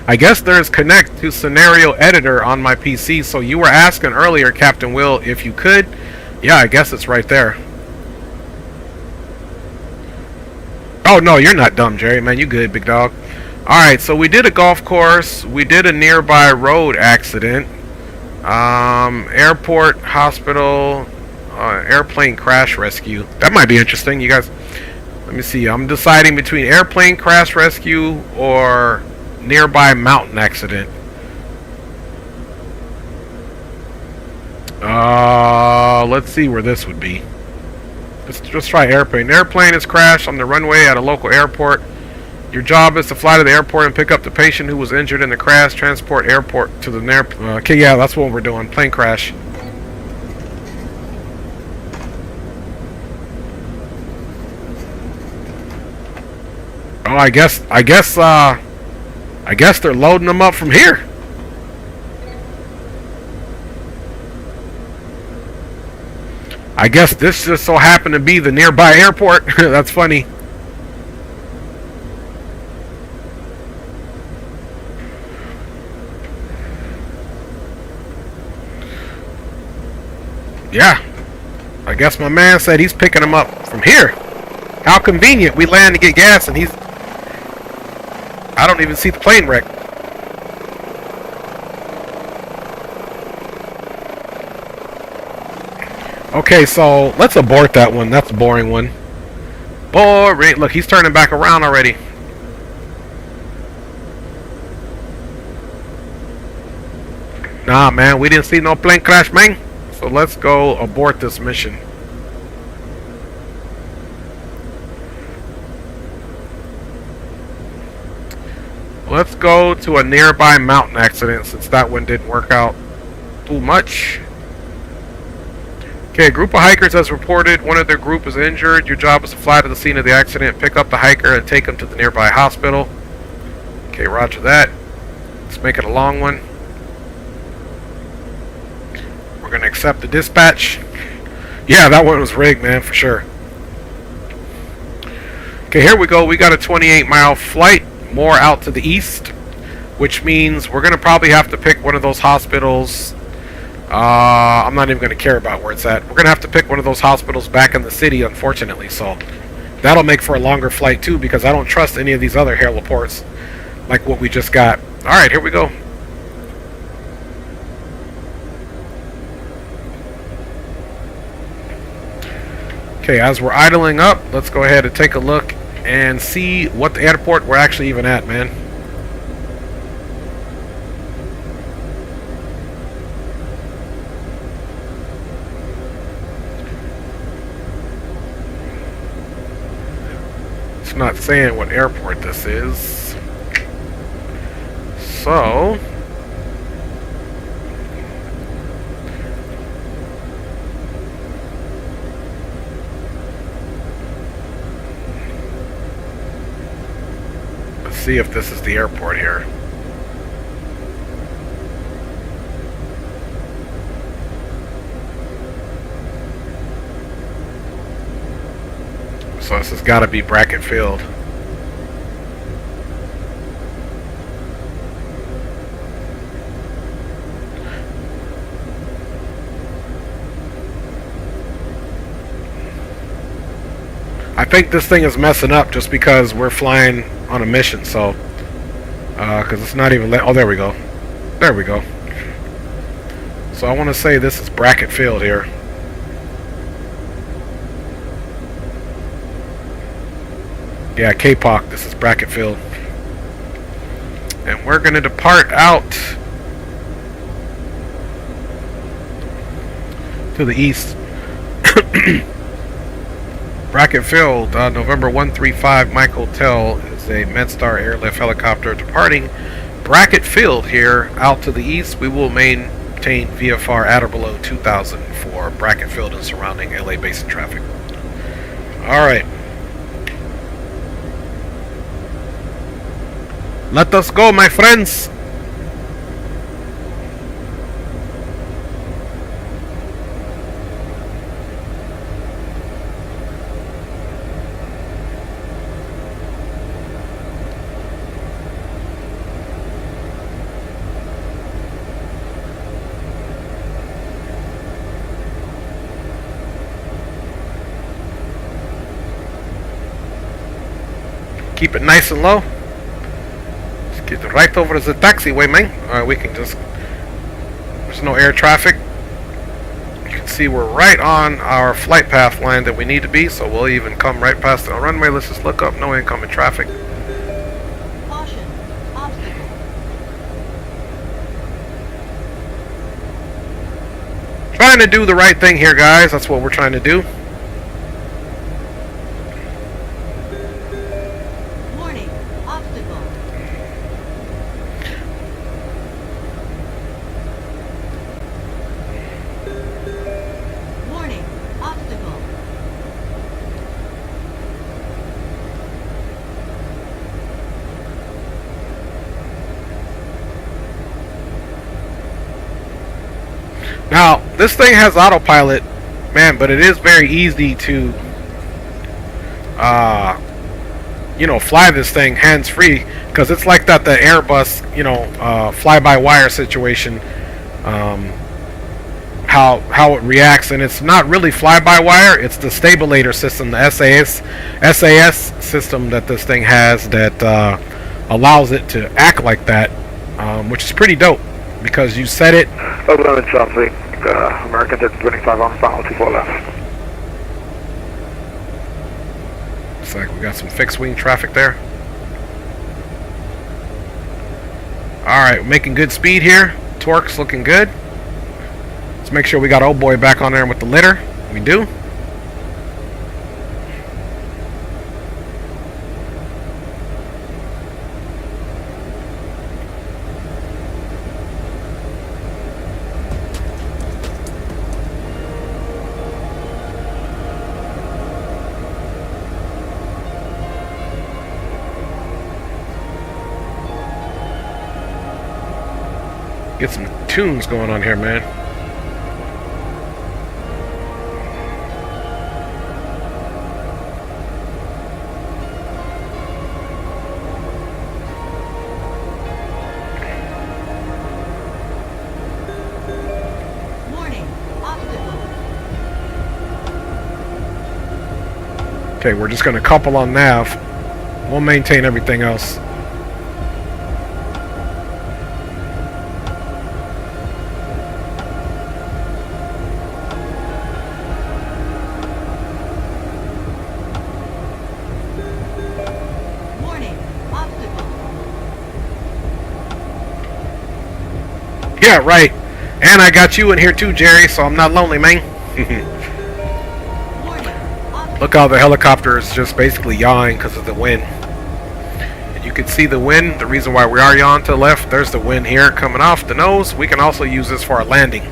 I guess there's connect to scenario editor on my PC. So you were asking earlier, Captain Will, if you could. Yeah, I guess it's right there. Oh, no, you're not dumb, Jerry, man. You good, big dog. Alright, so we did a golf course. We did a nearby road accident. Airport, hospital, airplane crash rescue. That might be interesting, you guys. Let me see. I'm deciding between airplane crash rescue or nearby mountain accident. Let's see where this would be. Let's try airplane. Airplane is crashed on the runway at a local airport. Your job is to fly to the airport and pick up the patient who was injured in the crash. Transport airport to the okay, yeah, that's what we're doing. Plane crash. Oh, I guess they're loading them up from here. I guess this just so happened to be the nearby airport. That's funny. Yeah. I guess my man said he's picking them up from here. How convenient. We land to get gas and he's... I don't even see the plane wreck. Okay, so let's abort that one. That's a boring one. Boring. Look, he's turning back around already. Nah, man, we didn't see no plane crash, man. So let's go abort this mission. Let's go to a nearby mountain accident since that one didn't work out too much. Okay, a group of hikers has reported one of their group is injured. Your job is to fly to the scene of the accident, pick up the hiker, and take him to the nearby hospital. Okay, roger that. Let's make it a long one. We're going to accept the dispatch. Yeah, that one was rigged, man, for sure. Okay, here we go. We got a 28-mile flight, more out to the east, which means we're going to probably have to pick one of those hospitals. I'm not even going to care about where it's at. We're going to have to pick one of those hospitals back in the city, unfortunately. So that'll make for a longer flight, too, because I don't trust any of these other heliports like what we just got. All right, here we go. Okay, as we're idling up, let's go ahead and take a look and see what the airport we're actually even at, man. It's not saying what airport this is. So let's see if this is the airport here. So this has got to be Brackett Field. I think this thing is messing up just because we're flying on a mission, so because it's not even oh, there we go. There we go. So I want to say this is Brackett Field here. Yeah, K-Poc, this is Brackett Field. And we're going to depart out to the east. Brackett Field, November 135 Mike Hotel is a MedStar Airlift helicopter departing Brackett Field here out to the east. We will maintain VFR at or below 2000 for Brackett Field and surrounding LA basin traffic. Alright. Let us go, my friends! Keep it nice and low. Get right over to the taxiway, man. We can just... There's no air traffic. You can see we're right on our flight path line that we need to be, so we'll even come right past the runway. Let's just look up. No incoming traffic. Caution. Obstacle. Trying to do the right thing here, guys. That's what we're trying to do. Warning. Obstacle. Warning. Obstacle. Now, this thing has autopilot, man, but it is very easy to, you know, fly this thing hands-free, because it's like that the Airbus, you know, fly-by-wire situation, how it reacts, and it's not really fly-by-wire, it's the stabilator system, the SAS system that this thing has that allows it to act like that, which is pretty dope, because you set it. Overland traffic, American 25 on final 24 left. Looks like we got some fixed wing traffic there. Alright, making good speed here. Torque's looking good. Let's make sure we got old boy back on there with the litter. We do. Get some tunes going on here, man. Warning, obstacle. Okay, we're just going to couple on nav. We'll maintain everything else. Yeah, right. And I got you in here too, Jerry, so I'm not lonely, man. Look how the helicopter is just basically yawing because of the wind. And you can see the wind. The reason why we are yawing to the left, there's the wind here coming off the nose. We can also use this for our landing.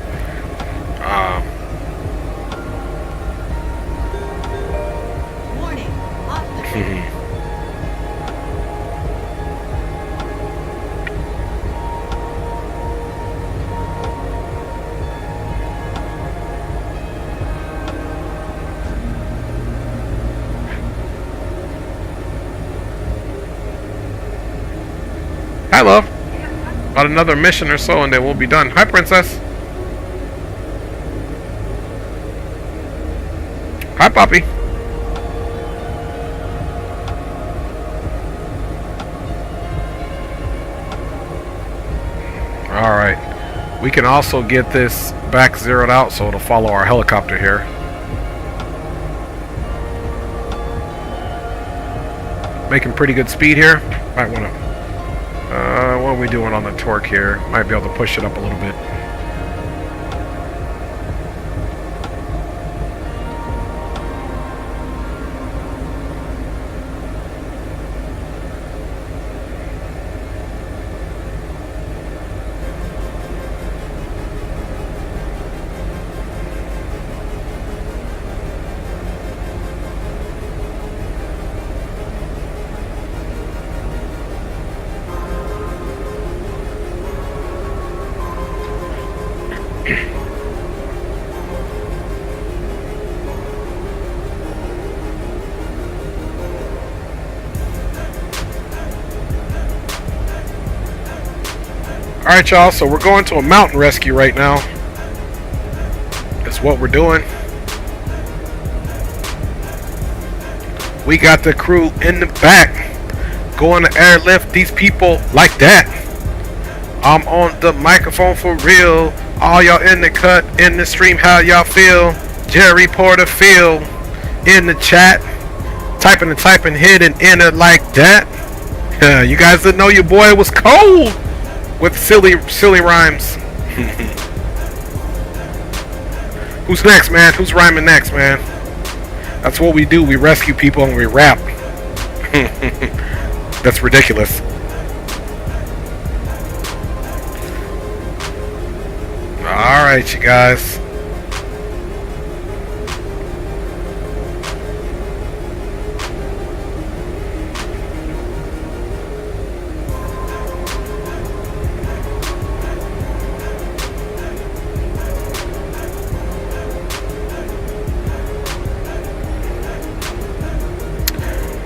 Hi, love. About another mission or so, and then we'll be done. Hi, princess. Hi, Poppy. Alright. We can also get this back zeroed out so it'll follow our helicopter here. Making pretty good speed here. Might want to... what are we doing on the torque here? Might be able to push it up a little bit. Alright, y'all, so we're going to a mountain rescue right now. That's what we're doing. We got the crew in the back going to airlift these people like that. I'm on the microphone for real. All y'all in the cut, in the stream, how y'all feel? Jerry Porterfield in the chat. Typing and typing, hit and enter like that. You guys didn't know your boy was cold with silly rhymes. Who's next, man? Who's rhyming next, man? That's what we do. We rescue people and we rap. That's ridiculous. Alright, you guys.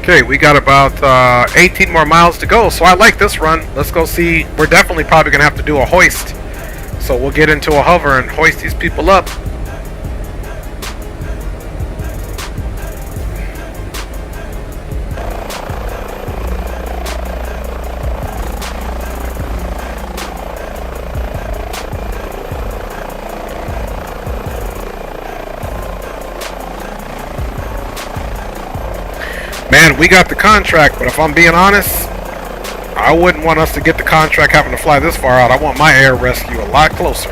Okay, we got about 18 more miles to go, so I like this run. Let's go see. We're definitely probably going to have to do a hoist. So we'll get into a hover and hoist these people up. Man, we got the contract, but if I'm being honest, I wouldn't want us to get the contract having to fly this far out. I want my air rescue a lot closer.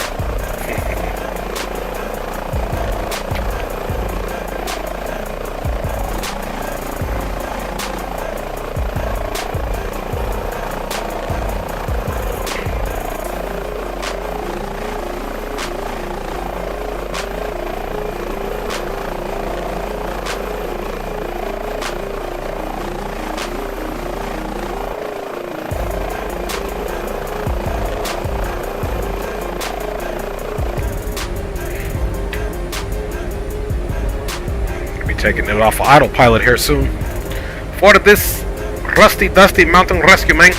Taking it off of autopilot here soon for this rusty dusty mountain rescue, man.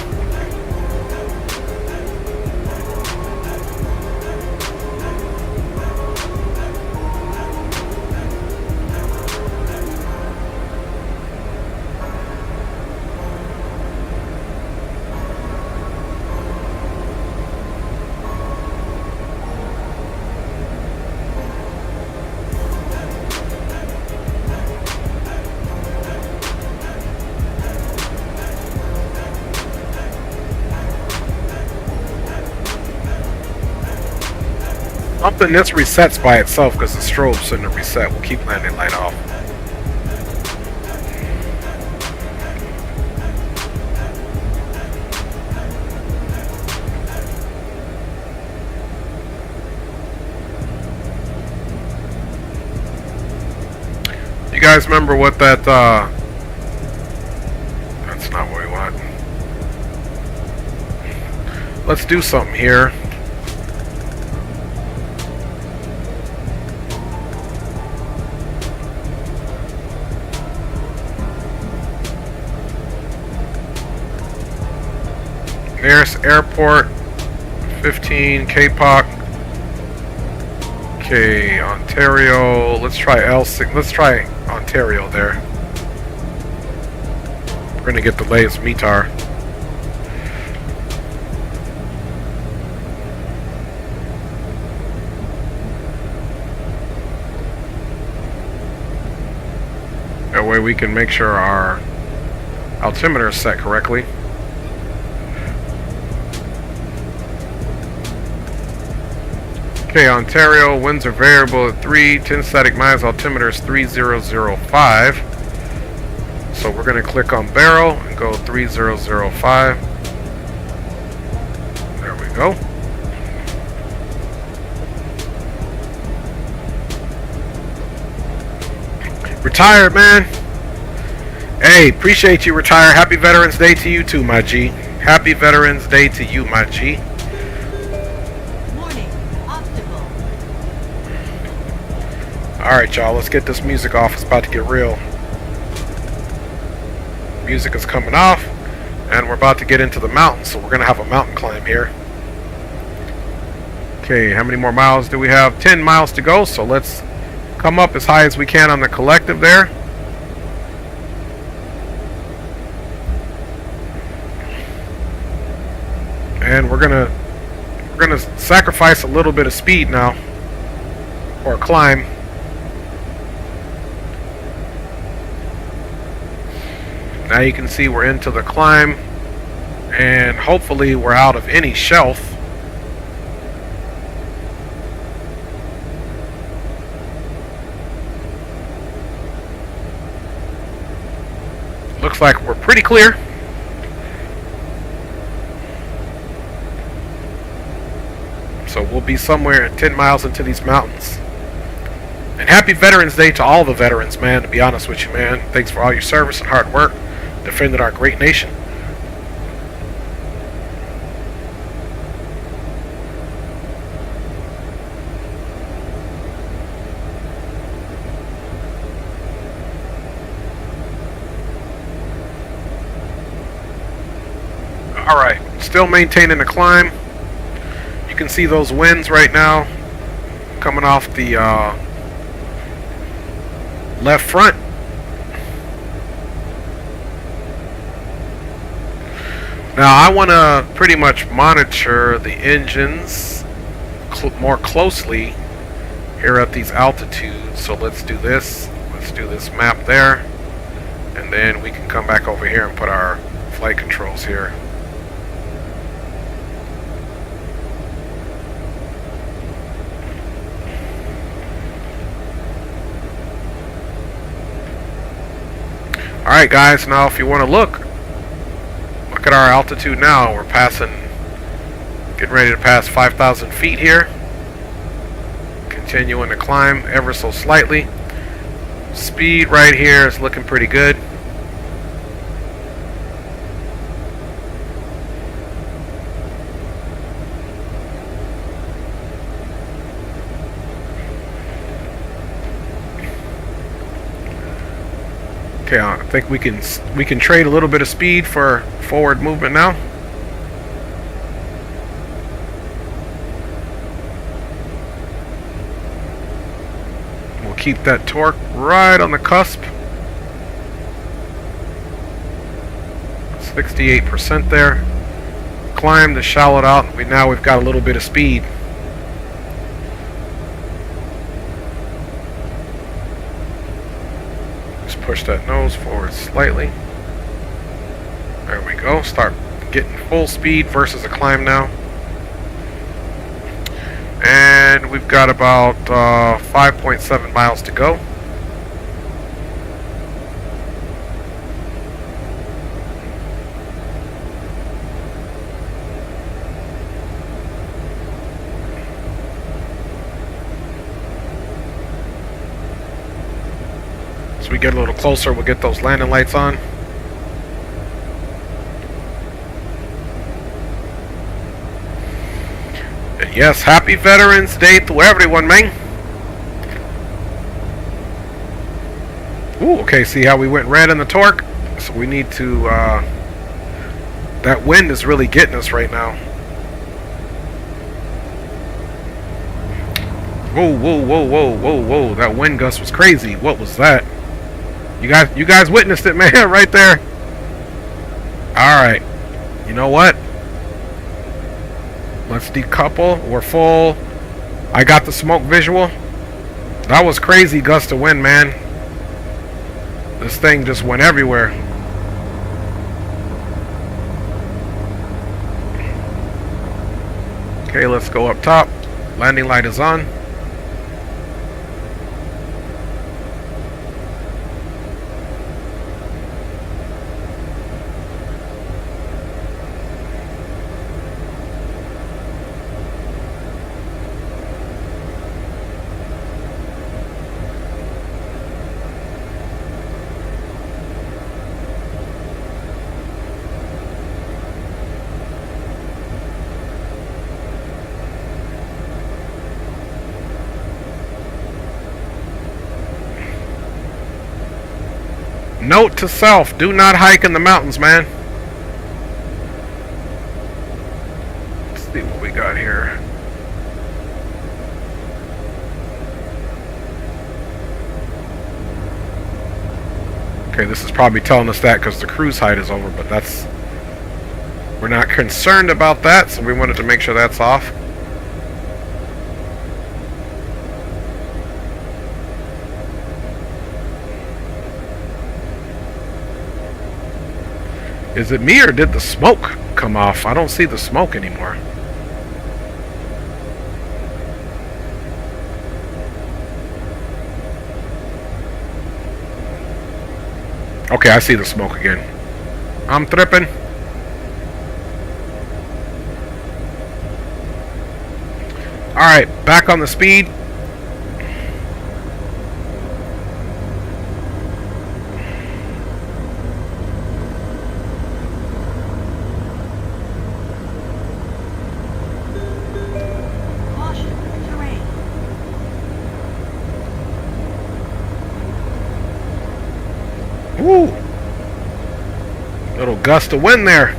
Something this resets by itself because the strobes in the reset will keep landing light off. You guys remember what that, that's not what we want. Let's do something here. Nearest airport, 15 K-Poc. Okay, Ontario. Let's try L6. Let's try Ontario there. We're gonna get the latest METAR. That way we can make sure our altimeter is set correctly. Okay, Ontario, winds are variable at 3, 10 static miles, altimeter is 3005. So we're going to click on barrel and go 3005. There we go. Retired, man. Hey, appreciate you, Retire. Happy Veterans Day to you too, my G. Happy Veterans Day to you, my G. Alright, y'all, let's get this music off. It's about to get real. Music is coming off, and we're about to get into the mountains, so we're going to have a mountain climb here. Okay, how many more miles do we have? 10 miles to go, so let's come up as high as we can on the collective there. And we're gonna sacrifice a little bit of speed now, or climb. Now you can see we're into the climb, and hopefully we're out of any shelf. Looks like we're pretty clear. So we'll be somewhere 10 miles into these mountains. And happy Veterans Day to all the veterans, man, to be honest with you, man. Thanks for all your service and hard work. Defended our great nation. Alright, still maintaining the climb. You can see those winds right now coming off the left front. Now I want to pretty much monitor the engines more closely here at these altitudes. So let's do this. Let's do this map there. And then we can come back over here and put our flight controls here. Alright guys, now if you want to look at our altitude now. We're getting ready to pass 5,000 feet here. Continuing to climb ever so slightly. Speed right here is looking pretty good. Okay, I think we can trade a little bit of speed for forward movement now. We'll keep that torque right on the cusp. 68% there. Climb to shallow it out. Now we've got a little bit of speed. Push that nose forward slightly. There we go. Start getting full speed versus a climb now. And we've got about 5.7 miles to go. We get a little closer, we'll get those landing lights on. And yes, happy Veterans Day to everyone, man. Ooh, okay, see how we went red in the torque? So we need to, that wind is really getting us right now. Whoa, whoa, whoa, whoa, whoa, whoa, that wind gust was crazy. What was that? You guys witnessed it, man, right there. Alright. You know what? Let's decouple. We're full. I got the smoke visual. That was crazy gust of wind, man. This thing just went everywhere. Okay, let's go up top. Landing light is on. Note to self, do not hike in the mountains, man. Let's see what we got here. Okay, this is probably telling us that because the cruise height is over, but we're not concerned about that, so we wanted to make sure that's off. Is it me or did the smoke come off? I don't see the smoke anymore. Okay, I see the smoke again. I'm tripping. Alright, back on the speed. Woo! Little gust of wind there.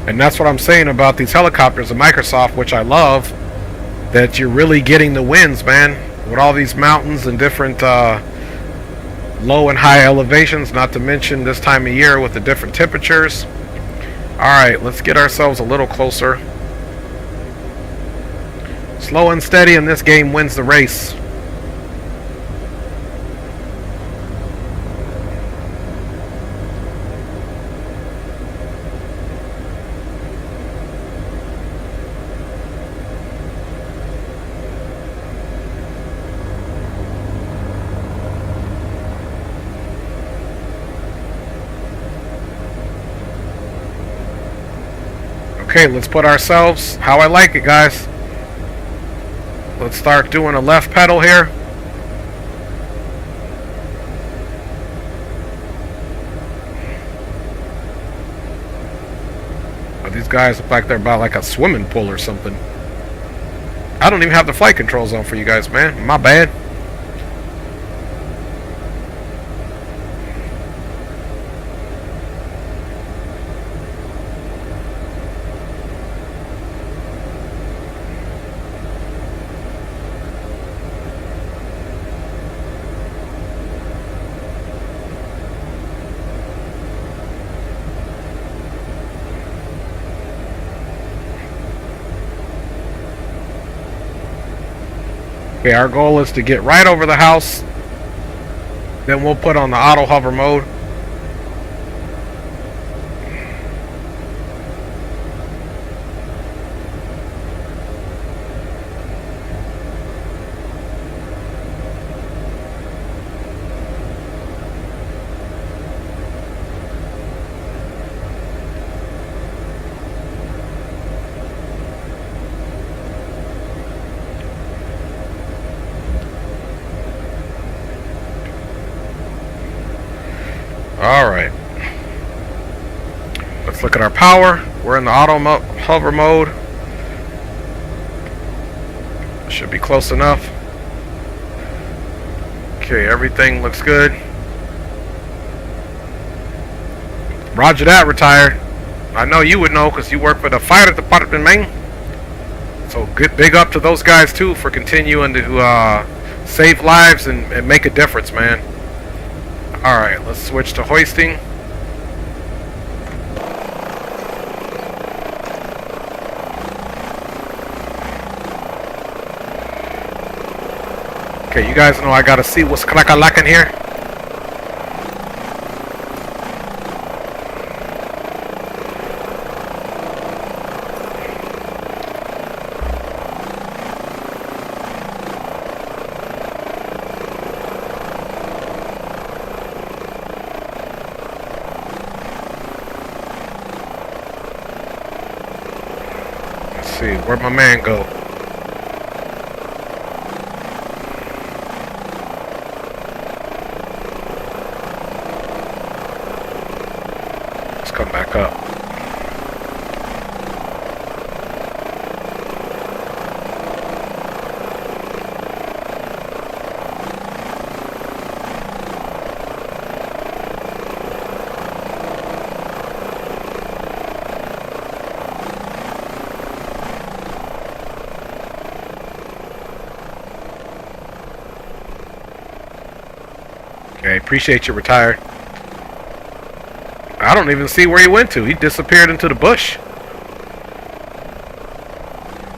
And that's what I'm saying about these helicopters of Microsoft, which I love, that you're really getting the winds, man, with all these mountains and different low and high elevations, not to mention this time of year with the different temperatures. Alright, let's get ourselves a little closer. Slow and steady in this game wins the race. Okay, let's put ourselves how I like it, guys. Let's start doing a left pedal here. Oh, these guys look like they're about like a swimming pool or something. I don't even have the flight controls on for you guys, man. My bad. Okay, our goal is to get right over the house. Then we'll put on the auto hover mode. Alright. Let's look at our power. We're in the auto hover mode. Should be close enough. Okay, everything looks good. Roger that, retired. I know you would know because you work for the fire department, man. So good, big up to those guys too for continuing to save lives and make a difference, man. Alright, let's switch to hoisting. Okay, you guys know I gotta see what's crack-a-lackin' here. See, where'd my man go? Let's come back up. Okay, appreciate you, retired. I don't even see where he went to. He disappeared into the bush.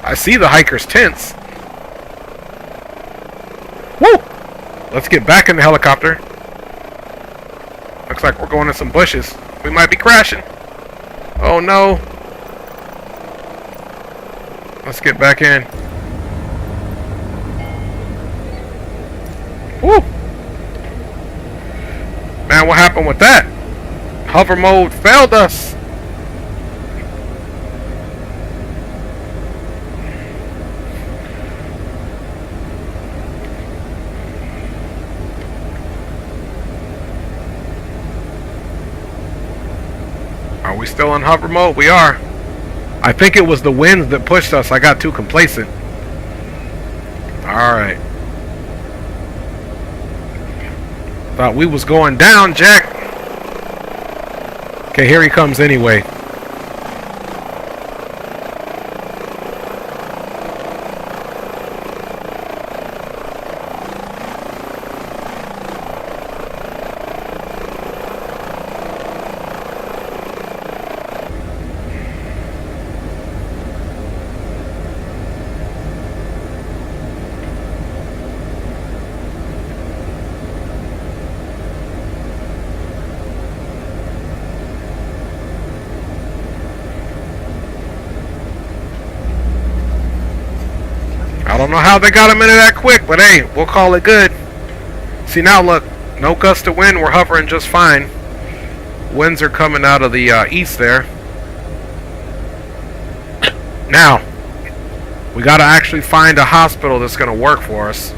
I see the hikers' tents. Woo! Let's get back in the helicopter. Looks like we're going in some bushes. We might be crashing. Oh no. Let's get back in. Woo! Man, what happened with that? Hover mode failed us. Are we still in hover mode? We are. I think it was the winds that pushed us. I got too complacent. Alright. Thought we was going down, Jack. Okay, here he comes anyway. I don't know how they got him into that quick, but hey, we'll call it good. See, now look, no gust of wind, we're hovering just fine. Winds are coming out of the east there. Now, we gotta actually find a hospital that's gonna work for us.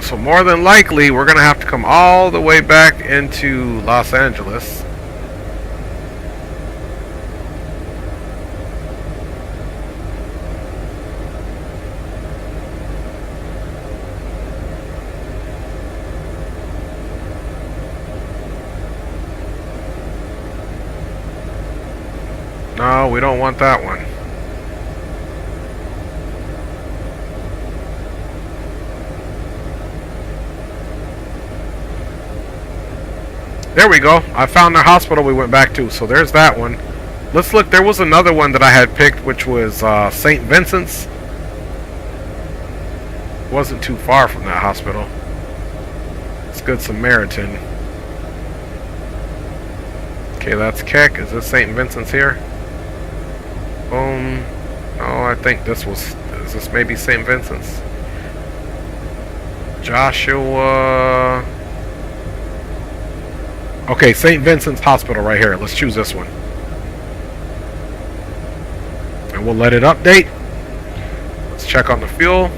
So more than likely, we're gonna have to come all the way back into Los Angeles. No, we don't want that one. There we go. I found the hospital we went back to. So there's that one. Let's look. There was another one that I had picked, which was St. Vincent's. Wasn't too far from that hospital. It's Good Samaritan. Okay, that's Keck. Is this St. Vincent's here? Boom. Oh, I think this was... Is this maybe St. Vincent's? Joshua... Okay, St. Vincent's Hospital right here. Let's choose this one. And we'll let it update. Let's check on the fuel.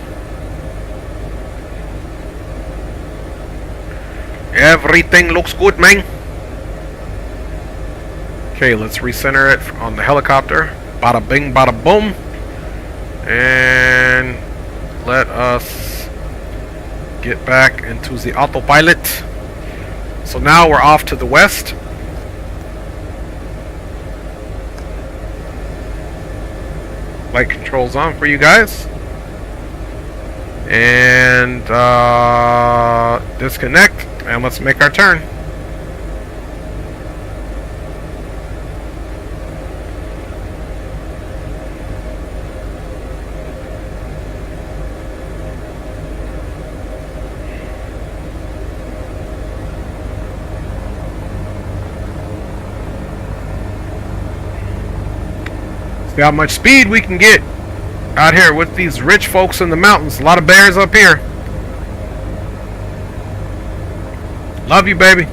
Everything looks good, man. Okay, let's recenter it on the helicopter. Bada bing, bada boom. And let us get back into the autopilot. So now we're off to the west. Light controls on for you guys. And disconnect. And let's make our turn. See how much speed we can get out here with these rich folks in the mountains. A lot of bears up here. Love you, baby.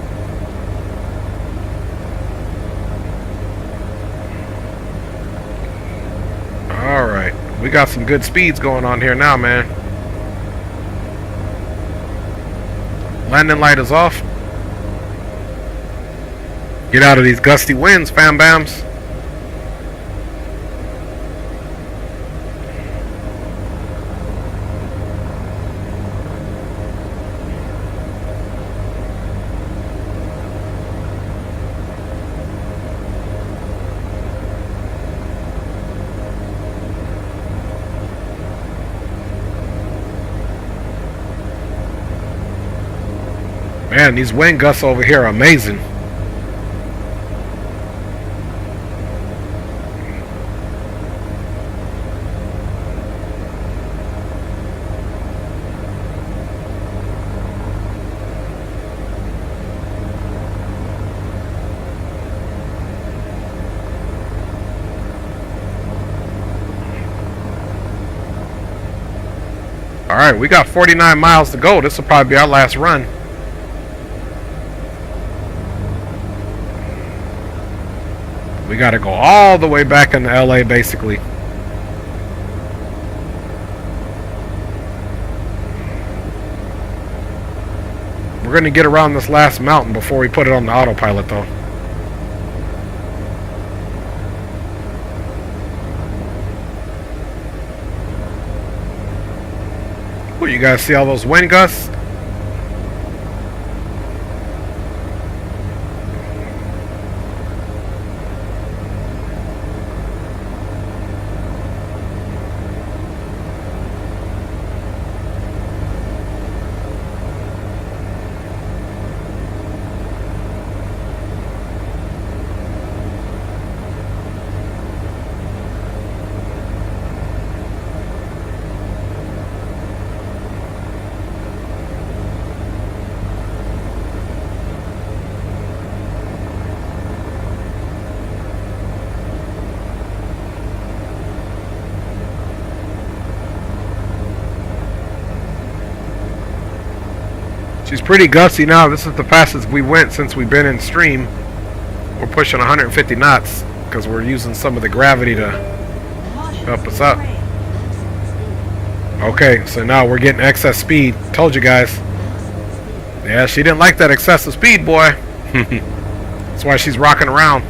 Alright. We got some good speeds going on here now, man. Landing light is off. Get out of these gusty winds, fam bams. Man, these wind gusts over here are amazing. Alright, we got 49 miles to go. This will probably be our last run. We gotta go all the way back into LA, basically. We're gonna get around this last mountain before we put it on the autopilot, though. Ooh, you guys see all those wind gusts? pretty gusty now. This is the fastest we went since we've been in stream. We're pushing 150 knots because we're using some of the gravity to help us up. Okay, so now we're getting excess speed. Told you guys. Yeah, she didn't like that excessive speed, boy. That's why she's rocking around.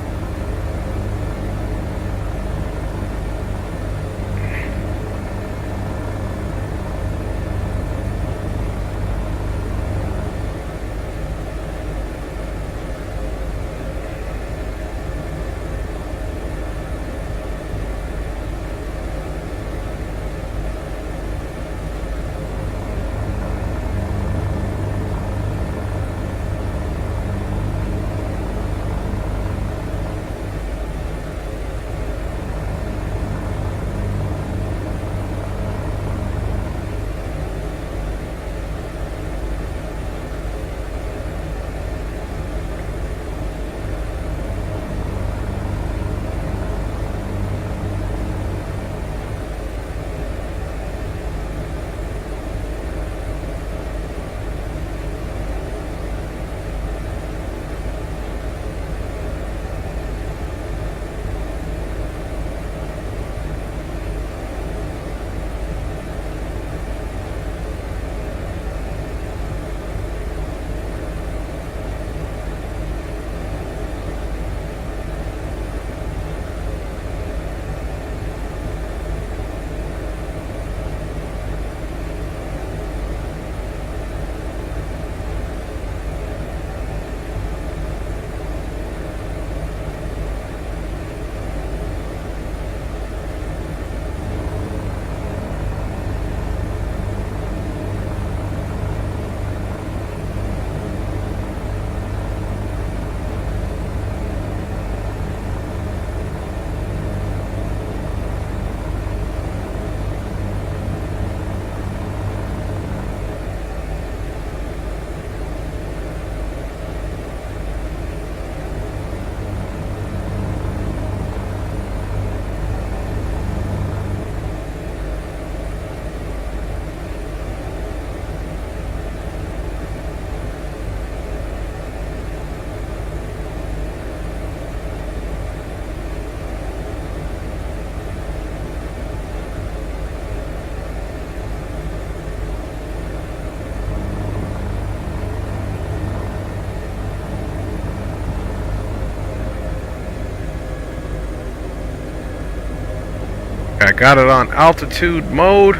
I got it on altitude mode.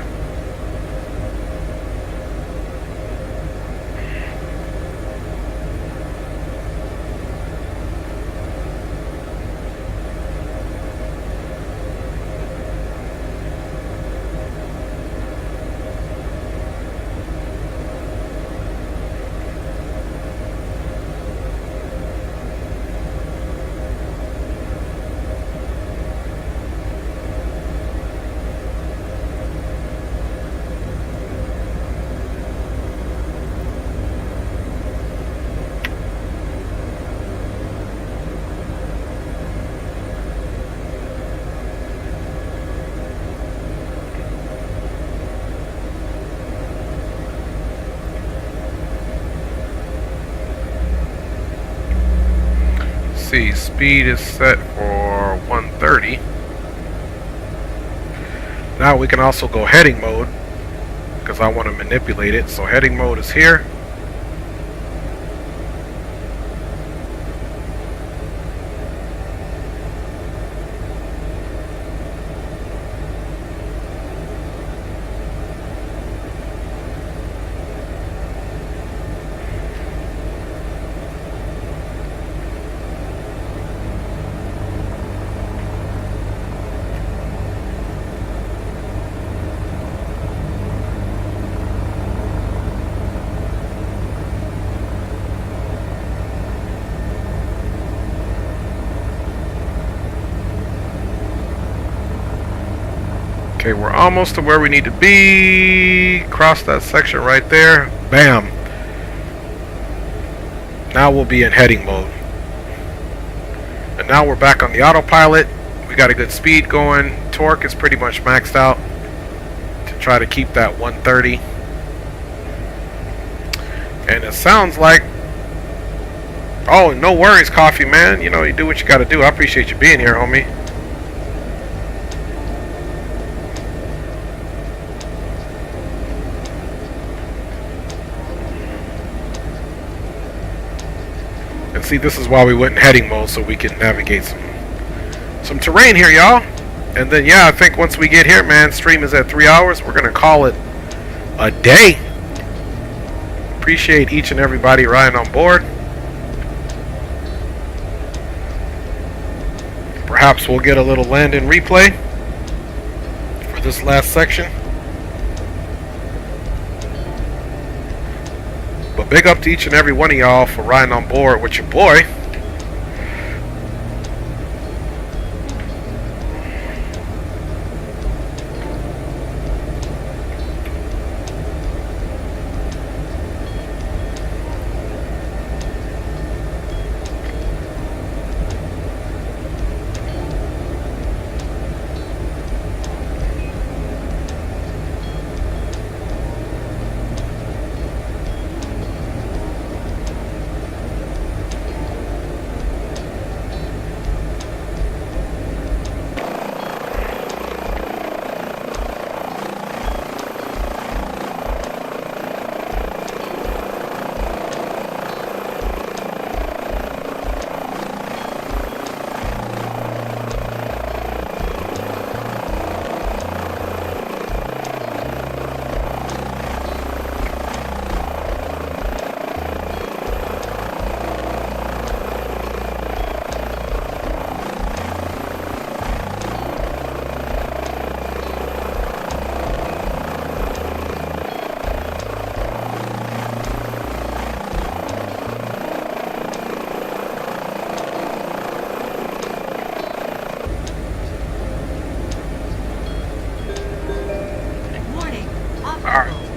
Speed is set for 130. Now we can also go heading mode because I want to manipulate it. So heading mode is here. Okay, we're almost to where we need to be. Cross that section right there. Bam. Now we'll be in heading mode. And now we're back on the autopilot. We got a good speed going. Torque is pretty much maxed out to try to keep that 130. And it sounds like, oh, no worries, Coffee Man. You know, you do what you got to do. I appreciate you being here, homie. And see, this is why we went in heading mode, so we can navigate some terrain here, y'all. And then, yeah, I think once we get here, man, stream is at 3 hours. We're going to call it a day. Appreciate each and everybody riding on board. Perhaps we'll get a little land-in replay for this last section. But big up to each and every one of y'all for riding on board with your boy.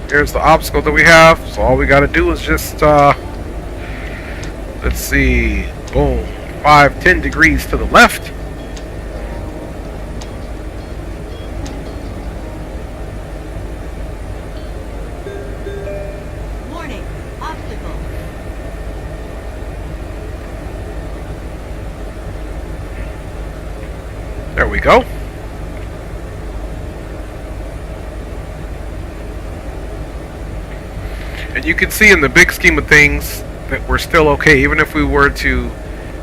Here's the obstacle that we have. So all we got to do is just, let's see, boom, 10 degrees to the left. Warning, obstacle. There we go. And you can see in the big scheme of things that we're still okay, even if we were to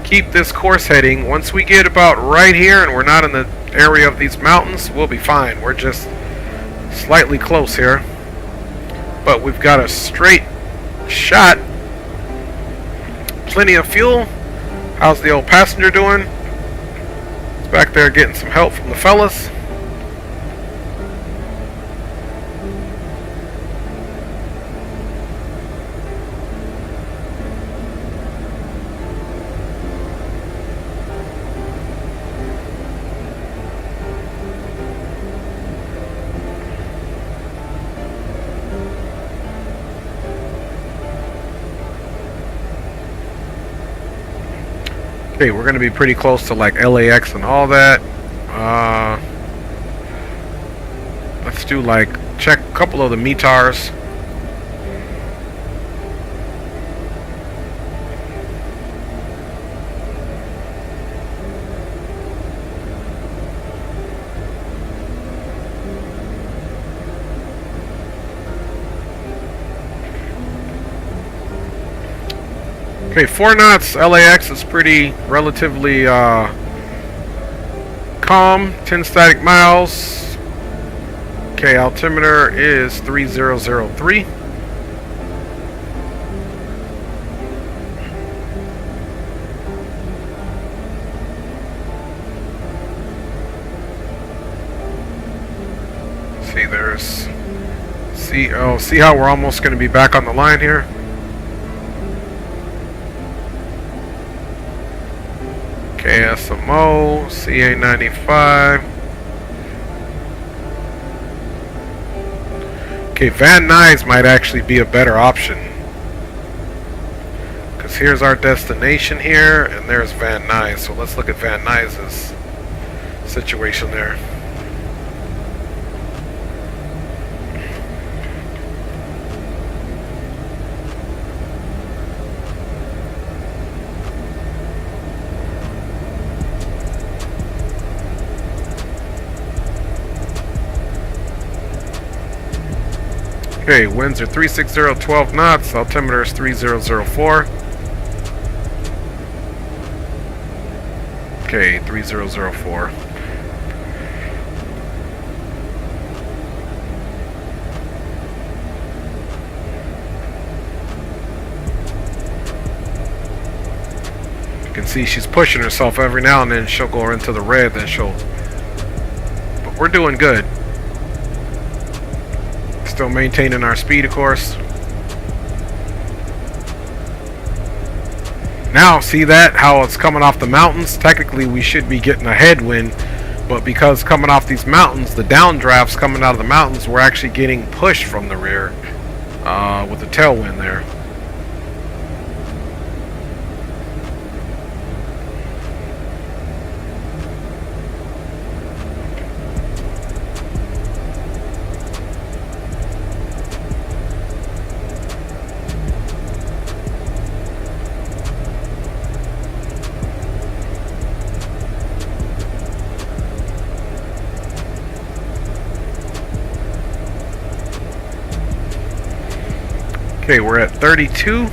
keep this course heading. Once we get about right here and we're not in the area of these mountains, we'll be fine. We're just slightly close here. But we've got a straight shot. Plenty of fuel. How's the old passenger doing? He's back there getting some help from the fellas. Okay, we're going to be pretty close to like LAX and all that. Let's do like, check a couple of the METARs. Okay, 4 knots, LAX is pretty relatively calm, 10 static miles. Okay, altimeter is 3003. See, there's, see how we're almost going to be back on the line here? KSMO, CA95. Okay, Van Nuys might actually be a better option. Because here's our destination here, and there's Van Nuys. So let's look at Van Nuys' situation there. Okay, winds are 360, 12 knots. Altimeter is 3004. Okay, 3004. You can see she's pushing herself every now and then. She'll go into the red, then she'll... But we're doing good. Still maintaining our speed, of course. Now, see that? How it's coming off the mountains? Technically, we should be getting a headwind, but because coming off these mountains, the downdrafts coming out of the mountains, we're actually getting pushed from the rear with the tailwind there. Okay, we're at 32.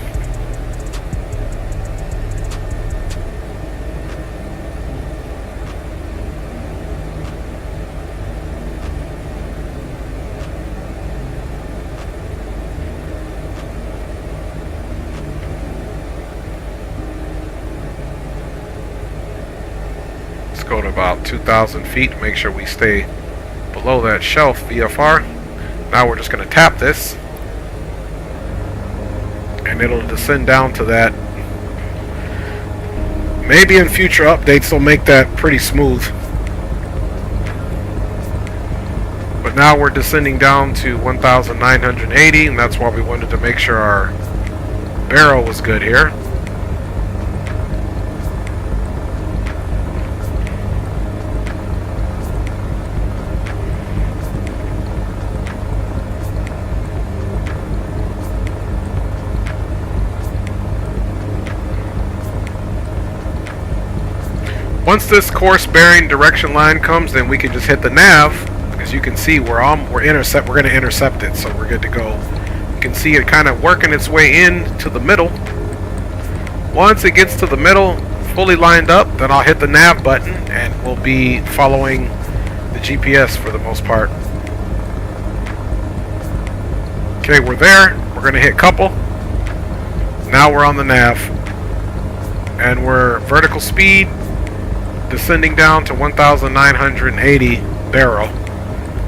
Let's go to about 2,000 feet. Make sure we stay below that shelf VFR. Now we're just going to tap this. And it'll descend down to that. Maybe in future updates they'll make that pretty smooth. But now we're descending down to 1,980, and that's why we wanted to make sure our barrel was good here. Once this course bearing direction line comes, then we can just hit the nav. As you can see, we're going to intercept it, so we're good to go. You can see it kind of working its way in to the middle. Once it gets to the middle, fully lined up, then I'll hit the nav button, and we'll be following the GPS for the most part. Okay, we're there. We're going to hit couple. Now we're on the nav, and we're vertical speed. Descending down to 1,980 barrel,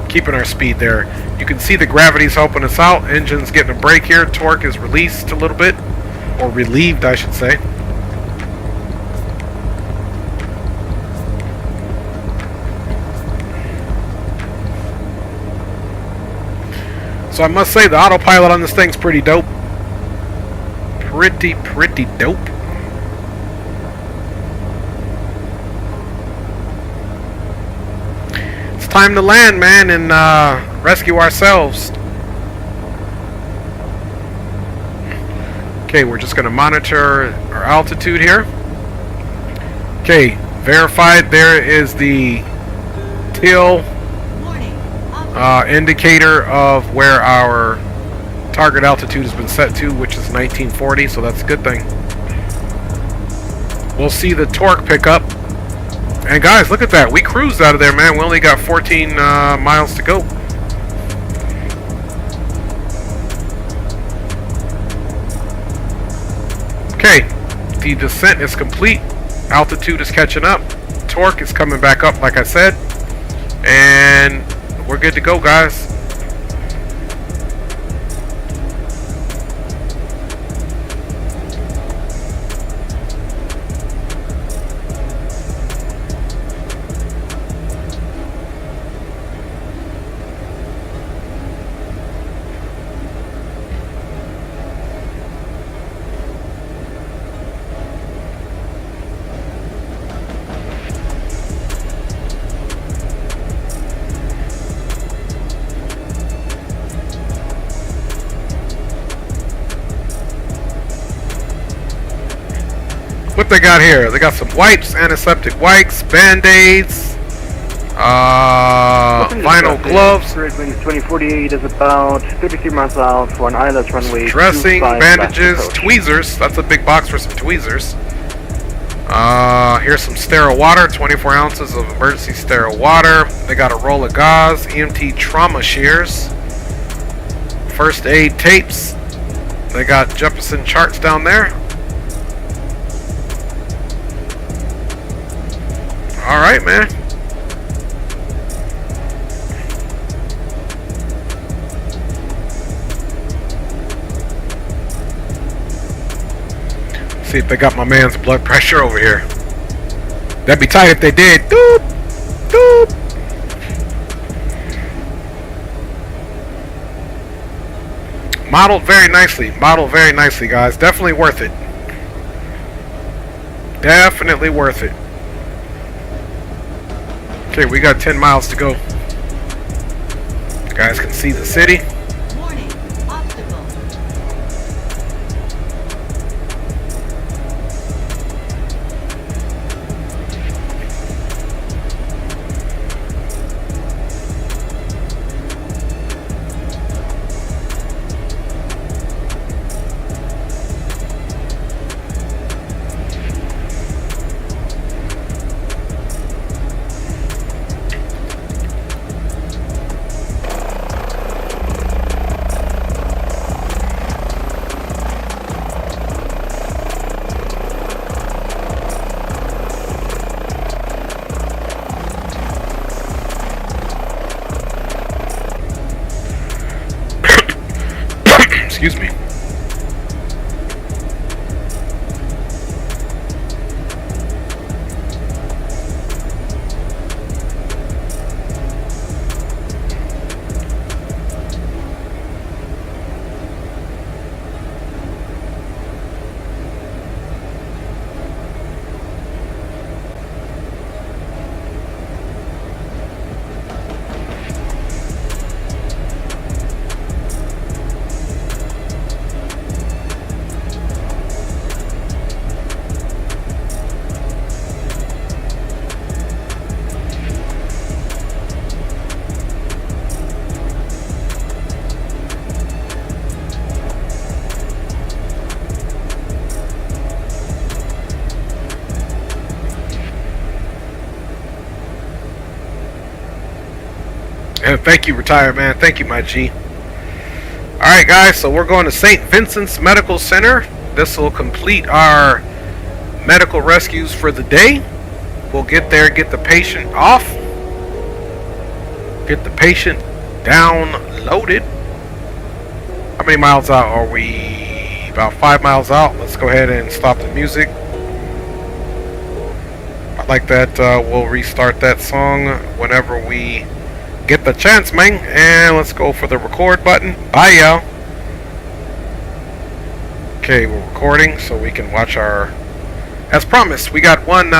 keeping our speed there. You can see the gravity's helping us out. Engine's getting a break here. Torque is released a little bit, or relieved, I should say. So I must say the autopilot on this thing's pretty dope. Pretty dope. Time to land, man, and rescue ourselves. Okay, we're just going to monitor our altitude here. Okay, verified. There is the tail indicator of where our target altitude has been set to, which is 1940, so that's a good thing. We'll see the torque pick up. And guys, look at that. We cruised out of there, man. We only got 14 miles to go. Okay, the descent is complete. Altitude is catching up. Torque is coming back up, like I said. And we're good to go, guys. What they got here? They got some wipes, antiseptic wipes, band-aids, Vinyl gloves. Spirit Winds 2048 is about 33 miles out for an ILS runway. Dressing, 25 bandages, left approach. tweezers. That's a big box for some tweezers. Here's some sterile water, 24 ounces of emergency sterile water. They got a roll of gauze, EMT trauma shears, first aid tapes. They got Jefferson charts down there. All right, man. See if they got my man's blood pressure over here. That'd be tight if they did. Doop, doop. Modeled very nicely. Modeled very nicely, guys. Definitely worth it. Definitely worth it. Okay, we got 10 miles to go. You guys can see the city. Warning, obstacle. Excuse me. And thank you, retired man. Thank you, my G. Alright, guys, so we're going to St. Vincent's Medical Center. This will complete our medical rescues for the day. We'll get there, get the patient off, get the patient downloaded. How many miles out are we? About 5 miles out. Let's go ahead and stop the music. I like that. We'll restart that song whenever we get the chance, man. And let's go for the record button. Bye, y'all. Okay, we're recording so we can watch our... As promised, we got one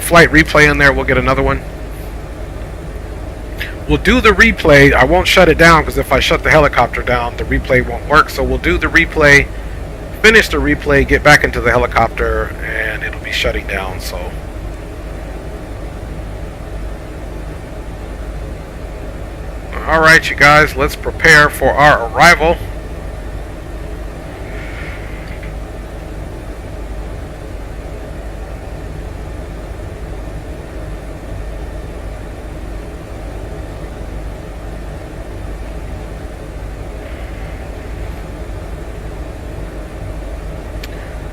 flight replay in there. We'll get another one. We'll do the replay. I won't shut it down because if I shut the helicopter down, the replay won't work. So we'll do the replay, finish the replay, get back into the helicopter, and it'll be shutting down. So... Alright, you guys, let's prepare for our arrival.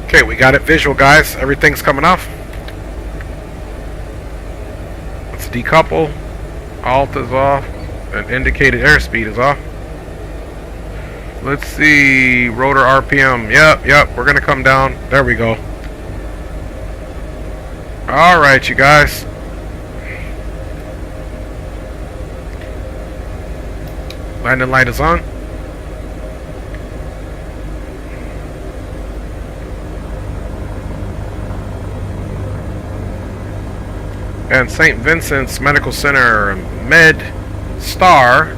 Okay, we got it visual, guys. Everything's coming off. Let's decouple. Alt is off. And indicated airspeed is off. Let's see. Rotor RPM. Yep. We're going to come down. There we go. Alright, you guys. Landing light is on. And St. Vincent's Medical Center Med Star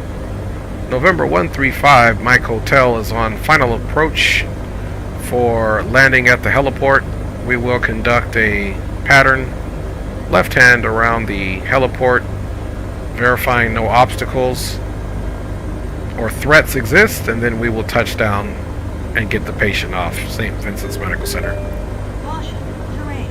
November 135 Mike Hotel is on final approach for landing at the heliport. We will conduct a pattern left hand around the heliport, verifying no obstacles or threats exist, and then we will touch down and get the patient off St. Vincent's Medical Center. Caution, terrain.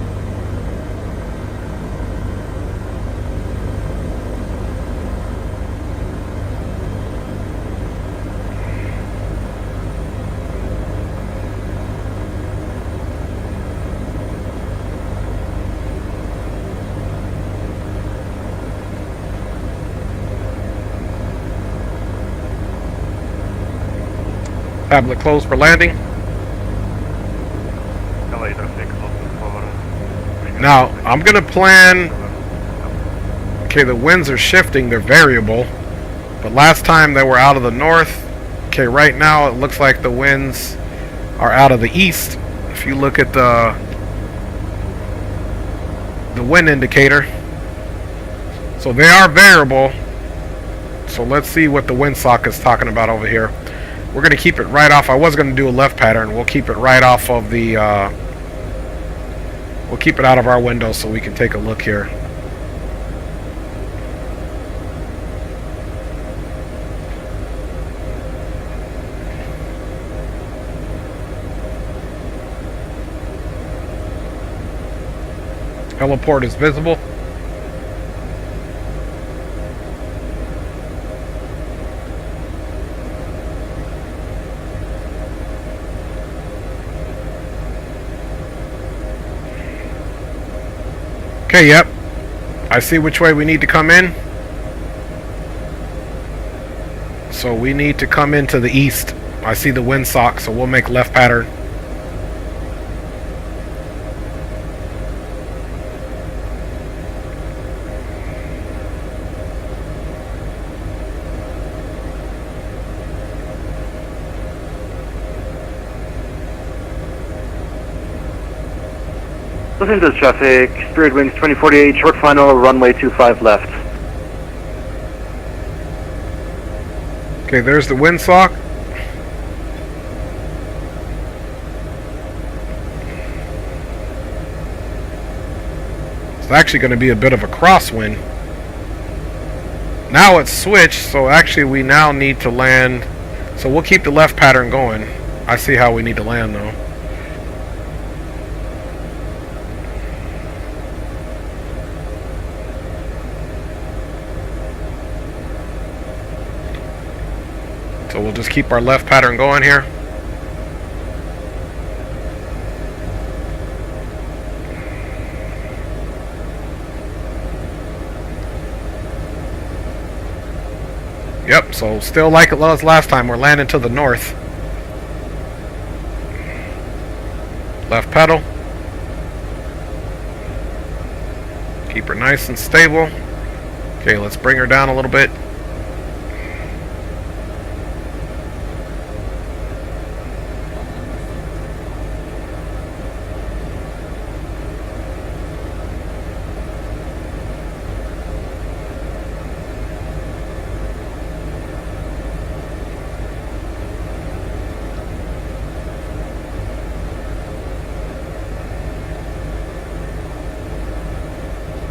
Tablet closed for landing. Now, I'm going to plan... Okay, the winds are shifting. They're variable. But last time they were out of the north. Okay, right now it looks like the winds are out of the east. If you look at the wind indicator. So they are variable. So let's see what the windsock is talking about over here. We're going to keep it right off. I was going to do a left pattern. We'll keep it right off of the... we'll keep it out of our window so we can take a look here. Heliport is visible. Okay, yep. I see which way we need to come in. So we need to come into the east. I see the windsock, so we'll make left pattern. Listen to the traffic, Spirit Wings 2048, short final, runway 25 left. Okay, there's the windsock. It's actually going to be a bit of a crosswind. Now it's switched, so actually we now need to land. So we'll keep the left pattern going. I see how we need to land though. So we'll just keep our left pattern going here. Yep, so still like it was last time, we're landing to the north. Left pedal. Keep her nice and stable. Okay, let's bring her down a little bit.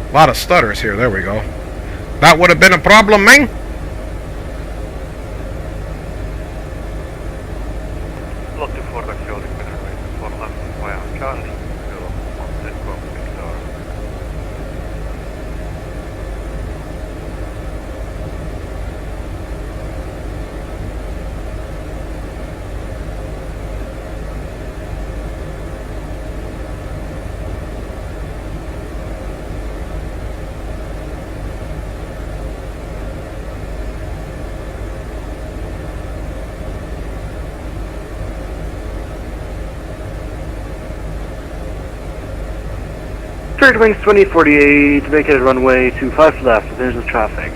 A lot of stutters here. There we go. That would have been a problem, man. Spirit Wings 2048, make it runway 25 left, there's the traffic.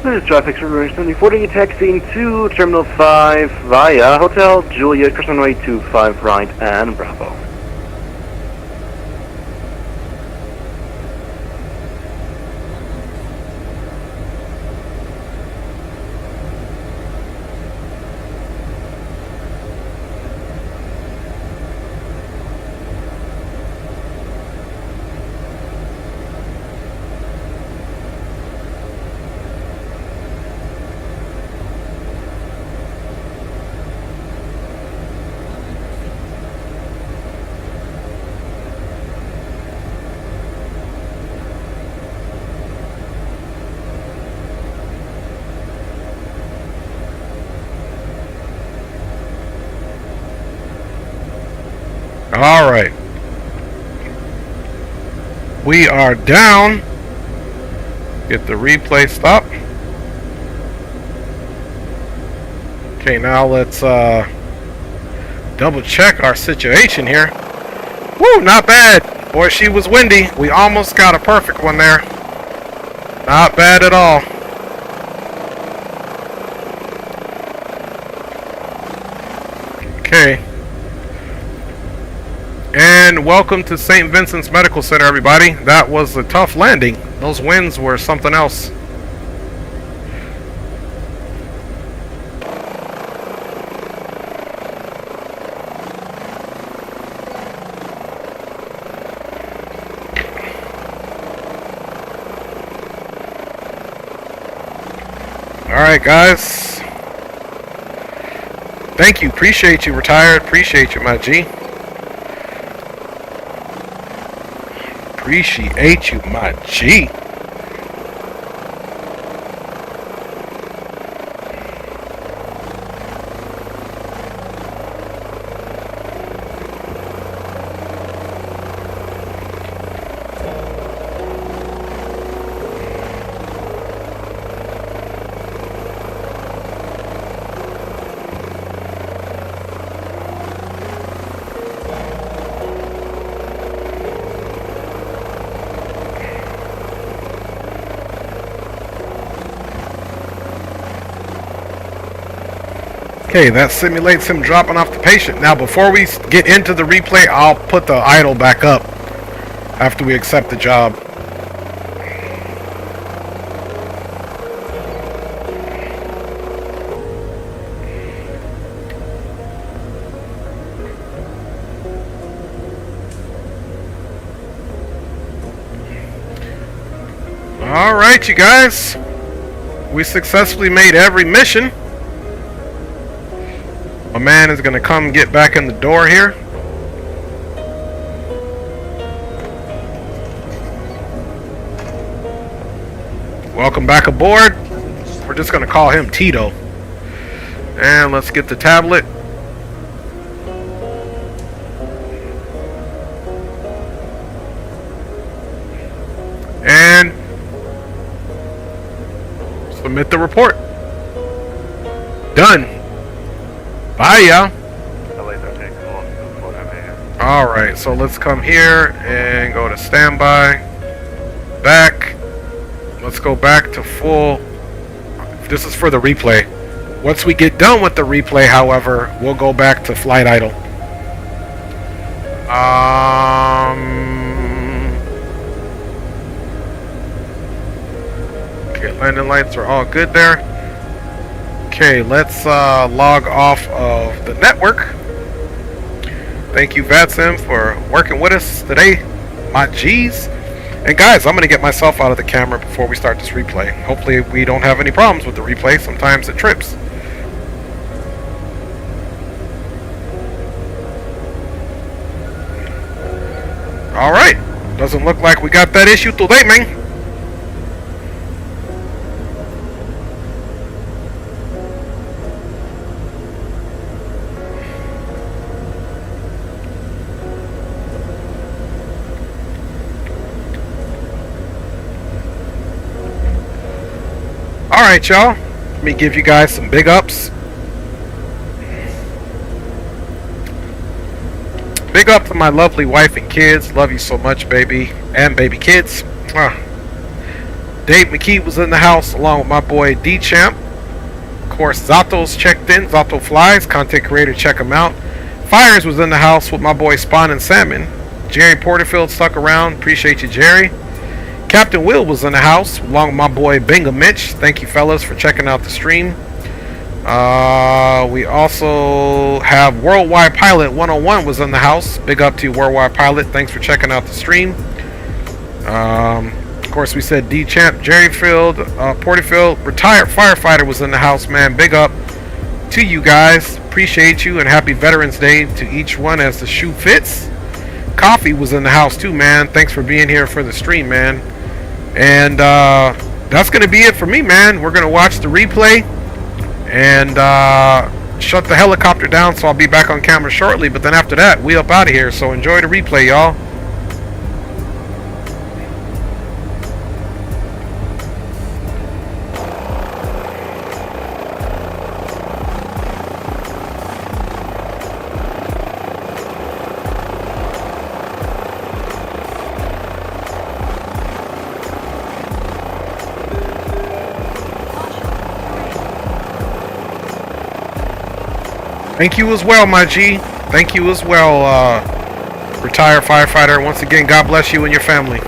There's traffic, Spirit Wings 2048, taxiing to Terminal 5 via Hotel Juliet, cross runway 25 right and Bravo. All right. We are down. Get the replay stopped. Okay, now let's double check our situation here. Woo, not bad. Boy, she was windy. We almost got a perfect one there. Not bad at all. Okay. And welcome to St. Vincent's Medical Center, everybody. That was a tough landing. Those winds were something else. Alright, guys. Thank you. Appreciate you, retired. Appreciate you, my G. Appreciate you, my G. Okay, that simulates him dropping off the patient. Now, before we get into the replay, I'll put the idle back up after we accept the job. All right, you guys. We successfully made every mission. My man is going to come get back in the door here. Welcome back aboard. We're just going to call him Tito. And let's get the tablet. And submit the report. Done. Bye, y'all. Alright, so let's come here and go to standby. Back. Let's go back to full. This is for the replay. Once we get done with the replay, however, we'll go back to flight idle. Okay, landing lights are all good there. Okay, let's log off of the network. Thank you, VATSIM, for working with us today, my G's. And guys, I'm going to get myself out of the camera before we start this replay. Hopefully we don't have any problems with the replay. Sometimes it trips. Alright, doesn't look like we got that issue today, man. Alright, y'all. Let me give you guys some big ups. Big up to my lovely wife and kids. Love you so much, baby. And baby kids. Dave McKee was in the house along with my boy D-Champ. Of course, Zato's checked in. Zato Flies. Content creator, check him out. Fires was in the house with my boy Spawn and Salmon. Jerry Porterfield stuck around. Appreciate you, Jerry. Captain Will was in the house along with my boy Bingham Mitch. Thank you, fellas, for checking out the stream. We also have Worldwide Pilot 101 was in the house. Big up to you, Worldwide Pilot. Thanks for checking out the stream. Of course, we said D-Champ, Jerryfield, Porterfield, retired firefighter was in the house, man. Big up to you guys. Appreciate you, and happy Veterans Day to each one as the shoe fits. Coffee was in the house too, man. Thanks for being here for the stream, man. And that's going to be it for me, man. We're going to watch the replay. And shut the helicopter down, so I'll be back on camera shortly. But then after that, we up out of here. So enjoy the replay, y'all. Thank you as well, my G. Thank you as well, retired firefighter. Once again, God bless you and your family.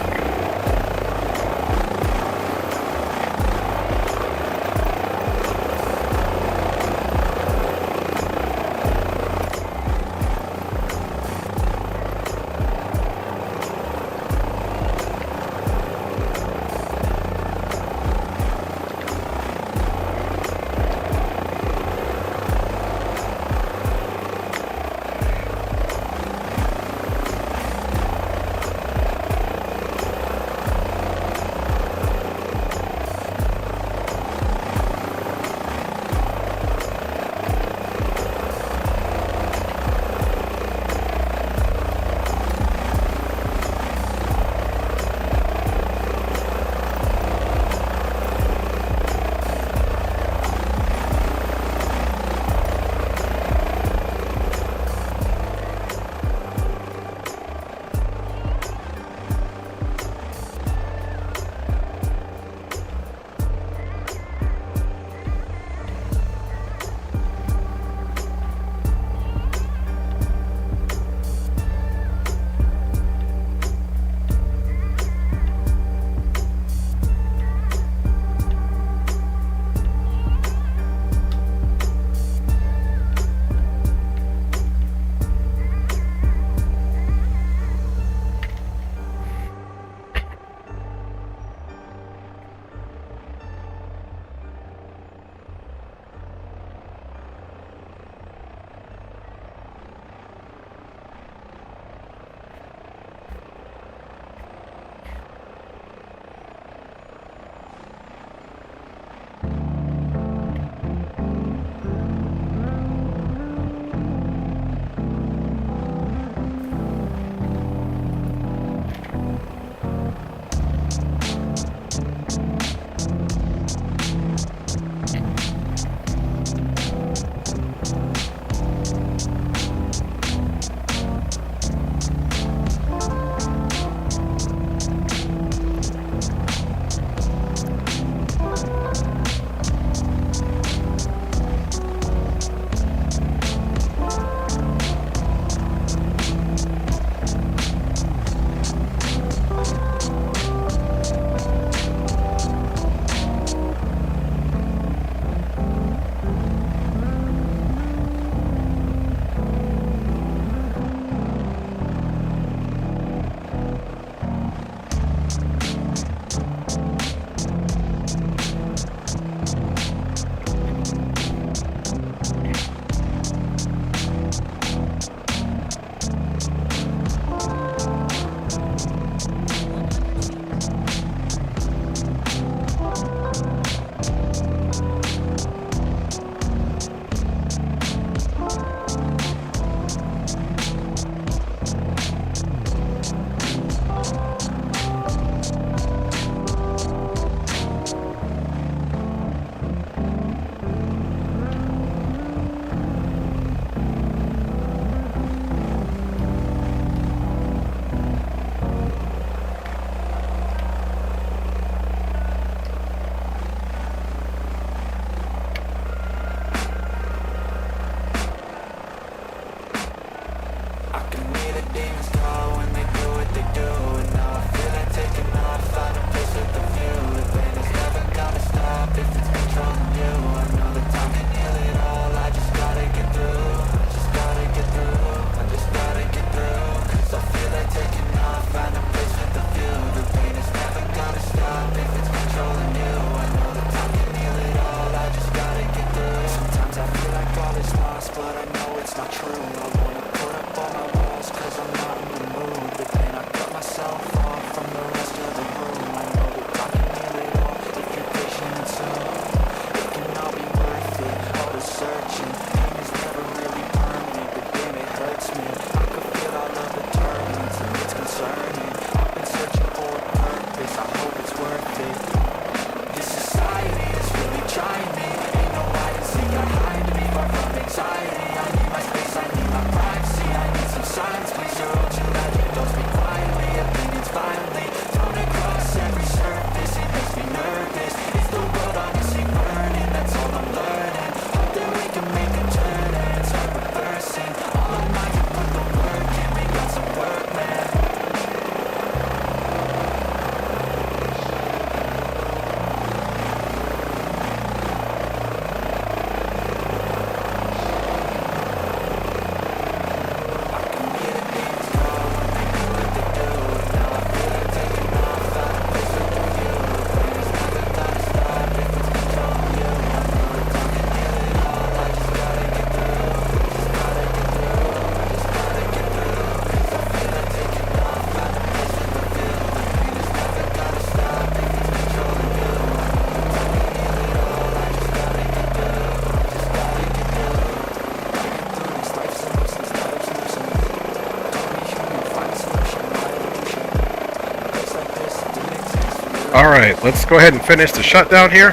Alright, let's go ahead and finish the shutdown here.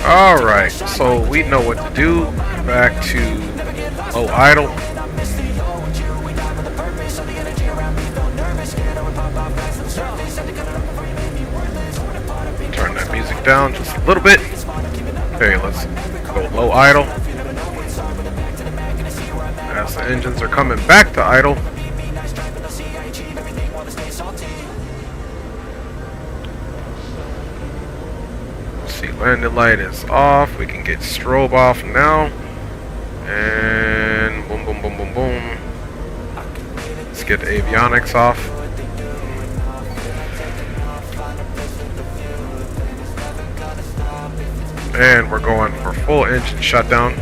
Alright, so we know what to do. Back to low idle. Turn that music down just a little bit. Okay, let's go low idle. As the engines are coming back to idle. See, landing light is off. We can get strobe off now. And boom, boom, boom, boom, boom. Let's get the avionics off. And we're going for full engine shutdown.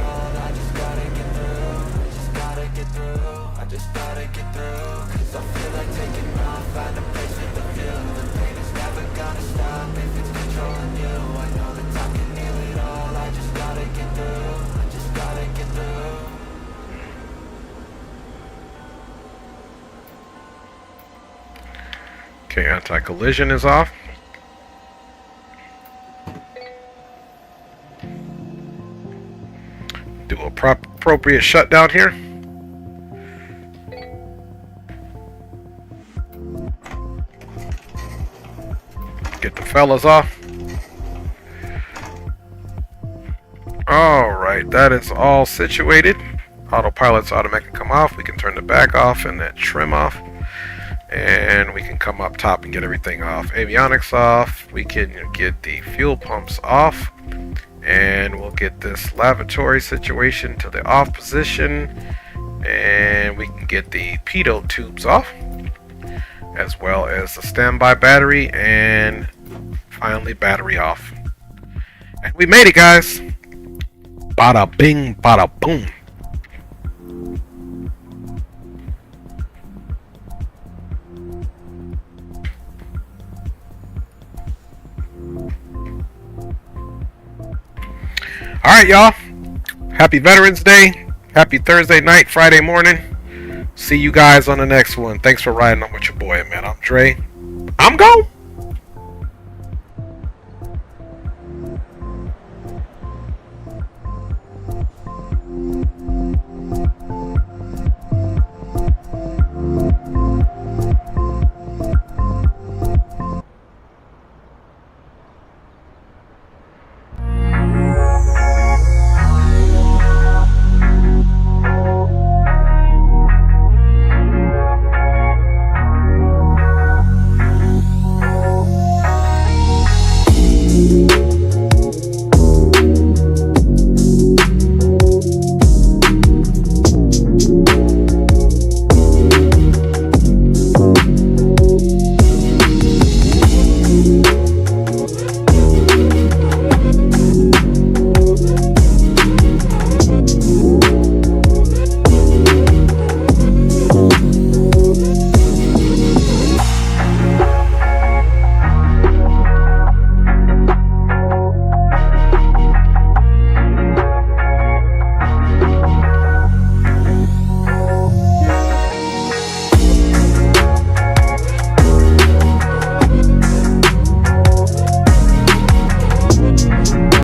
Okay, anti-collision is off. Do a appropriate shutdown here. Get the fellas off. Alright, that is all situated. Autopilot's automatically come off. We can turn the back off and that trim off. And we can come up top and get everything off. Avionics off. We can get the fuel pumps off. And we'll get this lavatory situation to the off position. And we can get the pitot tubes off. As well as the standby battery. And finally battery off. And we made it, guys. Bada bing, bada boom. Alright, y'all. Happy Veterans Day. Happy Thursday night, Friday morning. See you guys on the next one. Thanks for riding on with your boy, man. I'm Dre. I'm gone.